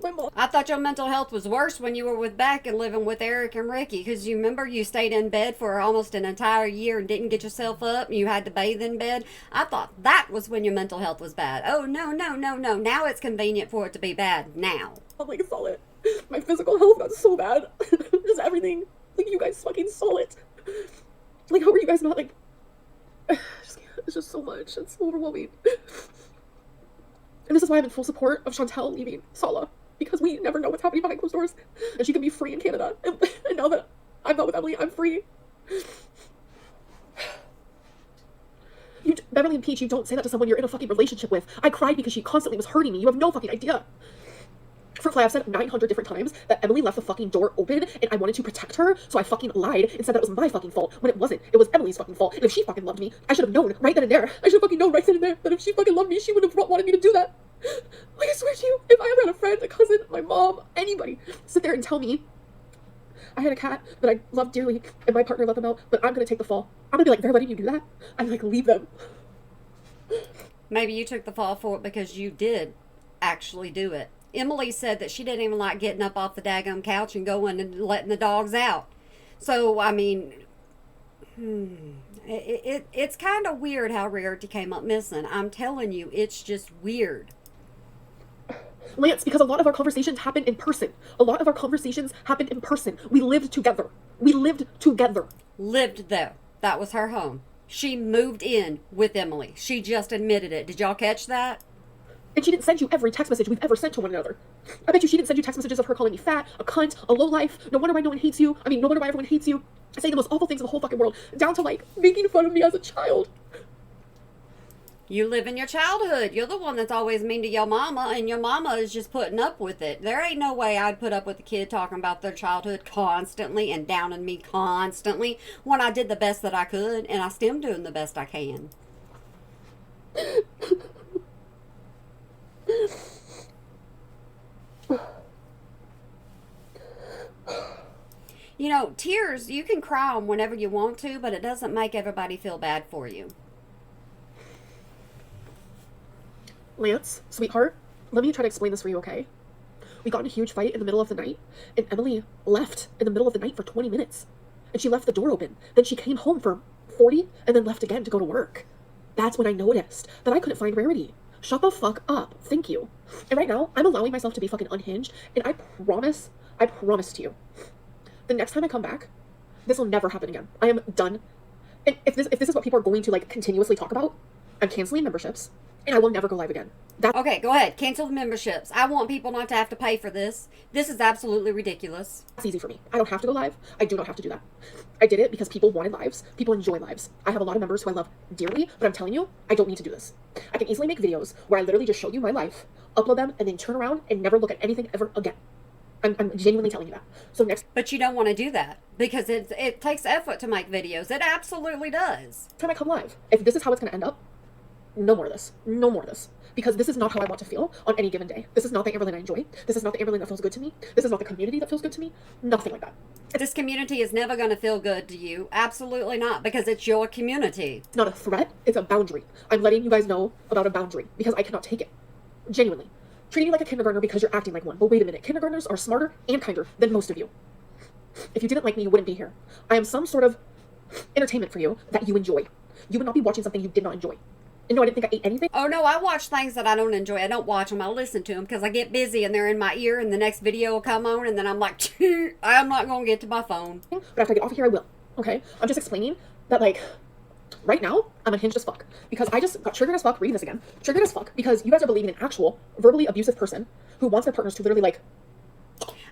my mom. I thought your mental health was worse when you were with Beck and living with Eric and Ricky. Because you remember you stayed in bed for almost an entire year and didn't get yourself up. And you had to bathe in bed. I thought that was when your mental health was bad. Oh, no. Now it's convenient for it to be bad now. I'm like, saw it. My physical health got so bad. Just everything. Like, you guys fucking saw it. Like, how were you guys not, like... It's just so much. It's overwhelming. And this is why I'm in full support of Chantel leaving Sala. Because we never know what's happening behind closed doors. And she can be free in Canada. And now that I'm not with Emily, I'm free. Beverly and Peach, you don't say that to someone you're in a fucking relationship with. I cried because she constantly was hurting me. You have no fucking idea. Fruitfly, I've said 900 different times that Emily left the fucking door open and I wanted to protect her, so I fucking lied and said that it was my fucking fault when it wasn't. It was Emily's fucking fault. And if she fucking loved me, I should have known right then and there. I should have fucking known right then and there that if she fucking loved me, she would have wanted me to do that. Like, I swear to you, if I ever had a friend, a cousin, my mom, anybody, sit there and tell me I had a cat that I loved dearly and my partner let them out, but I'm gonna take the fall. I'm gonna be like, they're letting you do that? I'm like, leave them. Maybe you took the fall for it because you did actually do it. Emily said that she didn't even like getting up off the daggum couch and going and letting the dogs out. So, I mean, it's kind of weird how Rarity came up missing. I'm telling you, it's just weird. Lance, because a lot of our conversations happened in person. A lot of our conversations happened in person. We lived together. We lived together. Lived there. That was her home. She moved in with Emily. She just admitted it. Did y'all catch that? And she didn't send you every text message we've ever sent to one another. I bet you she didn't send you text messages of her calling me fat, a cunt, a lowlife. No wonder why no one hates you. I mean, no wonder why everyone hates you. Saying the most awful things in the whole fucking world, down to like making fun of me as a child. You live in your childhood. You're the one that's always mean to your mama, and your mama is just putting up with it. There ain't no way I'd put up with a kid talking about their childhood constantly and downing me constantly when I did the best that I could, and I still am doing the best I can. You know, tears, you can cry them whenever you want to, but it doesn't make everybody feel bad for you. Lance, sweetheart, let me try to explain this for you, okay? We got in a huge fight in the middle of the night, and Emily left in the middle of the night for 20 minutes. And she left the door open. Then she came home for 40 and then left again to go to work. That's when I noticed that I couldn't find Rarity. Shut the fuck up. Thank you. And right now, I'm allowing myself to be fucking unhinged, and I promise to you, the next time I come back, this will never happen again. I am done. And if this is what people are going to like continuously talk about, I'm canceling memberships, and I will never go live again. Okay, go ahead. Cancel the memberships. I want people not to have to pay for this. This is absolutely ridiculous. That's easy for me. I don't have to go live. I do not have to do that. I did it because people wanted lives. People enjoy lives. I have a lot of members who I love dearly, but I'm telling you, I don't need to do this. I can easily make videos where I literally just show you my life, upload them, and then turn around and never look at anything ever again. I'm genuinely telling you that. So next But you don't want to do that because it takes effort to make videos. It absolutely does. time I come live, if this is how it's going to end up, no more of this. No more of this. Because this is not how I want to feel on any given day. This is not the Amberlynn I enjoy. This is not the Amberlynn that feels good to me. This is not the community that feels good to me. Nothing like that. This community is never going to feel good to you. Absolutely not, because it's your community. It's not a threat. It's a boundary. I'm letting you guys know about a boundary because I cannot take it. Genuinely. Treating you like a kindergartner because you're acting like one. But wait a minute. Kindergartners are smarter and kinder than most of you. If you didn't like me, you wouldn't be here. I am some sort of entertainment for you that you enjoy. You would not be watching something you did not enjoy. And no, I didn't think I ate anything. Oh no, I watch things that I don't enjoy. I don't watch them. I listen to them because I get busy and they're in my ear and the next video will come on and then I'm like, I'm not going to get to my phone. But after I get off of here, I will. Okay? I'm just explaining that, like, right now, I'm unhinged as fuck. Because I just got triggered as fuck reading this again. Triggered as fuck because you guys are believing an actual verbally abusive person who wants their partners to literally, like...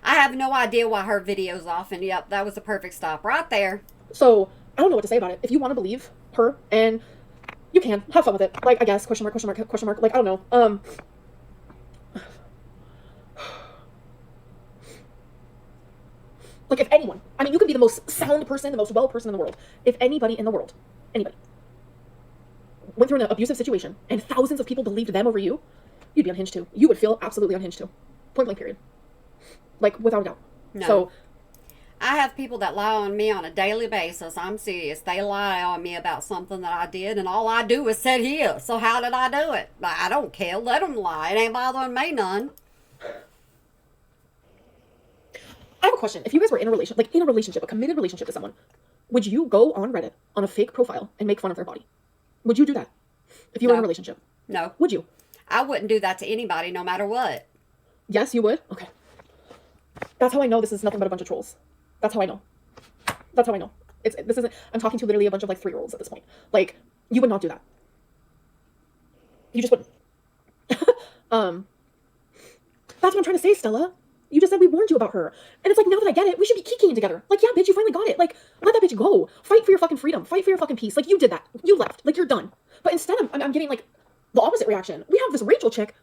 I have no idea why her video's off, and yep, that was a perfect stop right there. So, I don't know what to say about it. If you want to believe her, and you can, have fun with it. Like, I guess, question mark, question mark, question mark. Like, I don't know. Like, if anyone, I mean, you could be the most sound person, the most well person in the world. If anybody in the world, anybody, went through an abusive situation and thousands of people believed them over you, you'd be unhinged too. You would feel absolutely unhinged too. Point blank period. Like, without a doubt. No. So, I have people that lie on me on a daily basis. I'm serious. They lie on me about something that I did, and all I do is sit here. So how did I do it? I don't care. Let them lie. It ain't bothering me none. I have a question. If you guys were in a relationship, a committed relationship with someone, would you go on Reddit on a fake profile and make fun of their body? Would you do that? If you were in a No. relationship? No. Would you? I wouldn't do that to anybody, no matter what. Yes, you would? Okay. That's how I know this is nothing but a bunch of trolls. That's how I know. That's how I know. I'm talking to literally a bunch of like 3-year-olds at this point. Like, you would not do that. You just wouldn't. That's what I'm trying to say, Stella. You just said we warned you about her. And it's like, now that I get it, we should be kikiing together. Like, yeah, bitch, you finally got it. Like, let that bitch go. Fight for your fucking freedom. Fight for your fucking peace. Like, you did that. You left. Like, you're done. But instead, I'm getting like the opposite reaction. We have this Rachel chick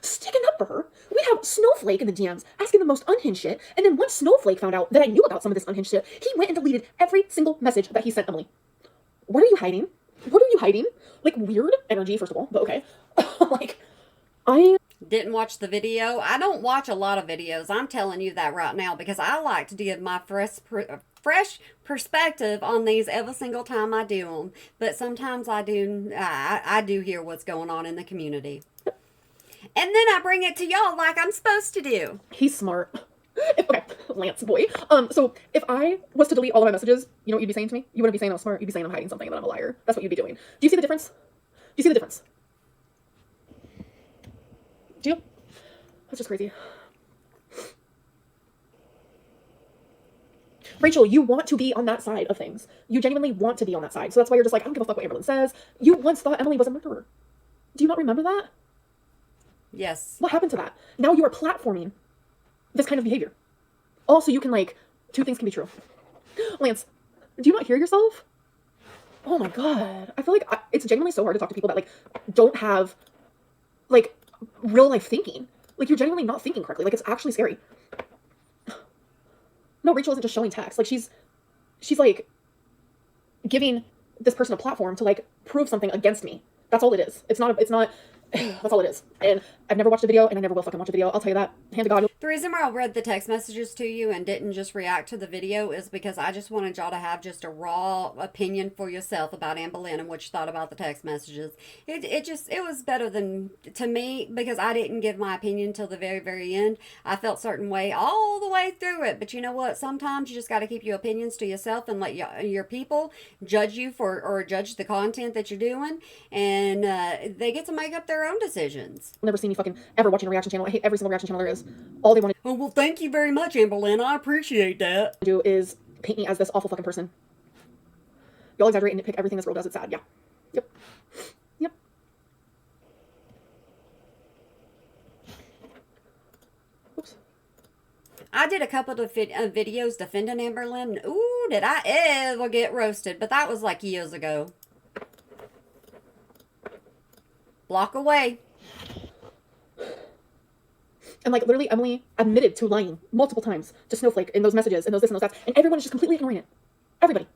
sticking up for her. We have Snowflake in the DMs asking the most unhinged shit. And then once Snowflake found out that I knew about some of this unhinged shit, he went and deleted every single message that he sent Emily. What are you hiding? What are you hiding? Like, weird energy, first of all, but okay. Like, I Didn't watch the first videos. I don't watch a lot of videos. I'm telling you that right now because I like to give my first fresh perspective on these every single time I do them. But sometimes I do hear what's going on in the community. And then I bring it to y'all like I'm supposed to do. He's smart. Okay, Lance boy. So if I was to delete all of my messages, you know what you'd be saying to me? You wouldn't be saying I'm smart. You'd be saying I'm hiding something and that I'm a liar. That's what you'd be doing. Do you see the difference? Do you see the difference? Do you? That's just crazy. Rachel, you want to be on that side of things. You genuinely want to be on that side. So that's why you're just like, I don't give a fuck what Amberlynn says. You once thought Emily was a murderer. Do you not remember that? Yes. What happened to that? Now you are platforming this kind of behavior. Also, you can like, two things can be true. Lance, do you not hear yourself? Oh my God. I feel like it's genuinely so hard to talk to people that like don't have like real life thinking. Like you're genuinely not thinking correctly. Like it's actually scary. No, Rachel isn't just showing text. Like she's like giving this person a platform to like prove something against me. That's all it is. It's not, that's all it is. And I've never watched a video and I never will fucking watch a video. I'll tell you that. Hand to God. The reason why I read the text messages to you and didn't just react to the video is because I just wanted y'all to have just a raw opinion for yourself about Amberlynn and what you thought about the text messages. It was better than, to me, because I didn't give my opinion till the very, very end. I felt certain way all the way through it. But you know what? Sometimes you just got to keep your opinions to yourself and let your people judge you for, or judge the content that you're doing. And they get to make up their own decisions. Never seen me fucking ever watching a reaction channel. I hate every single reaction channel there is. All they want Oh, well, thank you very much, Amberlynn. I appreciate that. to do is paint me as this awful fucking person. Y'all exaggerate and nitpick everything this world does. It's sad. Yeah. Yep. Yep. Oops. I did a couple of videos defending Amberlynn. Ooh, did I ever get roasted? But that was like years ago. Block away. And like literally Emily admitted to lying multiple times to Snowflake in those messages and those this and those that. And everyone is just completely ignoring it. Everybody.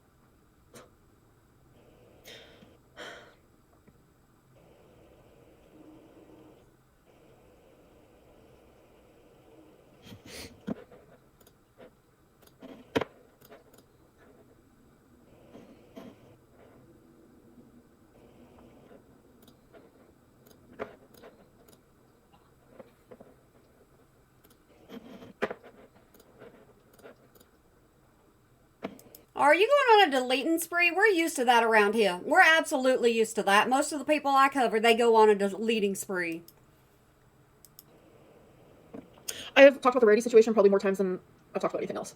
Are you going on a deleting spree? We're used to that around here. We're absolutely used to that. Most of the people I cover, they go on a deleting spree. I have talked about the Rarity situation probably more times than I've talked about anything else.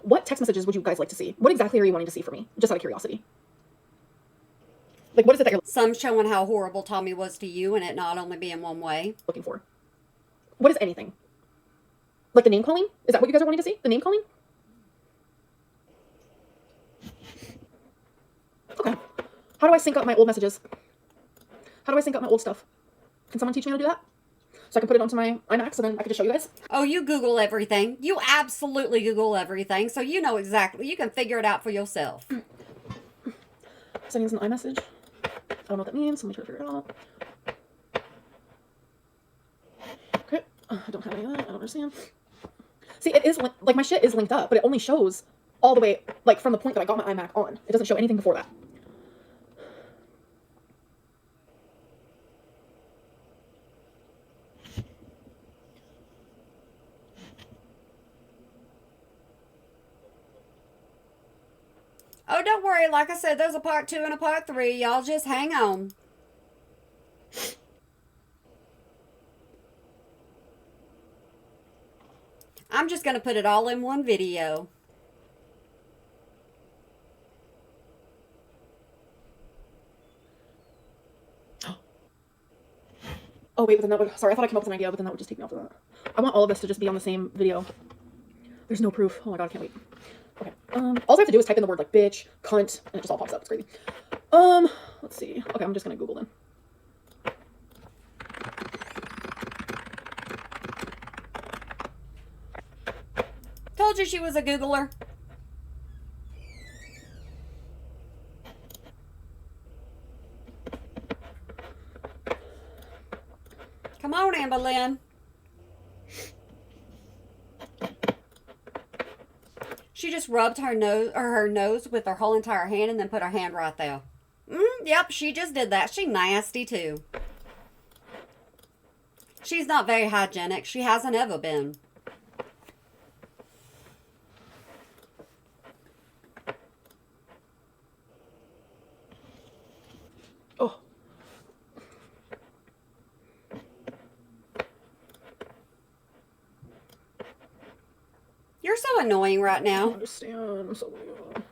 What text messages would you guys like to see? What exactly are you wanting to see from me? Just out of curiosity. Like, what is it that you're Some showing how horrible Tommy was to you and it not only being one way. looking for? What is anything? Like the name calling? Is that what you guys are wanting to see? The name calling? Okay. How do I sync up my old messages? How do I sync up my old stuff? Can someone teach me how to do that? So I can put it onto my iMac so then I can just show you guys. Oh, you Google everything. You absolutely Google everything. So you know exactly. You can figure it out for yourself. Settings in iMessage. I don't know what that means. Let me try to figure it out. Okay. I don't have any of that. I don't understand. See, it is like my shit is linked up, but it only shows all the way like from the point that I got my iMac on. It doesn't show anything before that. Oh, don't worry. Like I said, there's a part 2 and a part 3. Y'all just hang on. I'm just going to put it all in one video. Oh wait, but then that would, sorry, I thought I came up with an idea, but then that would just take me off of that. I want all of this to just be on the same video. There's no proof. Oh my god, I can't wait. Okay. All I have to do is type in the word like bitch, cunt, and it just all pops up. It's crazy. Let's see. Okay, I'm just gonna Google them. Told you she was a Googler. Come on, Amberlynn. She just rubbed her nose with her whole entire hand and then put her hand right there. Yep, she just did that. She nasty too. She's not very hygienic. She hasn't ever been. Oh. You're so annoying right I now. don't understand. I'm so weird.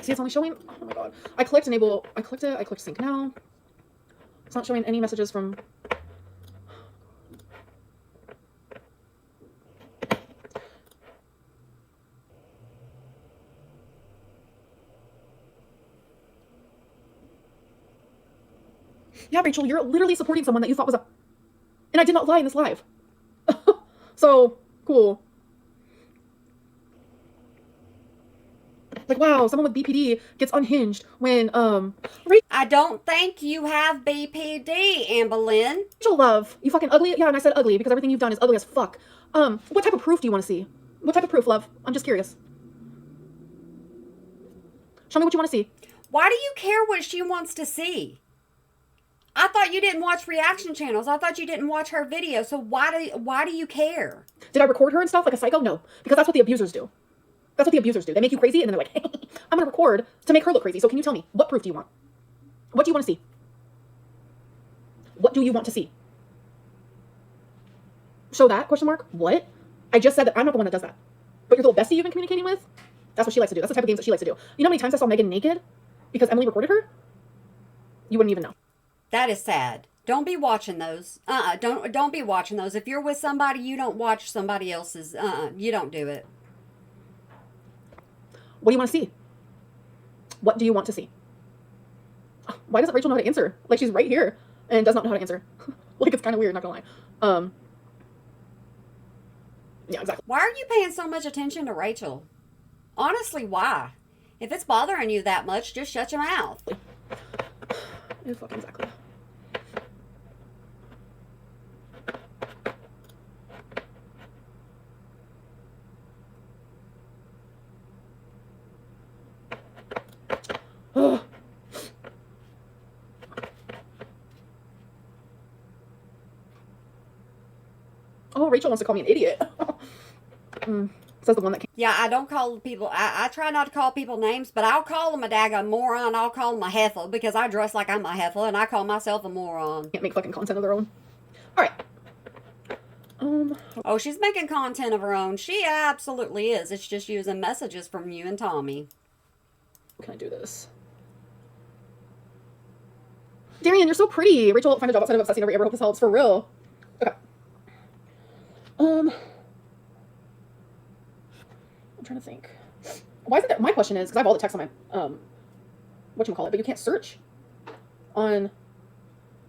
See, it's only showing. Oh my god. I clicked enable. I clicked it. I clicked sync now. It's not showing any messages from. Yeah, Rachel, you're literally supporting someone that you thought was a. And I did not lie in this live. So, cool. Like, wow, someone with BPD gets unhinged when, I don't think you have BPD, Amberlynn. Rachel Love, you fucking ugly. Yeah, and I said ugly because everything you've done is ugly as fuck. What type of proof do you want to see? What type of proof, love? I'm just curious. Show me what you want to see. Why do you care what she wants to see? I thought you didn't watch reaction channels. I thought you didn't watch her video. So why do you care? Did I record her and stuff like a psycho? No, because that's what the abusers do. That's what the abusers do. They make you crazy and then they're like, hey, I'm going to record to make her look crazy. So can you tell me, what proof do you want? What do you want to see? What do you want to see? Show that, question mark? What? I just said that I'm not the one that does that. But your little bestie you've been communicating with? That's what she likes to do. That's the type of games that she likes to do. You know how many times I saw Megan naked because Emily recorded her? You wouldn't even know. That is sad. Don't be watching those. Don't be watching those. If you're with somebody, you don't watch somebody else's. You don't do it. What do you want to see? What do you want to see? Why doesn't Rachel know how to answer? Like, she's right here and does not know how to answer. Like, it's kind of weird, not gonna lie. Yeah, exactly. Why are you paying so much attention to Rachel? Honestly, why? If it's bothering you that much, just shut your mouth. Yeah, fucking exactly. Oh. Oh, Rachel wants to call me an idiot. Says the one that came. Yeah, I don't call people. I try not to call people names, but I'll call them a daggone moron. I'll call them a heifer because I dress like I'm a heifer and I call myself a moron. Can't make fucking content of their own. All right. Oh, she's making content of her own. She absolutely is. It's just using messages from you and Tommy. Can I do this? Darian, you're so pretty. Rachel, find a job outside of obsessing over Amber. Hope this helps for real. Okay. I'm trying to think. Why is it that my question is because I have all the text on my whatchamacallit, but you can't search on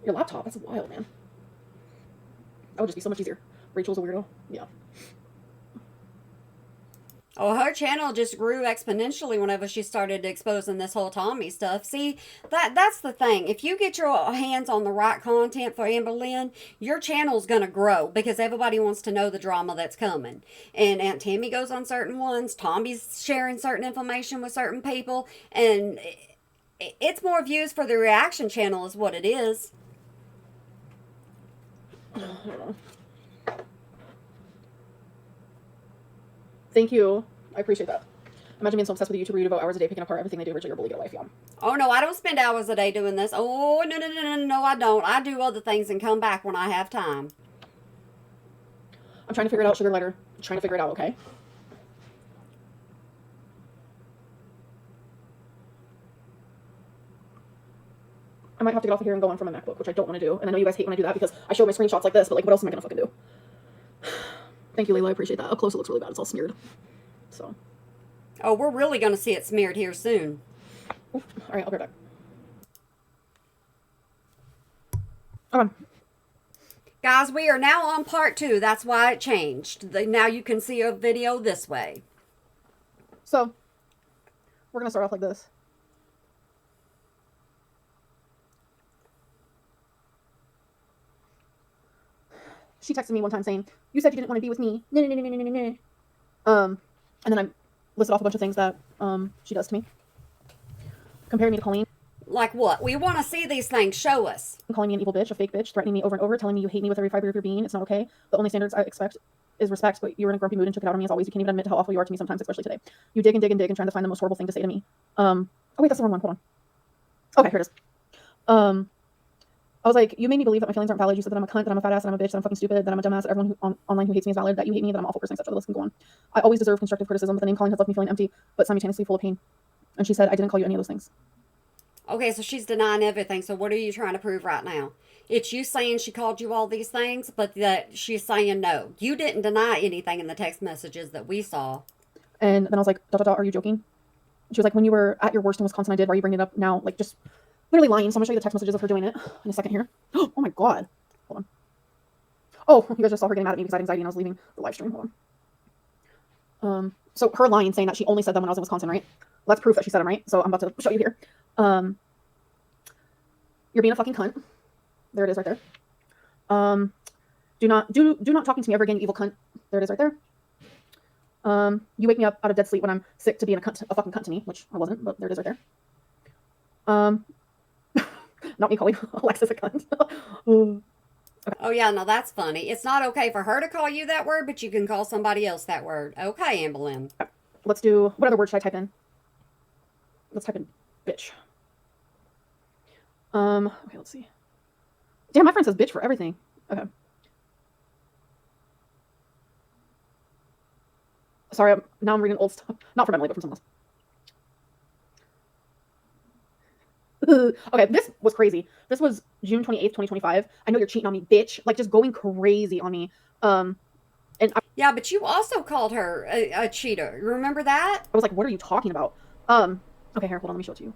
your laptop. That's wild, man. That would just be so much easier. Rachel's a weirdo. Yeah. Oh, her channel just grew exponentially whenever she started exposing this whole Tommy stuff. See, that's the thing. If you get your hands on the right content for Amberlynn, your channel's going to grow because everybody wants to know the drama that's coming. And Aunt Tammy goes on certain ones. Tommy's sharing certain information with certain people. And it's more views for the reaction channel is what it is. Thank you. I appreciate that. Imagine being so obsessed with a YouTuber you devote hours a day picking apart everything they do. Rachel, you're a bully. Get a life, yeah. Oh, no, I don't spend hours a day doing this. Oh, no, I don't. I do other things and come back when I have time. I'm trying to figure it out, sugar lighter. I'm trying to figure it out, okay? I might have to get off of here and go on from my MacBook, which I don't want to do. And I know you guys hate when I do that because I show my screenshots like this, but like, what else am I going to fucking do? Thank you, Layla. I appreciate that. Up close, it looks really bad. It's all smeared. So. Oh, we're really going to see it smeared here soon. Oof. All right, I'll be right back. Hold on. Guys, we are now on part 2. That's why it changed. Now you can see a video this way. So, we're going to start off like this. she texted me one time saying, "You said you didn't want to be with me." No, no, no, no, no, no, no. And then I listed off a bunch of things that she does to me, comparing me to Colleen, Like what? We want to see these things. Show us. calling me an evil bitch, a fake bitch, threatening me over and over, telling me you hate me with every fiber of your being. It's not okay. The only standards I expect is respect, but you were in a grumpy mood and took it out on me as always. You can't even admit how awful you are to me sometimes, especially today. You dig and dig and dig and trying to find the most horrible thing to say to me. Oh wait, that's the wrong one. Hold on. Okay, here it is. I was like, you made me believe that my feelings aren't valid. You said that I'm a cunt, that I'm a fat ass, that I'm a bitch, that I'm fucking stupid, that I'm a dumbass, that everyone online who hates me is valid, that you hate me, that I'm an awful person, etc. The list can go on. I always deserve constructive criticism, but the name calling has left me feeling empty, but simultaneously full of pain. And she said, I didn't call you any of those things. Okay, so she's denying everything. So what are you trying to prove right now? It's you saying she called you all these things, but that she's saying no. You didn't deny anything in the text messages that we saw. And then I was like, are you joking? She was like, when you were at your worst in Wisconsin, I did. Why are you bringing it up now? Like, just literally lying. So I'm gonna show you the text messages of her doing it in a second here. Oh my god. Hold on. Oh, you guys just saw her getting mad at me because I had anxiety and I was leaving the live stream. Hold on. So her lying saying that she only said them when I was in Wisconsin, right? Well, that's proof that she said them, right? So I'm about to show you here. You're being a fucking cunt. There it is right there. Do not talking to me ever again, you evil cunt. There it is right there. You wake me up out of dead sleep when I'm sick to being a fucking cunt to me, which I wasn't, but there it is right there. Not me calling Alexis a cunt. Okay. Oh yeah, no, that's funny. It's not okay for her to call you that word, but you can call somebody else that word. Okay, Amberlynn. Okay. Let's do, what other word should I type in? Let's type in bitch. Okay, let's see. Damn, my friend says bitch for everything. Okay. Sorry, now I'm reading old stuff. Not from Emily, but from someone else. Okay, this was crazy. This was June 28th, 2025. I know you're cheating on me, bitch. Like, just going crazy on me. Yeah, but you also called her a cheater. Remember that? I was like, what are you talking about? Okay, here, hold on, let me show it to you.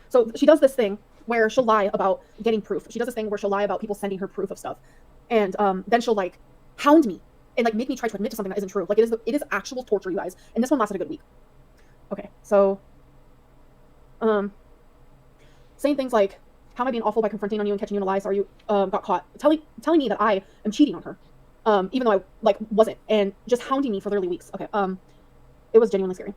So she does this thing where she'll lie about getting proof. She does this thing where she'll lie about people sending her proof of stuff. And then she'll, like, hound me and, like, make me try to admit to something that isn't true. Like, it is actual torture, you guys. And this one lasted a good week. Okay, so, saying things like, how am I being awful by confronting on you and catching you in a lie? Sorry you got caught. Telling me that I am cheating on her, even though I, like, wasn't. And just hounding me for literally weeks. Okay, it was genuinely scary.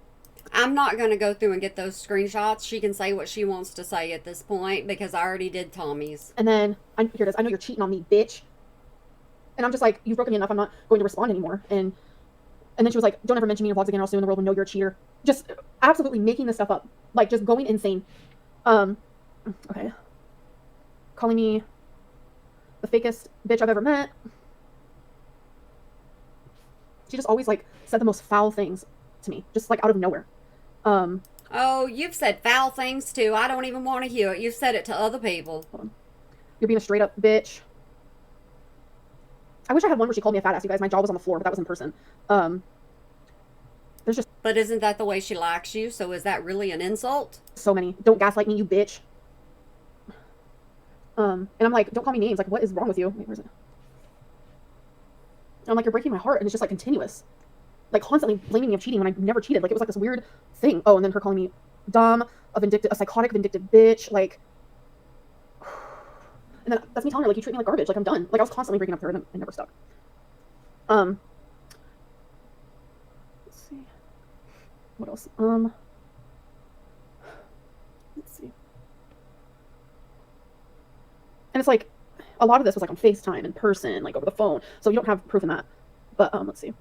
I'm not going to go through and get those screenshots. She can say what she wants to say at this point because I already did Tommy's. And then, here it is. I know you're cheating on me, bitch. And I'm just like, you've broken me enough. I'm not going to respond anymore. And then she was like, don't ever mention me in vlogs again or else soon the world will know you're a cheater. Just absolutely making this stuff up. Like, just going insane. Okay. Calling me the fakest bitch I've ever met. She just always, like, said the most foul things to me. Just, like, out of nowhere. Oh, you've said foul things too. I don't even want to hear it. You've said it to other people. Hold on. You're being a straight up bitch. I wish I had one where she called me a fat ass, you guys. My jaw was on the floor, but that was in person. There's just... But isn't that the way she likes you? So is that really an insult? So many. Don't gaslight me, you bitch. And I'm like, don't call me names. Like, what is wrong with you? Wait, where is it? And I'm like, you're breaking my heart. And it's just, like, continuous. Like, constantly blaming me of cheating when I never cheated. Like, it was like this weird thing. Oh, and then her calling me dumb, a psychotic, vindictive bitch. Like, and then that's me telling her, like, you treat me like garbage. Like, I'm done. Like, I was constantly breaking up with her, and it never stuck. Let's see. What else? Let's see. And it's like, a lot of this was like on FaceTime, in person, like over the phone. So you don't have proof in that. But, let's see.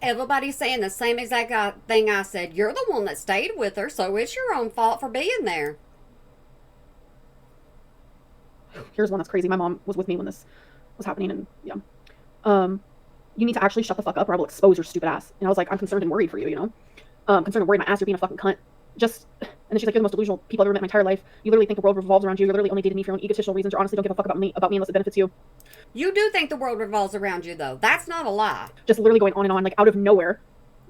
Everybody's saying the same exact thing I said. You're the one that stayed with her, so it's your own fault for being there. Here's one that's crazy. My mom was with me when this was happening, and yeah. You need to actually shut the fuck up or I will expose your stupid ass. And I was like, I'm concerned and worried for you, you know? Concerned and worried my ass, you're being a fucking cunt. Just, and then she's like, you're the most delusional people I've ever met in my entire life. You literally think the world revolves around you. You're literally only dating me for your own egotistical reasons. You honestly don't give a fuck about me unless it benefits you. You do think the world revolves around you, though. That's not a lie. Just literally going on and on, like, out of nowhere.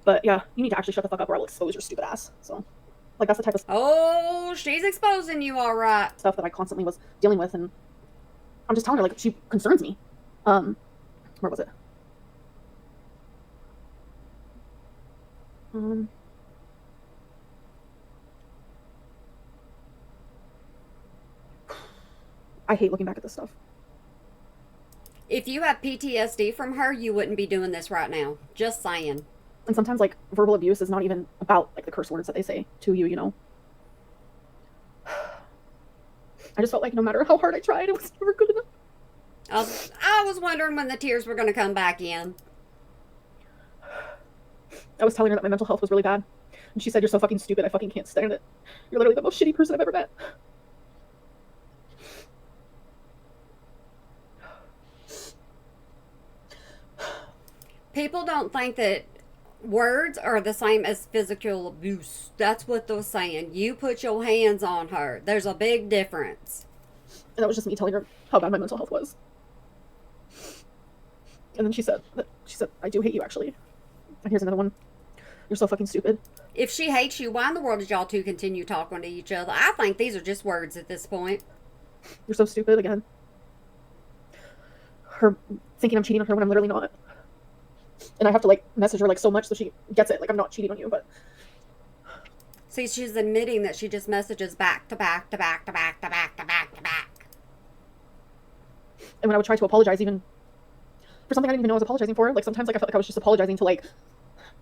But yeah, you need to actually shut the fuck up or I will expose your stupid ass. So, like, that's the type of Oh, she's exposing you, all right. stuff that I constantly was dealing with, and I'm just telling her, like, she concerns me. Where was it? I hate looking back at this stuff. If you have PTSD from her, you wouldn't be doing this right now. Just saying. And sometimes, like, verbal abuse is not even about, like, the curse words that they say to you, you know? I just felt like no matter how hard I tried, it was never good enough. I was wondering when the tears were going to come back in. I was telling her that my mental health was really bad. And she said, "You're so fucking stupid, I fucking can't stand it. You're literally the most shitty person I've ever met." People don't think that words are the same as physical abuse. That's what they're saying. You put your hands on her. There's a big difference. And that was just me telling her how bad my mental health was. And then she said, "I do hate you, actually." And here's another one. "You're so fucking stupid." If she hates you, why in the world did y'all two continue talking to each other? I think these are just words at this point. "You're so stupid," again. Her thinking I'm cheating on her when I'm literally not. And I have to, like, message her, like, so much so she gets it. Like, I'm not cheating on you, but... See, she's admitting that she just messages back to back to back to back to back to back to back. And when I would try to apologize, even for something I didn't even know I was apologizing for, like, sometimes, like, I felt like I was just apologizing to, like,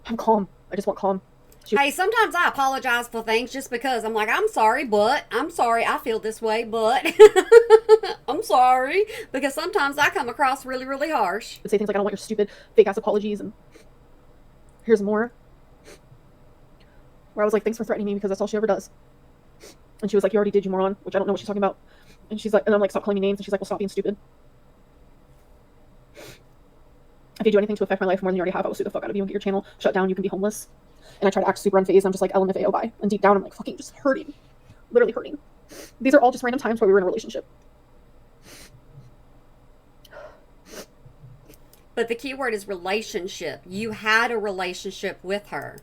I'm calm. I just want calm. Hey, sometimes I apologize for things just because I'm like, I'm sorry, I feel this way, but I'm sorry. Because sometimes I come across really, really harsh. Would say things like, "I don't want your stupid, fake-ass apologies," and here's more. Where I was like, "Thanks for threatening me," because that's all she ever does. And she was like, "You already did, you moron," which I don't know what she's talking about. And she's like, and I'm like, "Stop calling me names," and she's like, "Well, stop being stupid. If you do anything to affect my life more than you already have, I will sue the fuck out of you and get your channel shut down. You can be homeless." And I try to act super unfazed. I'm just like, LMFAO, bye. And deep down, I'm like, fucking just hurting. Literally hurting. These are all just random times where we were in a relationship. But the key word is relationship. You had a relationship with her.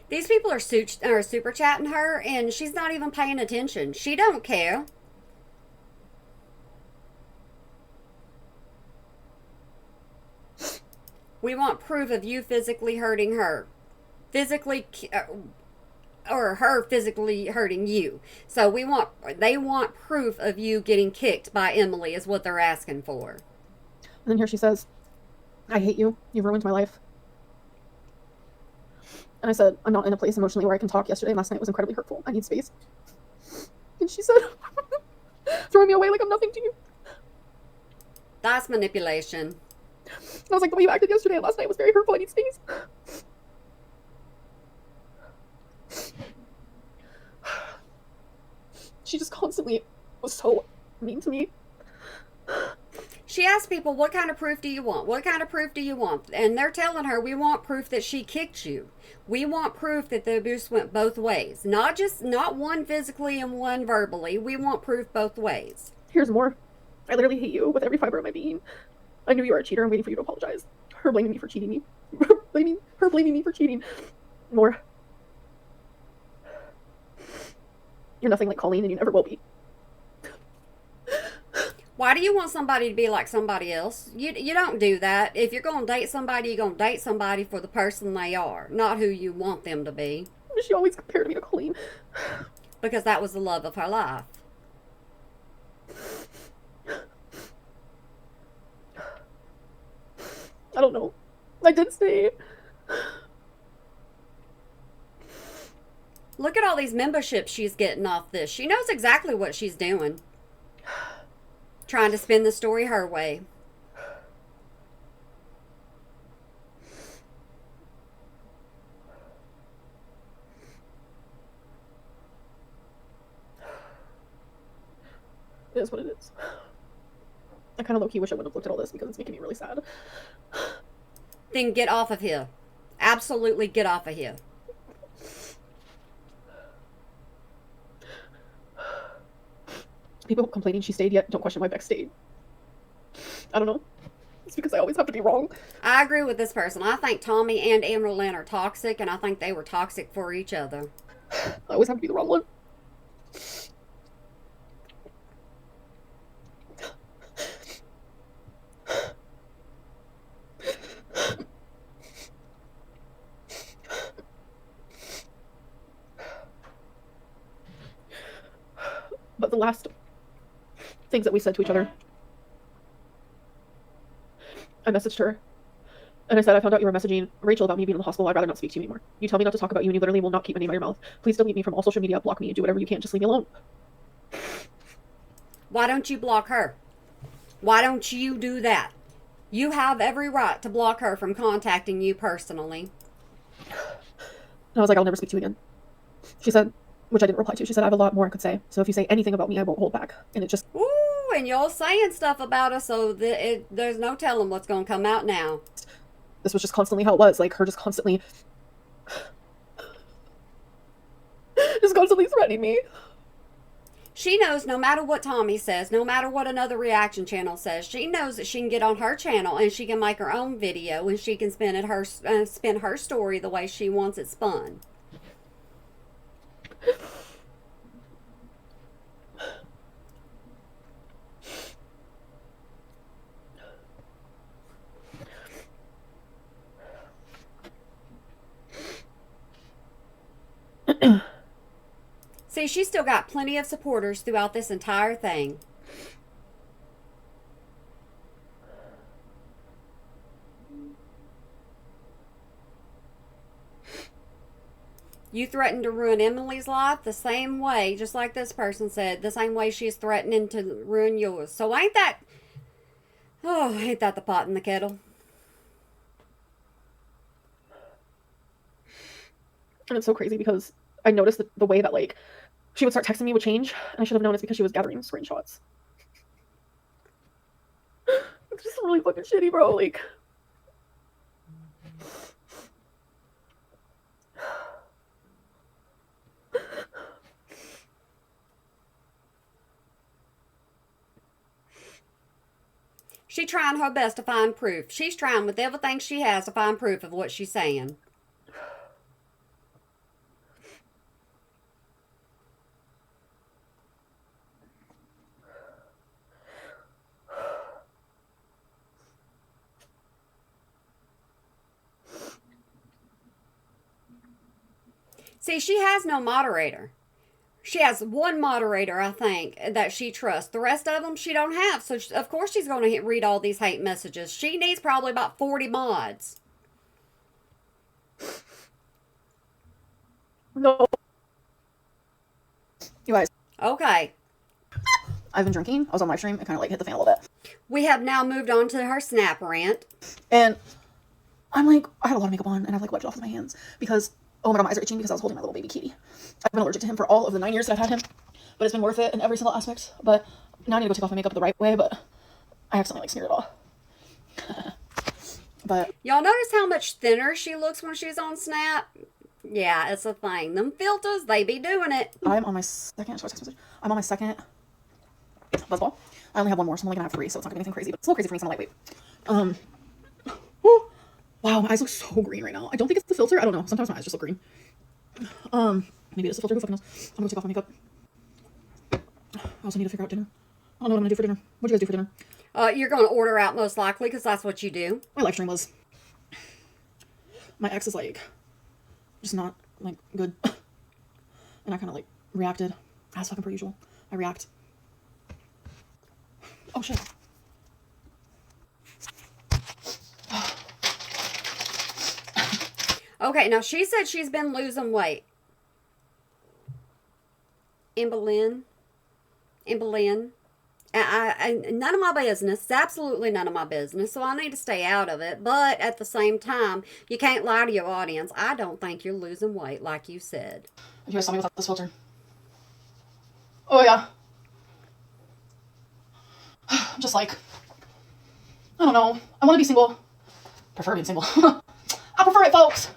These people are super chatting her, and she's not even paying attention. She don't care. We want proof of you physically hurting her. Or her physically hurting you. So they want proof of you getting kicked by Emily is what they're asking for. And then here she says, "I hate you. You've ruined my life." And I said, "I'm not in a place emotionally where I can talk. Yesterday and last night was incredibly hurtful. I need space." And she said, "Throwing me away like I'm nothing to you." That's manipulation. And I was like, "The way you acted yesterday and last night was very hurtful. I need space." She just constantly was so mean to me. She asked people, "What kind of proof do you want? What kind of proof do you want?" And they're telling her, "We want proof that she kicked you. We want proof that the abuse went both ways. Not one physically and one verbally. We want proof both ways." Here's more. "I literally hate you with every fiber of my being. I knew you were a cheater. I'm waiting for you to apologize. Her blaming me for cheating me. Her blaming me for cheating. More. You're nothing like Colleen, and you never will be." Why do you want somebody to be like somebody else? You don't do that. If you're going to date somebody, you're going to date somebody for the person they are, not who you want them to be. She always compared me to Colleen. Because that was the love of her life. I don't know. I did say. Look at all these memberships she's getting off this. She knows exactly what she's doing. Trying to spin the story her way. It is what it is. I kind of low-key wish I wouldn't have looked at all this because it's making me really sad. Then get off of here. Absolutely get off of here. People complaining she stayed, yet don't question why Beck stayed. I don't know. It's because I always have to be wrong. I agree with this person. I think Tommy and Amberlynn are toxic, and I think they were toxic for each other. I always have to be the wrong one. But the last things that we said to each other, I messaged her and I said, I found out you were messaging Rachel about me being in the hospital. I'd rather not speak to you anymore. You tell me not to talk about you and you literally will not keep my name out of your mouth. Please delete me from all social media, block me, do whatever you can. Just leave me alone. Why don't you block her? Why don't you do that? You have every right to block her from contacting you personally. And I was like, I'll never speak to you again. She said, which I didn't reply to, she said, I have a lot more I could say. So if you say anything about me, I won't hold back. And it just... Ooh, and y'all saying stuff about us, so there's no telling what's going to come out now. This was just constantly how it was. Like, her just constantly threatening me. She knows no matter what Tommy says, no matter what another reaction channel says, she knows that she can get on her channel and she can make her own video and she can spin her story the way she wants it spun. See, she's still got plenty of supporters throughout this entire thing. You threatened to ruin Emily's life the same way, just like this person said, the same way she's threatening to ruin yours. So ain't that the pot in the kettle? And it's so crazy because I noticed that the way that, like, she would start texting me would change. And I should have known it's because she was gathering screenshots. It's just really fucking shitty, bro. Like... She's trying her best to find proof. She's trying with everything she has to find proof of what she's saying. See, she has no moderator. She has one moderator, I think, that she trusts. The rest of them she don't have. So, of course, she's going to read all these hate messages. She needs probably about 40 mods. No. You guys. Okay. I've been drinking. I was on live stream. It kind of, like, hit the fan a little bit. We have now moved on to her snap rant. And I'm like, I had a lot of makeup on, and I have, like, wiped it off with my hands because... Oh my god, my eyes are itching because I was holding my little baby kitty. I've been allergic to him for all of the 9 years that I've had him, but it's been worth it in every single aspect. But now I need to go take off my makeup the right way, but I accidentally, like, smeared it all. But y'all notice how much thinner she looks when she's on Snap? Yeah, it's a thing. Them filters, they be doing it. I'm on my second buzzball. I only have one more, so I'm only gonna have 3, so it's not gonna be anything crazy, but it's a little crazy for me, so I'm lightweight. Whew. Wow, my eyes look so green right now. I don't think it's the filter. I don't know. Sometimes my eyes just look green. Maybe it's the filter. Who fucking knows? I'm gonna take off my makeup. I also need to figure out dinner. I don't know what I'm gonna do for dinner. What do you guys do for dinner? You're gonna order out most likely because that's what you do. My live stream was. My ex is like, just not like good, and I kind of like reacted as fucking per usual. I react. Oh shit. Okay, now she said she's been losing weight. Amberlynn. I none of my business. It's absolutely none of my business. So I need to stay out of it. But at the same time, you can't lie to your audience. I don't think you're losing weight, like you said. You guys saw me without this filter. Oh yeah. I'm just like, I don't know. I want to be single. Prefer being single. I prefer it, folks.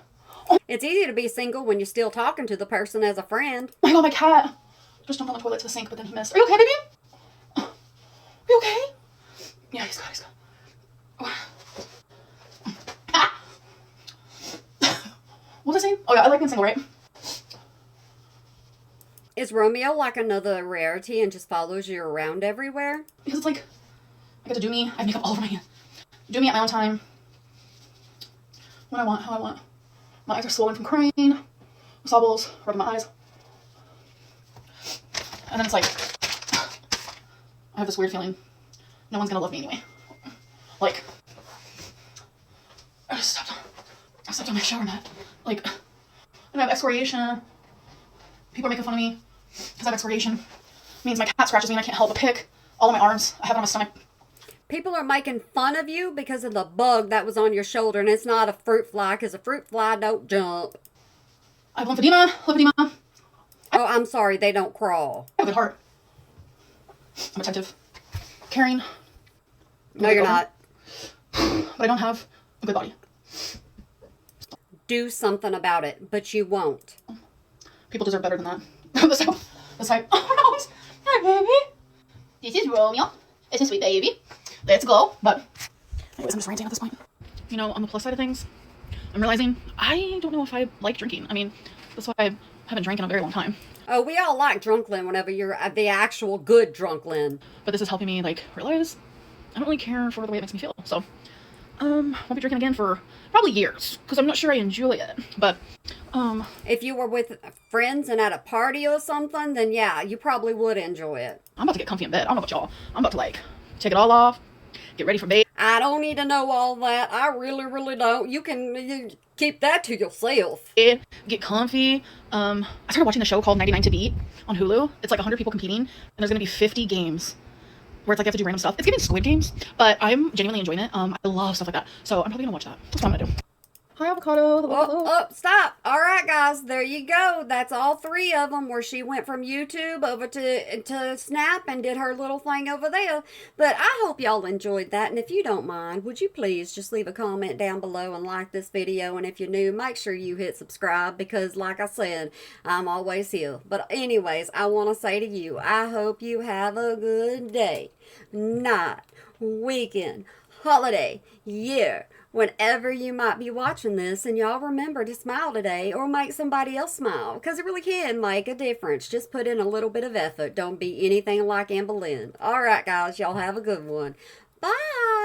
It's easy to be single when you're still talking to the person as a friend. Oh my god, my cat just jumped on the toilet to the sink, but then he missed. Are you okay, baby? Are you okay? Yeah, he's good, Ah! What was I saying? Oh yeah, I like being single, right? Is Romeo like another rarity and just follows you around everywhere? Because it's like, I get to do me. I have makeup all over my hand. Do me at my own time. When I want, how I want. My eyes are swollen from crying. Sobbles, rubbing my eyes. And then it's like, I have this weird feeling no one's gonna love me anyway. Like, I stepped on my shower mat. Like, and I have excoriation. People are making fun of me because I have excoriation. It means my cat scratches me and I can't help but pick all of my arms. I have it on my stomach. People are making fun of you because of the bug that was on your shoulder, and it's not a fruit fly, because a fruit fly don't jump. I have lymphedema. Oh, I'm sorry, they don't crawl. I have a good heart. I'm attentive, caring. No, you're not. But I don't have a good body. Do something about it, but you won't. People deserve better than that. This type. Oh no! Hi, baby. This is Romeo. It's a sweet baby. Let's go. But anyways, I'm just ranting at this point. You know, on the plus side of things, I'm realizing I don't know if I like drinking. I mean, that's why I haven't drank in a very long time. Oh, we all like drunklin whenever you're the actual good drunklin. But this is helping me like realize I don't really care for the way it makes me feel. So, won't be drinking again for probably years because I'm not sure I enjoy it. But, if you were with friends and at a party or something, then yeah, you probably would enjoy it. I'm about to get comfy in bed. I don't know about y'all. I'm about to like take it all off, get ready for bed. I don't need to know all that. I really, really don't. You keep that to yourself. Get comfy. I started watching the show called 99 to Beat on Hulu. It's like 100 people competing, and there's gonna be 50 games where it's like you have to do random stuff. It's giving Squid Games, but I'm genuinely enjoying it. I love stuff like that, so I'm probably gonna watch that. That's what I'm gonna do. Hi, avocado. Oh, stop. All right, guys, there you go. That's all three of them where she went from YouTube over to Snap and did her little thing over there. But I hope y'all enjoyed that. And if you don't mind, would you please just leave a comment down below and like this video? And if you're new, make sure you hit subscribe because, like I said, I'm always here. But anyways, I want to say to you, I hope you have a good day, night, weekend, holiday, year, whenever you might be watching this, and y'all remember to smile today or make somebody else smile because it really can make a difference. Just put in a little bit of effort. Don't be anything like Amberlynn. All right, guys, y'all have a good one. Bye.